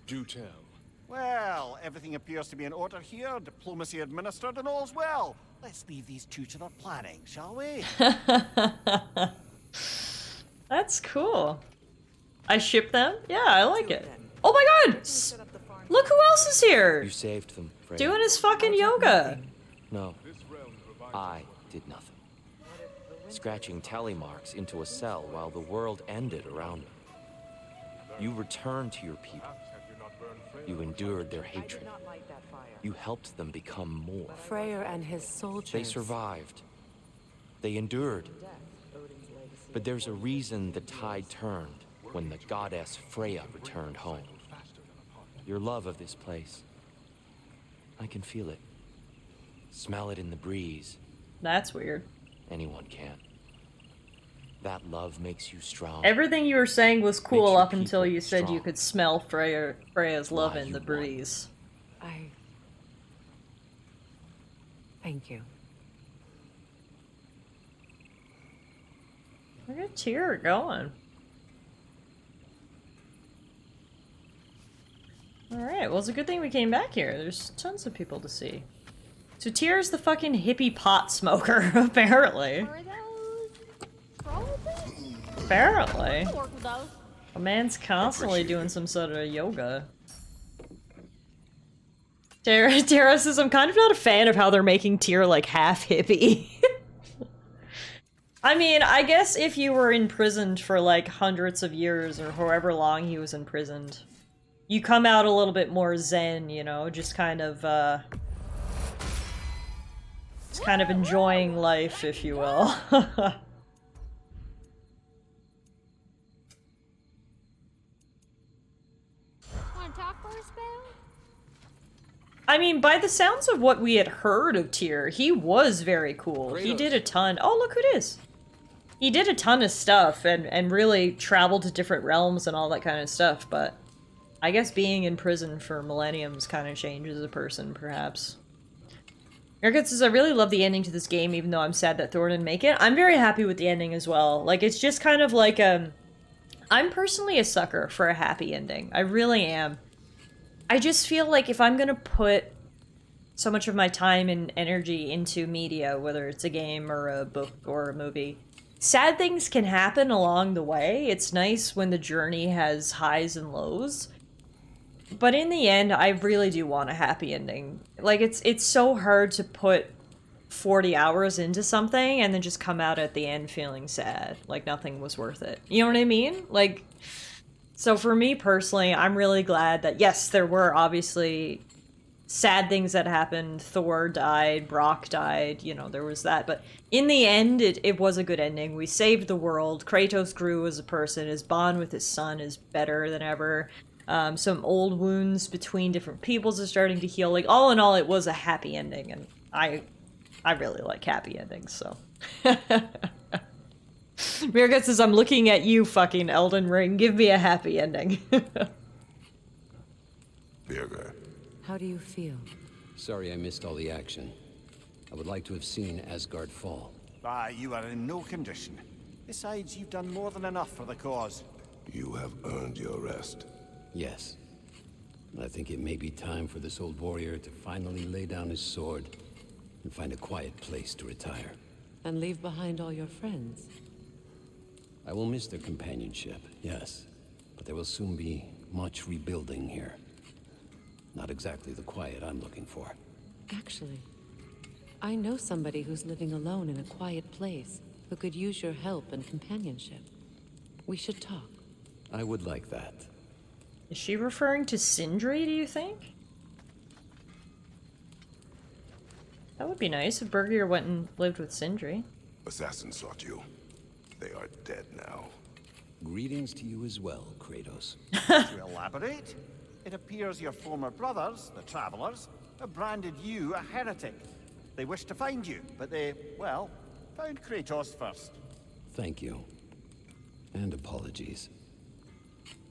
Do tell. Well, everything appears to be in order here, diplomacy administered, and all's well. Let's leave these two to their planning, shall we? That's cool. I ship them? Yeah, I like it. Oh my god! Look who else is here! You saved them, Freya. Doing his fucking yoga. No. I did nothing. Scratching tally marks into a cell while the world ended around me. You returned to your people. You endured their hatred. You helped them become more. Freyr and his soldiers. They survived. They endured. But there's a reason the tide turned when the goddess Freya returned home. Your love of this place. I can feel it. Smell it in the breeze. That's weird. Anyone can. That love makes you strong. Everything you were saying was cool up until you said strong. you could smell Freya's love in the breeze. Thank you. Look at Tyr going. Alright, well it's a good thing we came back here. There's tons of people to see. So Tyr's the fucking hippie pot smoker, apparently. Apparently. A man's constantly doing some sort of yoga. Tara says, I'm kind of not a fan of how they're making Tyr like half hippie. I mean, I guess if you were imprisoned for like hundreds of years or however long he was imprisoned, you come out a little bit more zen, you know, just kind of enjoying life, if you will. I mean, by the sounds of what we had heard of Tyr, he was very cool. He did a ton. Oh, look who it is. He did a ton of stuff and really traveled to different realms and all that kind of stuff, but I guess being in prison for millenniums kind of changes a person, perhaps. Erica says, I really love the ending to this game, even though I'm sad that Thor didn't make it. I'm very happy with the ending as well. Like, it's just kind of like, I'm personally a sucker for a happy ending. I really am. I just feel like if I'm gonna put so much of my time and energy into media, whether it's a game or a book or a movie, sad things can happen along the way. It's nice when the journey has highs and lows. But in the end, I really do want a happy ending. Like, it's so hard to put 40 hours into something and then just come out at the end feeling sad. Like, nothing was worth it. You know what I mean? Like, so for me personally, I'm really glad that, yes, there were obviously sad things that happened. Thor died, Brock died, you know, there was that. But in the end, it was a good ending. We saved the world. Kratos grew as a person. His bond with his son is better than ever. Some old wounds between different peoples are starting to heal. Like, all in all, it was a happy ending, and I really like happy endings, so. Mirgat says, I'm looking at you, fucking Elden Ring. Give me a happy ending. Birger. How do you feel? Sorry I missed all the action. I would like to have seen Asgard fall. You are in no condition. Besides, you've done more than enough for the cause. You have earned your rest. Yes. I think it may be time for this old warrior to finally lay down his sword and find a quiet place to retire. And leave behind all your friends. I will miss their companionship, yes. But there will soon be much rebuilding here. Not exactly the quiet I'm looking for. Actually, I know somebody who's living alone in a quiet place who could use your help and companionship. We should talk. I would like that. Is she referring to Sindri, do you think? That would be nice if Birger went and lived with Sindri. Assassins sought you. They are dead now. Greetings to you as well, Kratos. To elaborate, it appears your former brothers, the Travelers, have branded you a heretic. They wish to find you, but they, well, found Kratos first. Thank you. And apologies.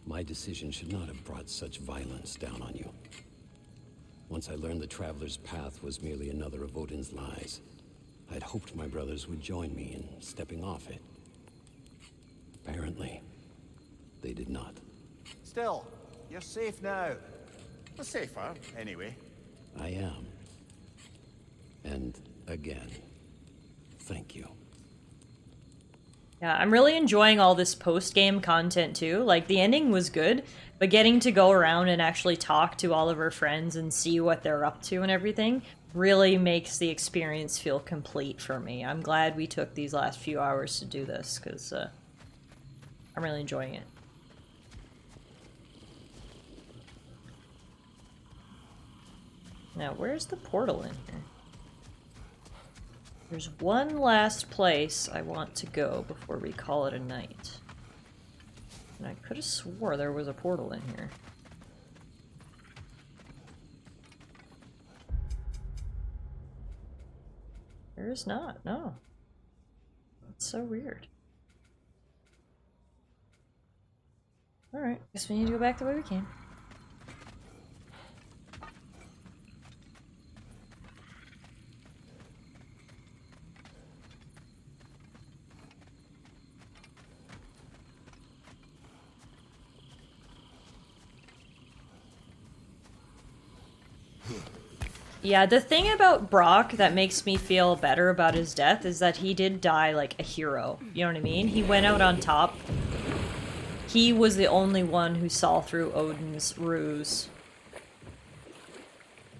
My decision should not have brought such violence down on you. Once I learned the Traveler's Path was merely another of Odin's lies, I'd hoped my brothers would join me in stepping off it. Apparently, they did not. Still, you're safe now. Well, safer, anyway. I am. And again, thank you. Yeah, I'm really enjoying all this post-game content too. Like, the ending was good, but getting to go around and actually talk to all of our friends and see what they're up to and everything really makes the experience feel complete for me. I'm glad we took these last few hours to do this, because I'm really enjoying it. Now, where's the portal in here? There's one last place I want to go before we call it a night. And I could have swore there was a portal in here. There is not, no. That's so weird. Alright, guess we need to go back the way we came. Yeah, the thing about Brock that makes me feel better about his death is that he did die like a hero. You know what I mean? He went out on top. He was the only one who saw through Odin's ruse.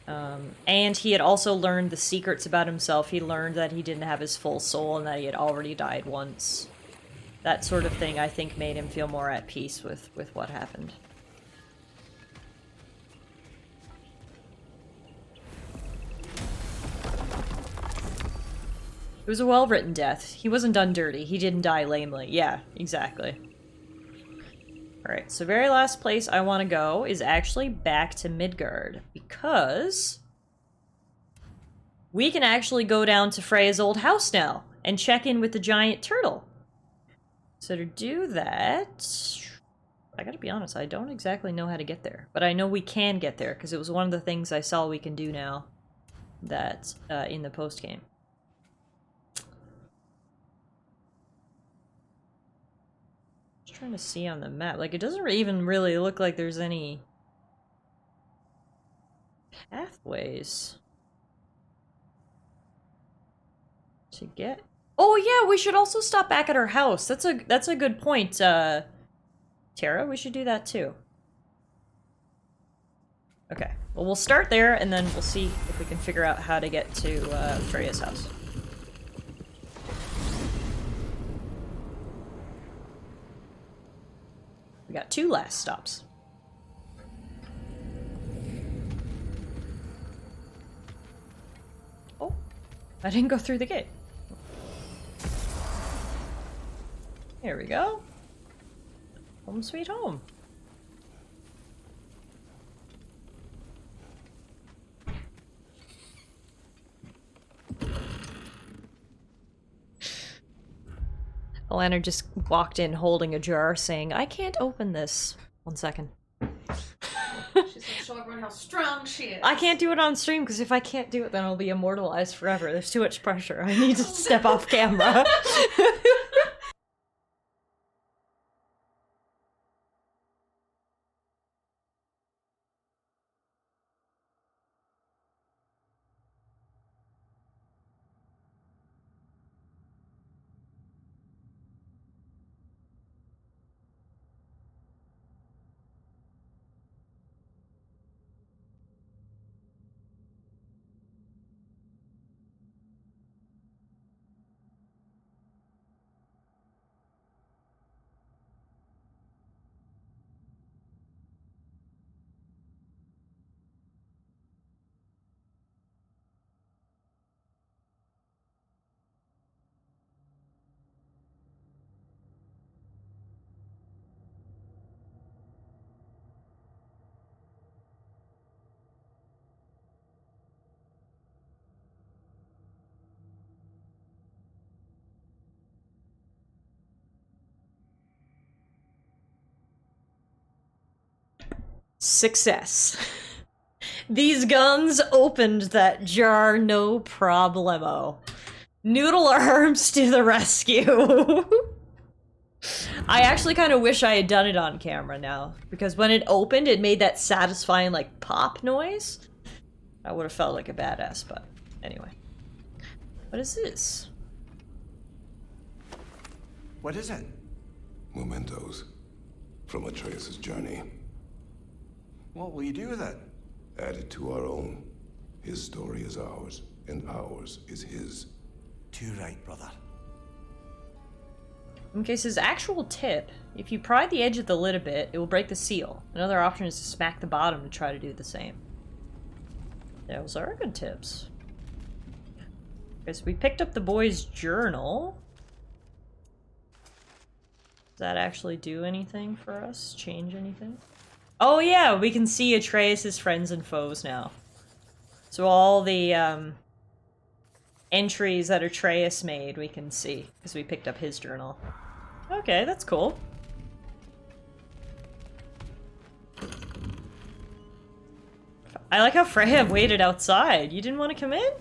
And he had also learned the secrets about himself. He learned that he didn't have his full soul and that he had already died once. That sort of thing, I think, made him feel more at peace with what happened. It was a well-written death. He wasn't done dirty. He didn't die lamely. Yeah, exactly. Alright, so very last place I want to go is actually back to Midgard, because we can actually go down to Freya's old house now and check in with the giant turtle. So to do that, I gotta be honest, I don't exactly know how to get there, but I know we can get there because it was one of the things I saw we can do now that in the post-game. Trying to see on the map, like, it doesn't even really look like there's any pathways to get. Oh yeah, we should also stop back at her house. That's a good point, Tara. We should do that too. Okay, well we'll start there and then we'll see if we can figure out how to get to Freya's house. We got 2 last stops. Oh, I didn't go through the gate. Here we go. Home sweet home. Alana just walked in holding a jar saying, I can't open this. 1 second. She's gonna show everyone how strong she is. I can't do it on stream because if I can't do it then I'll be immortalized forever. There's too much pressure. I need to step off camera. Success. These guns opened that jar no problemo. Noodle arms to the rescue. I actually kind of wish I had done it on camera now, because when it opened, it made that satisfying, like, pop noise. I would have felt like a badass, but anyway. What is this? What is it? Mementos from Atreus' journey. What will you do with it? Add it to our own. His story is ours, and ours is his. Too right, brother. Okay, so his actual tip, if you pry the edge of the lid a bit, it will break the seal. Another option is to smack the bottom to try to do the same. Those are good tips. Okay, so we picked up the boy's journal. Does that actually do anything for us? Change anything? Oh yeah, we can see Atreus' friends and foes now. So all the entries that Atreus made, we can see, because we picked up his journal. Okay, that's cool. I like how Freya waited outside. You didn't want to come in?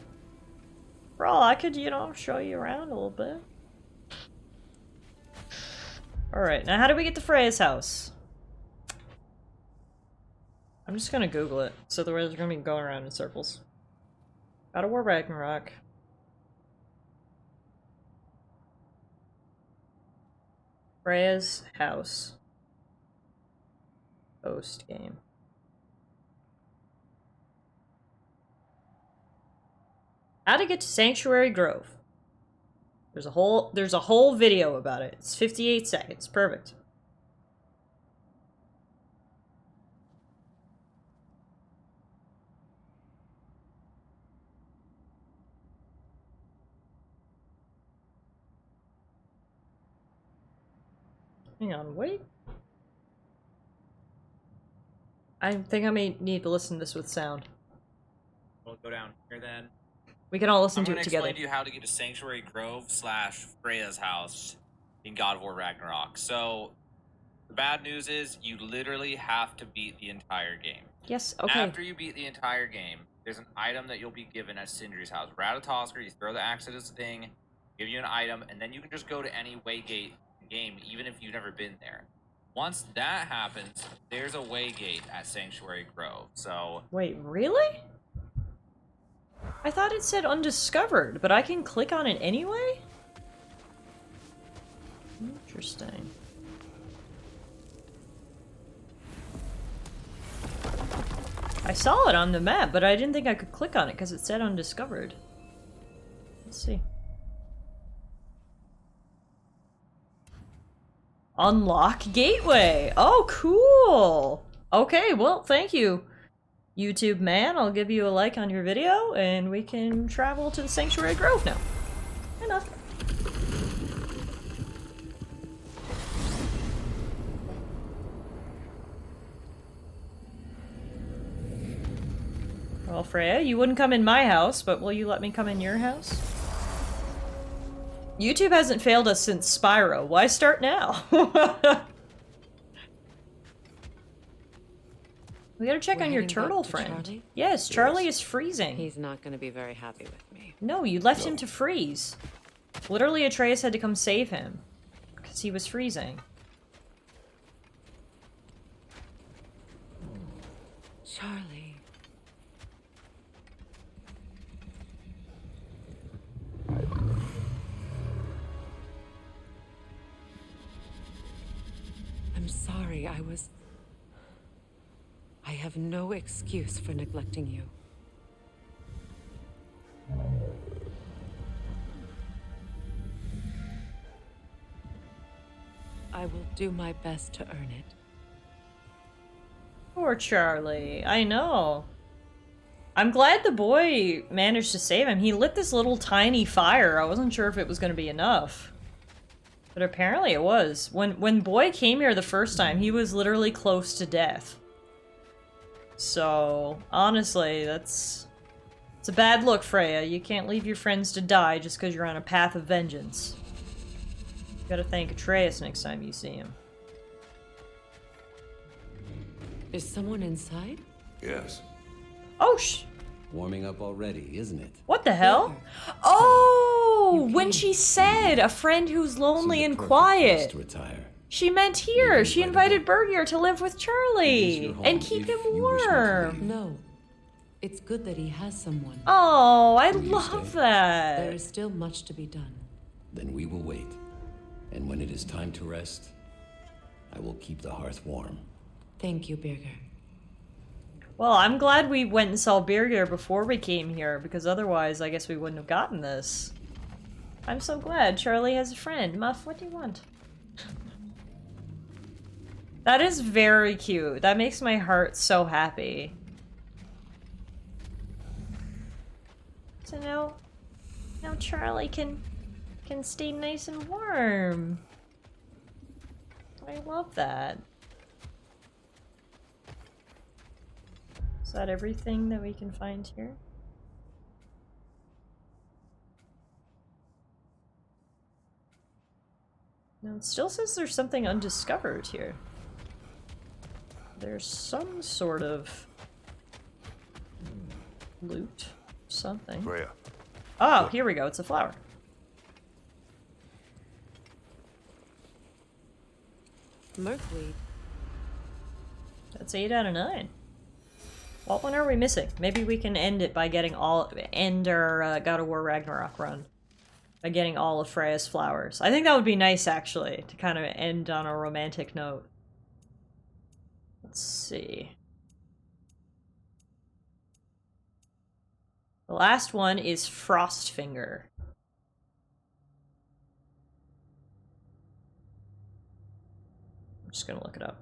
Bro, I could, you know, show you around a little bit. Alright, now how do we get to Freya's house? I'm just gonna Google it, so otherwise we're gonna be going around in circles. Out of War Ragnarok. Freya's house. Post game. How to get to Sanctuary Grove. There's a whole video about it. It's 58 seconds. Perfect. Hang on, wait. I think I may need to listen to this with sound. We'll go down here then. We can all listen to it together. I'm going to explain to you how to get to Sanctuary Grove / Freya's house in God of War Ragnarok. So, the bad news is you literally have to beat the entire game. Yes, okay. After you beat the entire game, there's an item that you'll be given at Sindri's house. Ratatosker, you throw the axe at his thing, give you an item, and then you can just go to any waygate game, even if you've never been there. Once that happens, there's a waygate at Sanctuary Grove. So wait, really? I thought it said undiscovered, but I can click on it anyway? Interesting. I saw it on the map, but I didn't think I could click on it because it said undiscovered. Let's see. Unlock gateway! Oh, cool! Okay, well, thank you, YouTube man. I'll give you a like on your video, and we can travel to the Sanctuary Grove now. Enough. Well, Freya, you wouldn't come in my house, but will you let me come in your house? YouTube hasn't failed us since Spyro. Why start now? We gotta check on your turtle friend. Charlie? Yes, Charlie is freezing. He's not gonna be very happy with me. No, you left him to freeze. Literally, Atreus had to come save him. Because he was freezing. Charlie. I'm sorry, I have no excuse for neglecting you. I will do my best to earn it. Poor Charlie. I know. I'm glad the boy managed to save him. He lit this little tiny fire. I wasn't sure if it was going to be enough. But apparently it was. When Boy came here the first time, he was literally close to death. So, honestly, it's a bad look, Freya. You can't leave your friends to die just because you're on a path of vengeance. You gotta thank Atreus next time you see him. Is someone inside? Yes. Oh, warming up already, isn't it? What the hell? Oh, when she said a friend who's lonely and quiet. To retire. She meant here. She invited Bergier to live with Charlie and keep him warm. No. It's good that he has someone. Oh, I love that. There is still much to be done. Then we will wait. And when it is time to rest, I will keep the hearth warm. Thank you, Birger. Well, I'm glad we went and saw Birger before we came here, because otherwise I guess we wouldn't have gotten this. I'm so glad Charlie has a friend. Muff, what do you want? That is very cute. That makes my heart so happy. So now Charlie can stay nice and warm. I love that. Is that everything that we can find here? No, it still says there's something undiscovered here. There's some sort of loot. Something. Freya. Oh, here we go. It's a flower. Merkweed. That's 8 out of 9. What one are we missing? Maybe we can end it by getting end our God of War Ragnarok run. By getting all of Freya's flowers. I think that would be nice, actually, to kind of end on a romantic note. Let's see. The last one is Frostfinger. I'm just gonna look it up.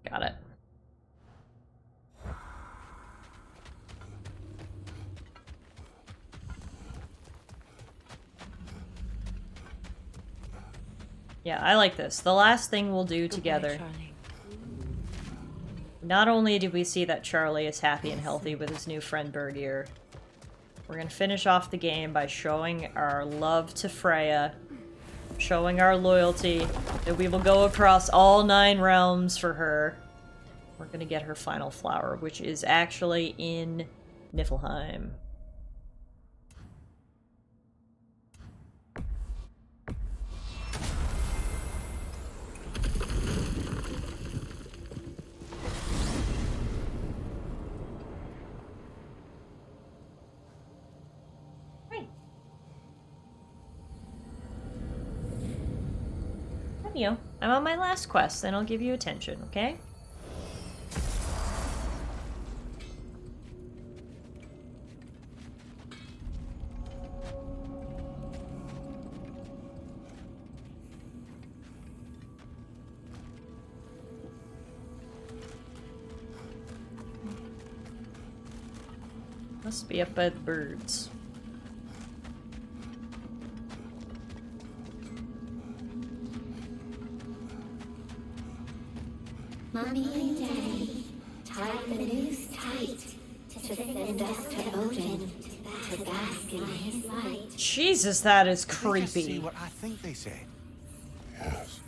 Got it. Yeah, I like this. The last thing we'll do together. Charlie. Not only did we see that Charlie is happy and healthy with his new friend Bergier, we're gonna finish off the game by showing our love to Freya Showing our loyalty that we will go across all 9 realms for her. We're gonna get her final flower, which is actually in Niflheim. You. I'm on my last quest, then I'll give you attention, okay? Must be up by the birds. Mommy and Daddy tied the noose tight to send us to Odin to bask in his light. Jesus, that is creepy. See what I think they said. Yes.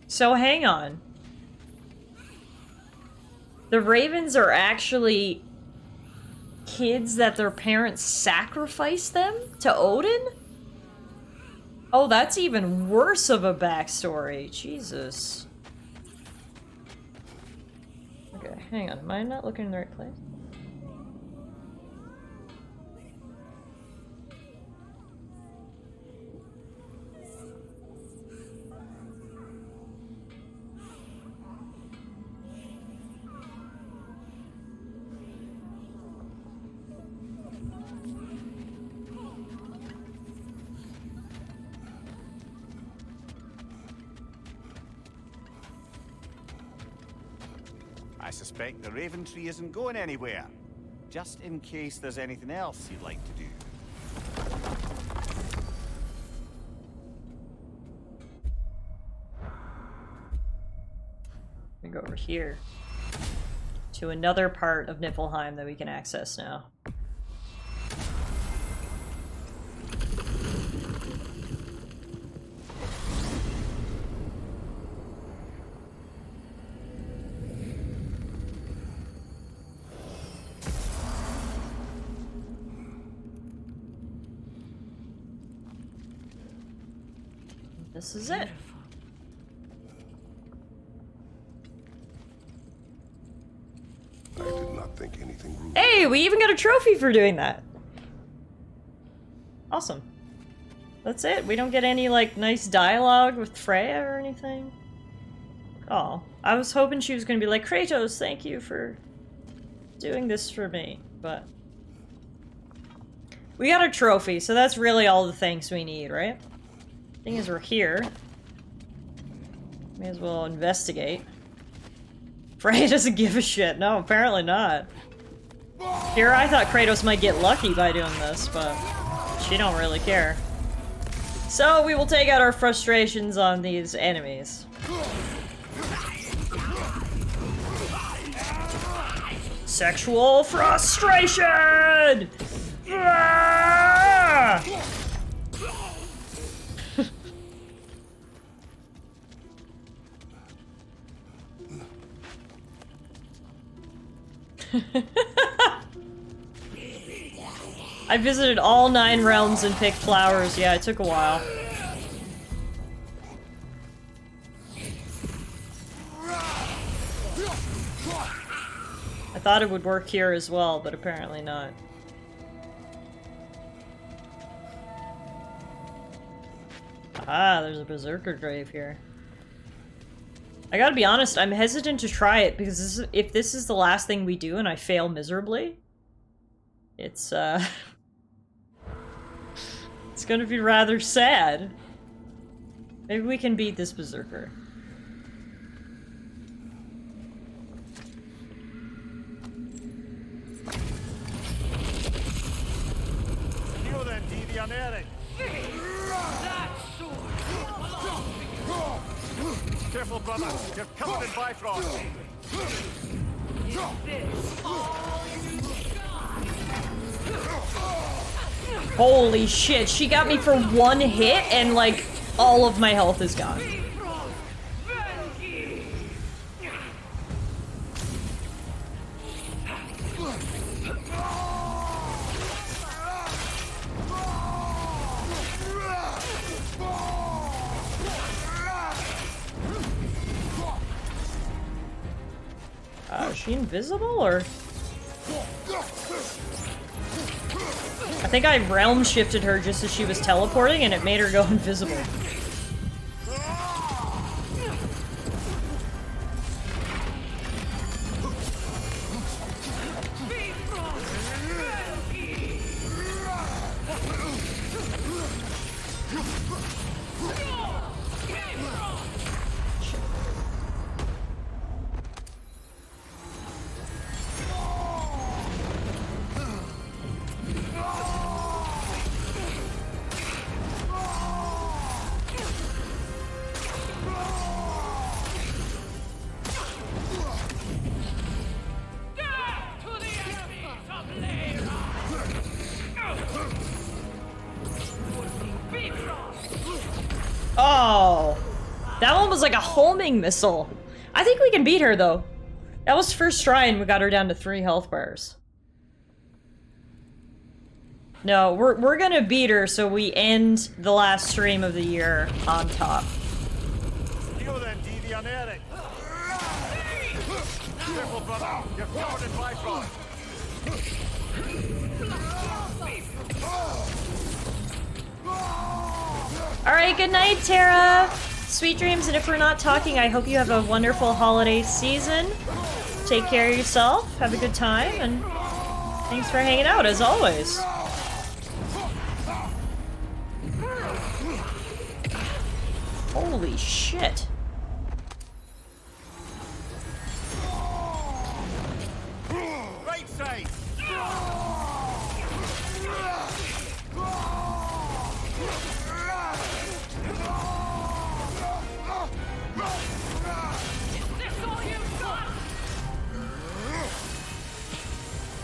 So hang on. The ravens are actually kids that their parents sacrificed them to Odin? Oh, that's even worse of a backstory. Jesus. Okay, hang on. Am I not looking in the right place? I suspect the Raven Tree isn't going anywhere. Just in case there's anything else you'd like to do. We go over here to another part of Niflheim that we can access now. This is it. I did not think anything rude. Hey, we even got a trophy for doing that. Awesome. That's it. We don't get any, like, nice dialogue with Freya or anything. Oh, I was hoping she was going to be like, Kratos, thank you for doing this for me, but... We got a trophy, so that's really all the thanks we need, right? Thing is, we're here. May as well investigate. Freya doesn't give a shit. No, apparently not. Here, I thought Kratos might get lucky by doing this, but she don't really care. So, we will take out our frustrations on these enemies. Sexual frustration! Ah! I visited all 9 realms and picked flowers. Yeah, it took a while. I thought it would work here as well, but apparently not. Ah, there's a berserker grave here. I gotta be honest, I'm hesitant to try it because if this is the last thing we do and I fail miserably, it's it's gonna be rather sad. Maybe we can beat this berserker. Careful, brother. You're covered in Bifrost. Holy shit, she got me for one hit and like all of my health is gone. Is she invisible or? I think I realm shifted her just as she was teleporting and it made her go invisible. Oh, that one was like a homing missile. I think we can beat her though. That was first try and we got her down to 3 health bars. No, we're gonna beat her so we end the last stream of the year on top. Alright, good night, Tara! Sweet dreams, and if we're not talking, I hope you have a wonderful holiday season. Take care of yourself, have a good time, and thanks for hanging out, as always. Holy shit. Right side.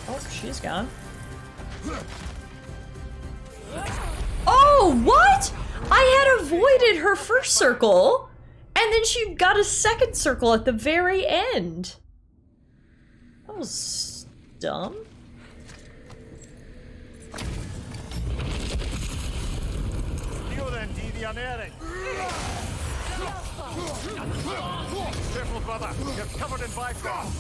Oh, she's gone. Oh, what? I had avoided her first circle, and then she got a second circle at the very end. That was dumb. Careful, brother. You're covered in bifrost.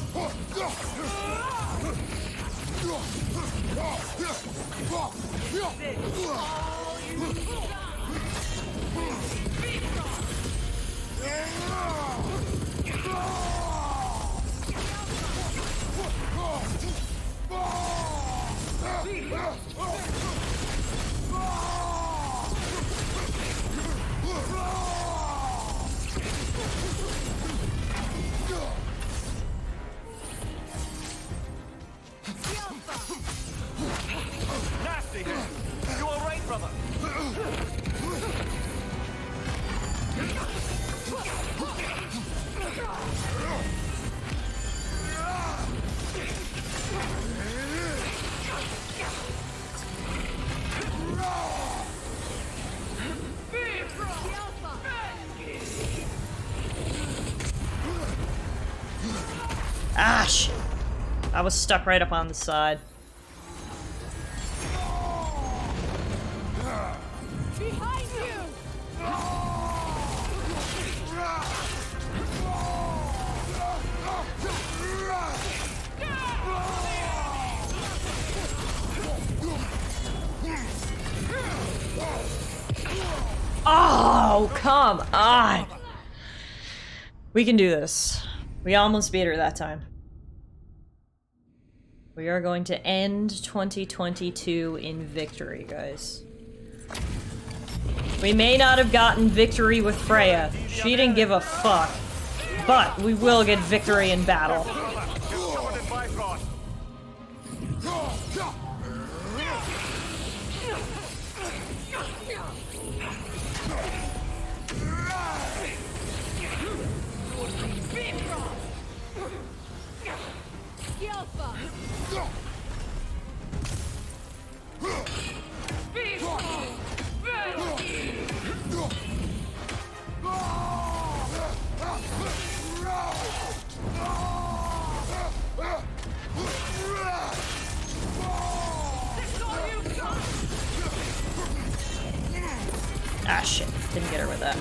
Nasty! You all right, brother? Ah, shit. I was stuck right up on the side. Behind you! Oh, come on. We can do this. We almost beat her that time. We are going to end 2022 in victory, guys. We may not have gotten victory with Freya. She didn't give a fuck. But we will get victory in battle. that.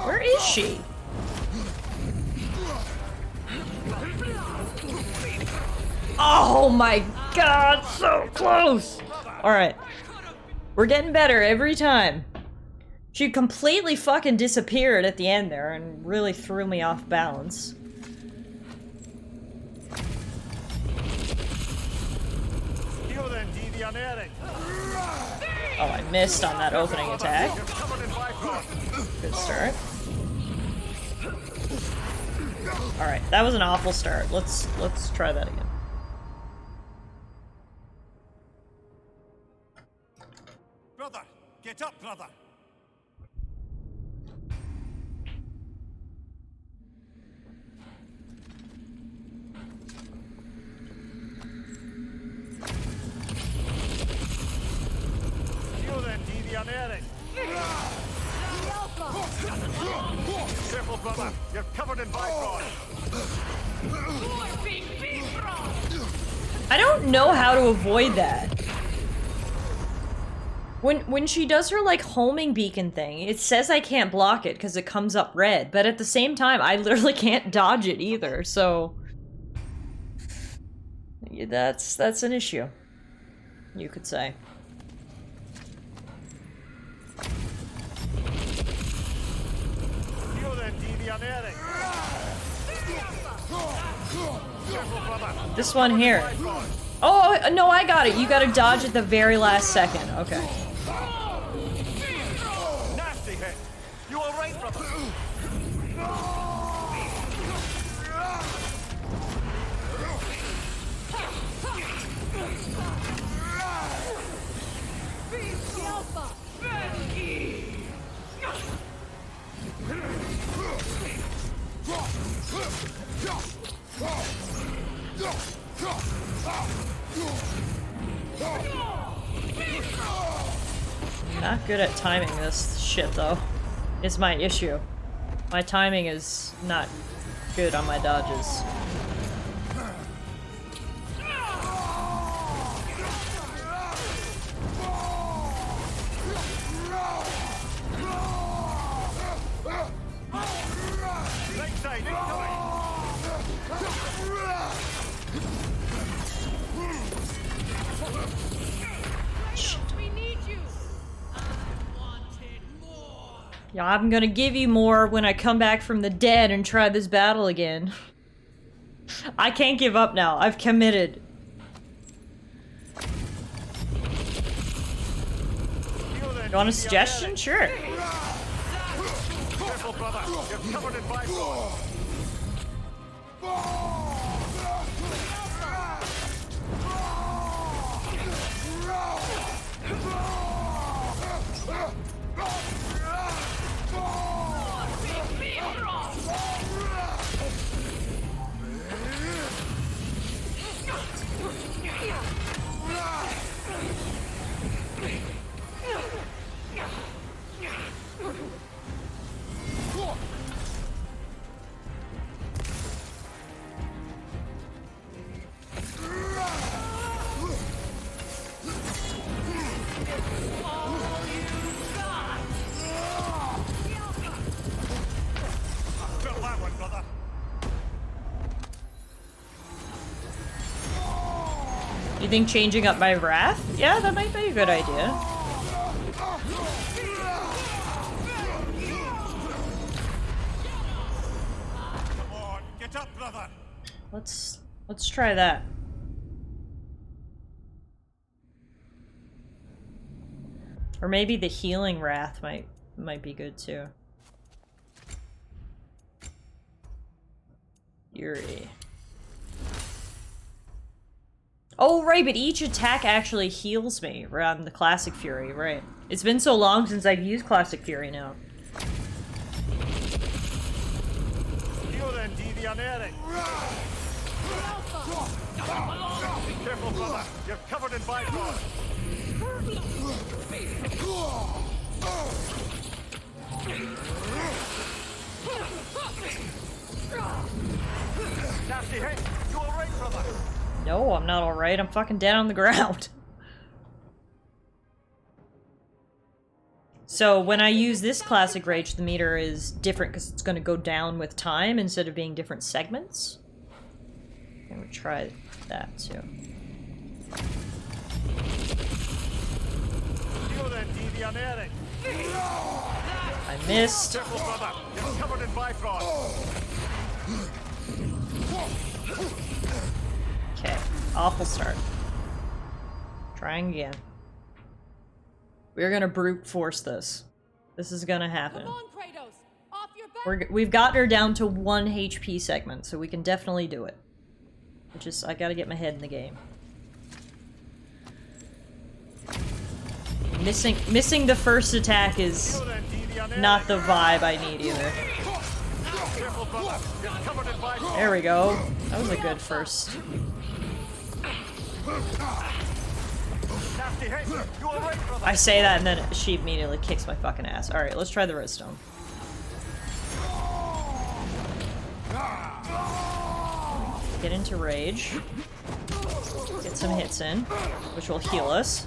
Where is she? Oh my god, so close! Alright. We're getting better every time. She completely fucking disappeared at the end there and really threw me off balance. Oh, I missed on that opening attack. Good start. Alright, that was an awful start. Let's try that again. Brother, get up, brother. Careful, brother. You're covered in Bifrost. I don't know how to avoid that. When she does her, like, homing beacon thing, it says I can't block it because it comes up red, but at the same time, I literally can't dodge it either, so... yeah, that's an issue, you could say. This one here. Oh, no, I got it. You gotta dodge at the very last second. Okay. Nasty hit. You all right, brother? Not good at timing this shit, though. Is my issue. My timing is not good on my dodges. Yeah, I'm gonna give you more when I come back from the dead and try this battle again. I can't give up now. I've committed. You want a suggestion? Sure. Careful, brother. You're covered in Bifrost. You think changing up my wrath? Yeah, that might be a good idea. Come on, get up, brother. Let's try that. Or maybe the healing wrath might be good too. Fury. Oh right, but each attack actually heals me around the classic Fury, right? It's been so long since I've used classic Fury now. Careful, brother. You're covered in bygones. Nasty hit. You all right, brother? No, I'm not alright. I'm fucking dead on the ground. So when I use this classic rage, the meter is different because it's going to go down with time instead of being different segments. I'm going to try that too. I missed. Careful, brother. You're covered in bifrost. Okay, awful start. Trying again. We're gonna brute force this. This is gonna happen. Come on, Kratos. Off your back. We've gotten her down to 1 HP segment, so we can definitely do it. I gotta get my head in the game. Missing the first attack is not the vibe I need either. There we go. That was a good first. I say that and then she immediately kicks my fucking ass. Alright, let's try the redstone. Get into rage. Get some hits in, which will heal us.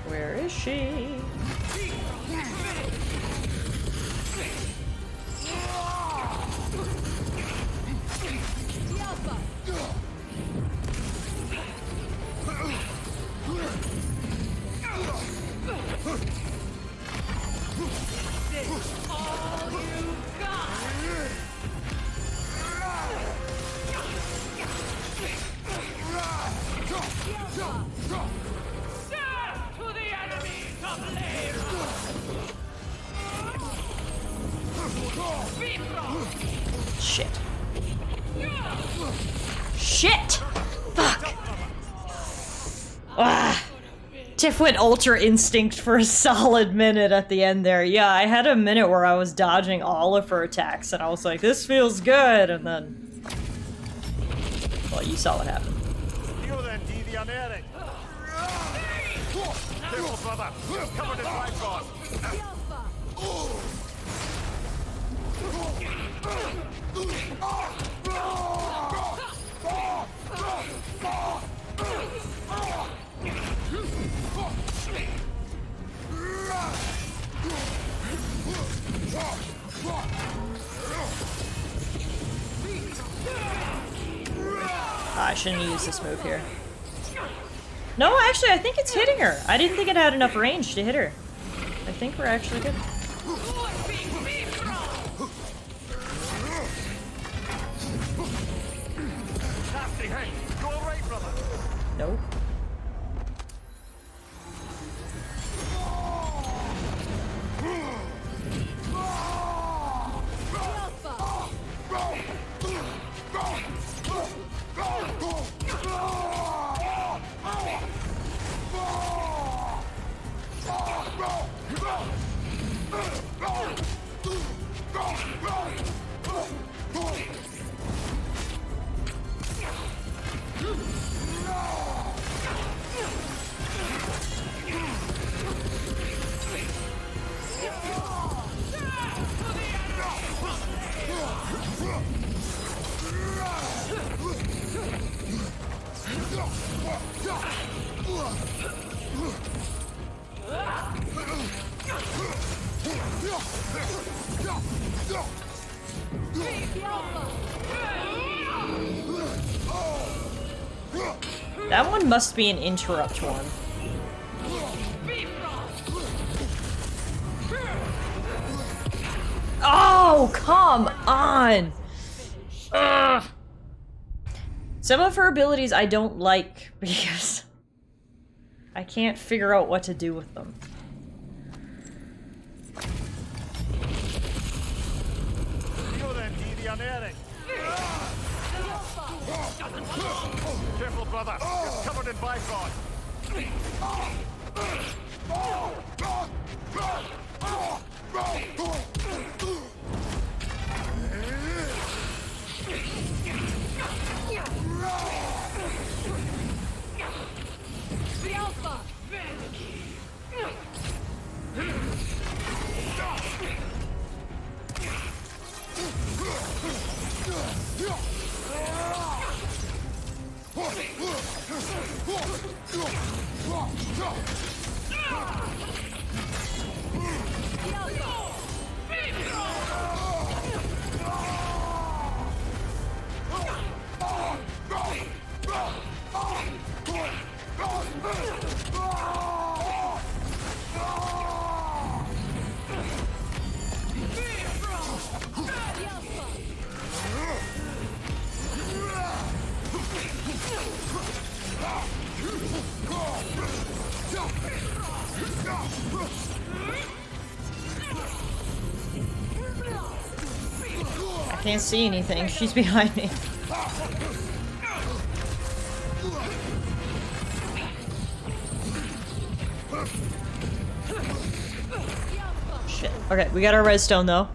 Where is she? Shit. Shit! Fuck! Ah! Tiff went Ultra Instinct for a solid minute at the end there. Yeah, I had a minute where I was dodging all of her attacks, and I was like, this feels good, and then... Well, you saw what happened. Careful, brother. You're covered in bifrost. I shouldn't use this move here. No, actually, I think it's hitting her. I didn't think it had enough range to hit her. I think we're actually good. Nope. That one must be an interrupt one. Oh, come on! Ugh. Some of her abilities I don't like because I can't figure out what to do with them. Careful, brother. It's covered in bifrost. I can't see anything. She's behind me. Shit. Okay, we got our redstone though.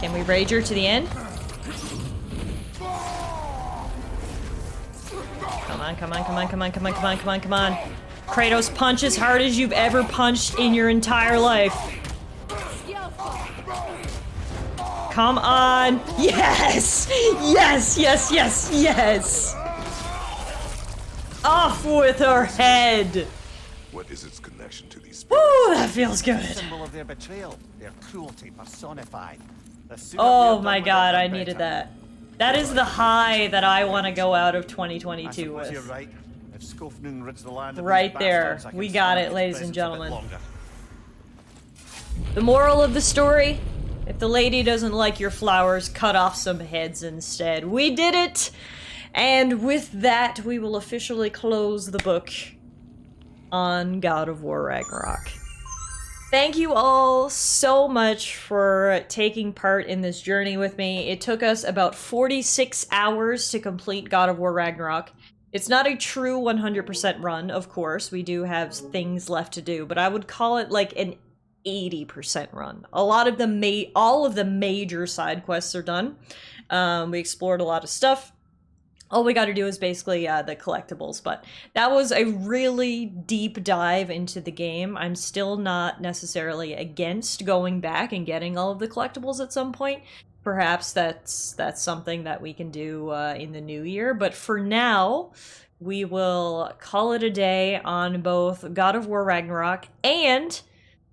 Can we rage her to the end? Come on, come on, come on, come on, come on, come on, come on, come on. Kratos, punch as hard as you've ever punched in your entire life. Come on. Yes! Yes, yes, yes, yes! Off with her head! What is its connection to these Woo, that feels good. Symbol of their betrayal, their cruelty personified. Oh my god, I needed that. That is the high that I want to go out of 2022 with. You're right. If Skofnung rids the land of Right these there. bastards, I We can got stand it, his ladies and presence a bit gentlemen. longer. The moral of the story, if the lady doesn't like your flowers, cut off some heads instead. We did it! And with that, we will officially close the book on God of War Ragnarok. Thank you all so much for taking part in this journey with me. It took us about 46 hours to complete God of War Ragnarok. It's not a true 100% run, of course. We do have things left to do, but I would call it like an 80% run. A lot of all of the major side quests are done. We explored a lot of stuff. All we got to do is basically the collectibles, but that was a really deep dive into the game. I'm still not necessarily against going back and getting all of the collectibles at some point. Perhaps that's something that we can do in the new year, but for now, we will call it a day on both God of War Ragnarok and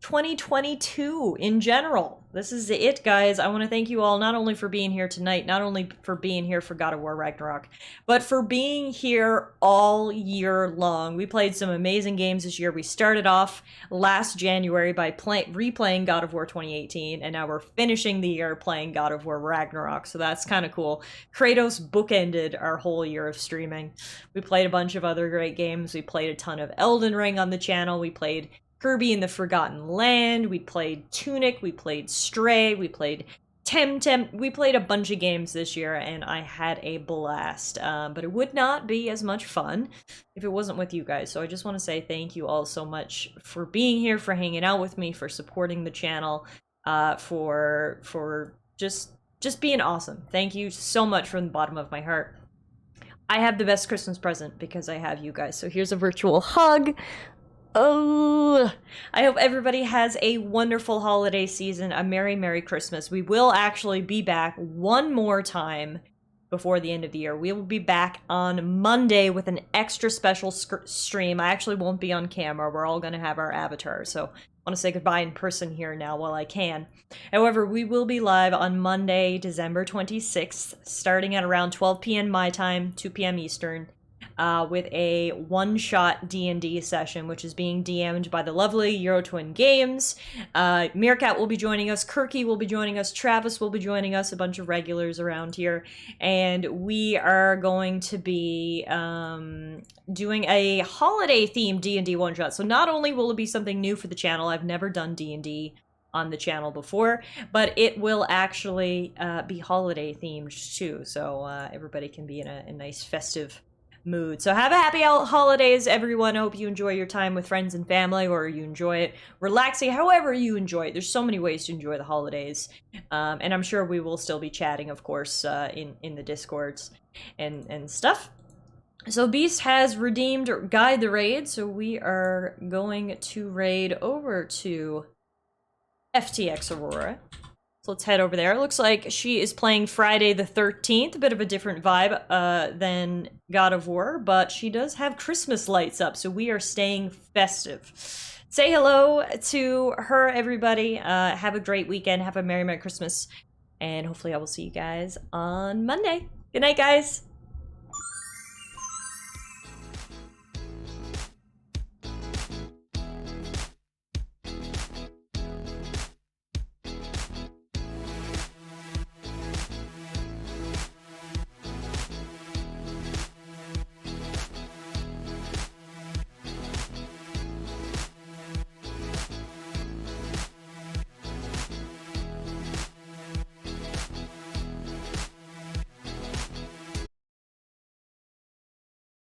2022 in general. This is it, guys. I want to thank you all not only for being here tonight, not only for being here for God of War Ragnarok, but for being here all year long. We played some amazing games this year. We started off last January by replaying God of War 2018, and now we're finishing the year playing God of War Ragnarok, so that's kind of cool. Kratos bookended our whole year of streaming. We played a bunch of other great games. We played a ton of Elden Ring on the channel. We played Kirby in the Forgotten Land, we played Tunic, we played Stray, we played Temtem, we played a bunch of games this year, and I had a blast. But it would not be as much fun if it wasn't with you guys, so I just want to say thank you all so much for being here, for hanging out with me, for supporting the channel, for just being awesome. Thank you so much from the bottom of my heart. I have the best Christmas present because I have you guys, so here's a virtual hug. Oh, I hope everybody has a wonderful holiday season, a Merry, Merry Christmas. We will actually be back one more time before the end of the year. We will be back on Monday with an extra special stream. I actually won't be on camera. We're all going to have our avatars, so want to say goodbye in person here now while I can. However, we will be live on Monday, December 26th, starting at around 12 p.m. my time, 2 p.m. Eastern, with a one-shot D&D session, which is being DM'd by the lovely Eurotwin Games. Meerkat will be joining us, Kirky will be joining us, Travis will be joining us, a bunch of regulars around here, and we are going to be doing a holiday-themed D&D one-shot. So not only will it be something new for the channel, I've never done D&D on the channel before, but it will actually be holiday-themed too, so everybody can be in a nice festive mood. So have a happy holidays, everyone. I hope you enjoy your time with friends and family, or you enjoy it relaxing, however you enjoy it. There's so many ways to enjoy the holidays. And I'm sure we will still be chatting, of course, in the Discords and stuff. So Beast has redeemed Guide the Raid, so we are going to raid over to FTX Aurora. So let's head over there. It looks like she is playing Friday the 13th, a bit of a different vibe than God of War, but she does have Christmas lights up, so we are staying festive. Say hello to her, everybody. Have a great weekend. Have a Merry Christmas, and hopefully I will see you guys on Monday. Good night, guys.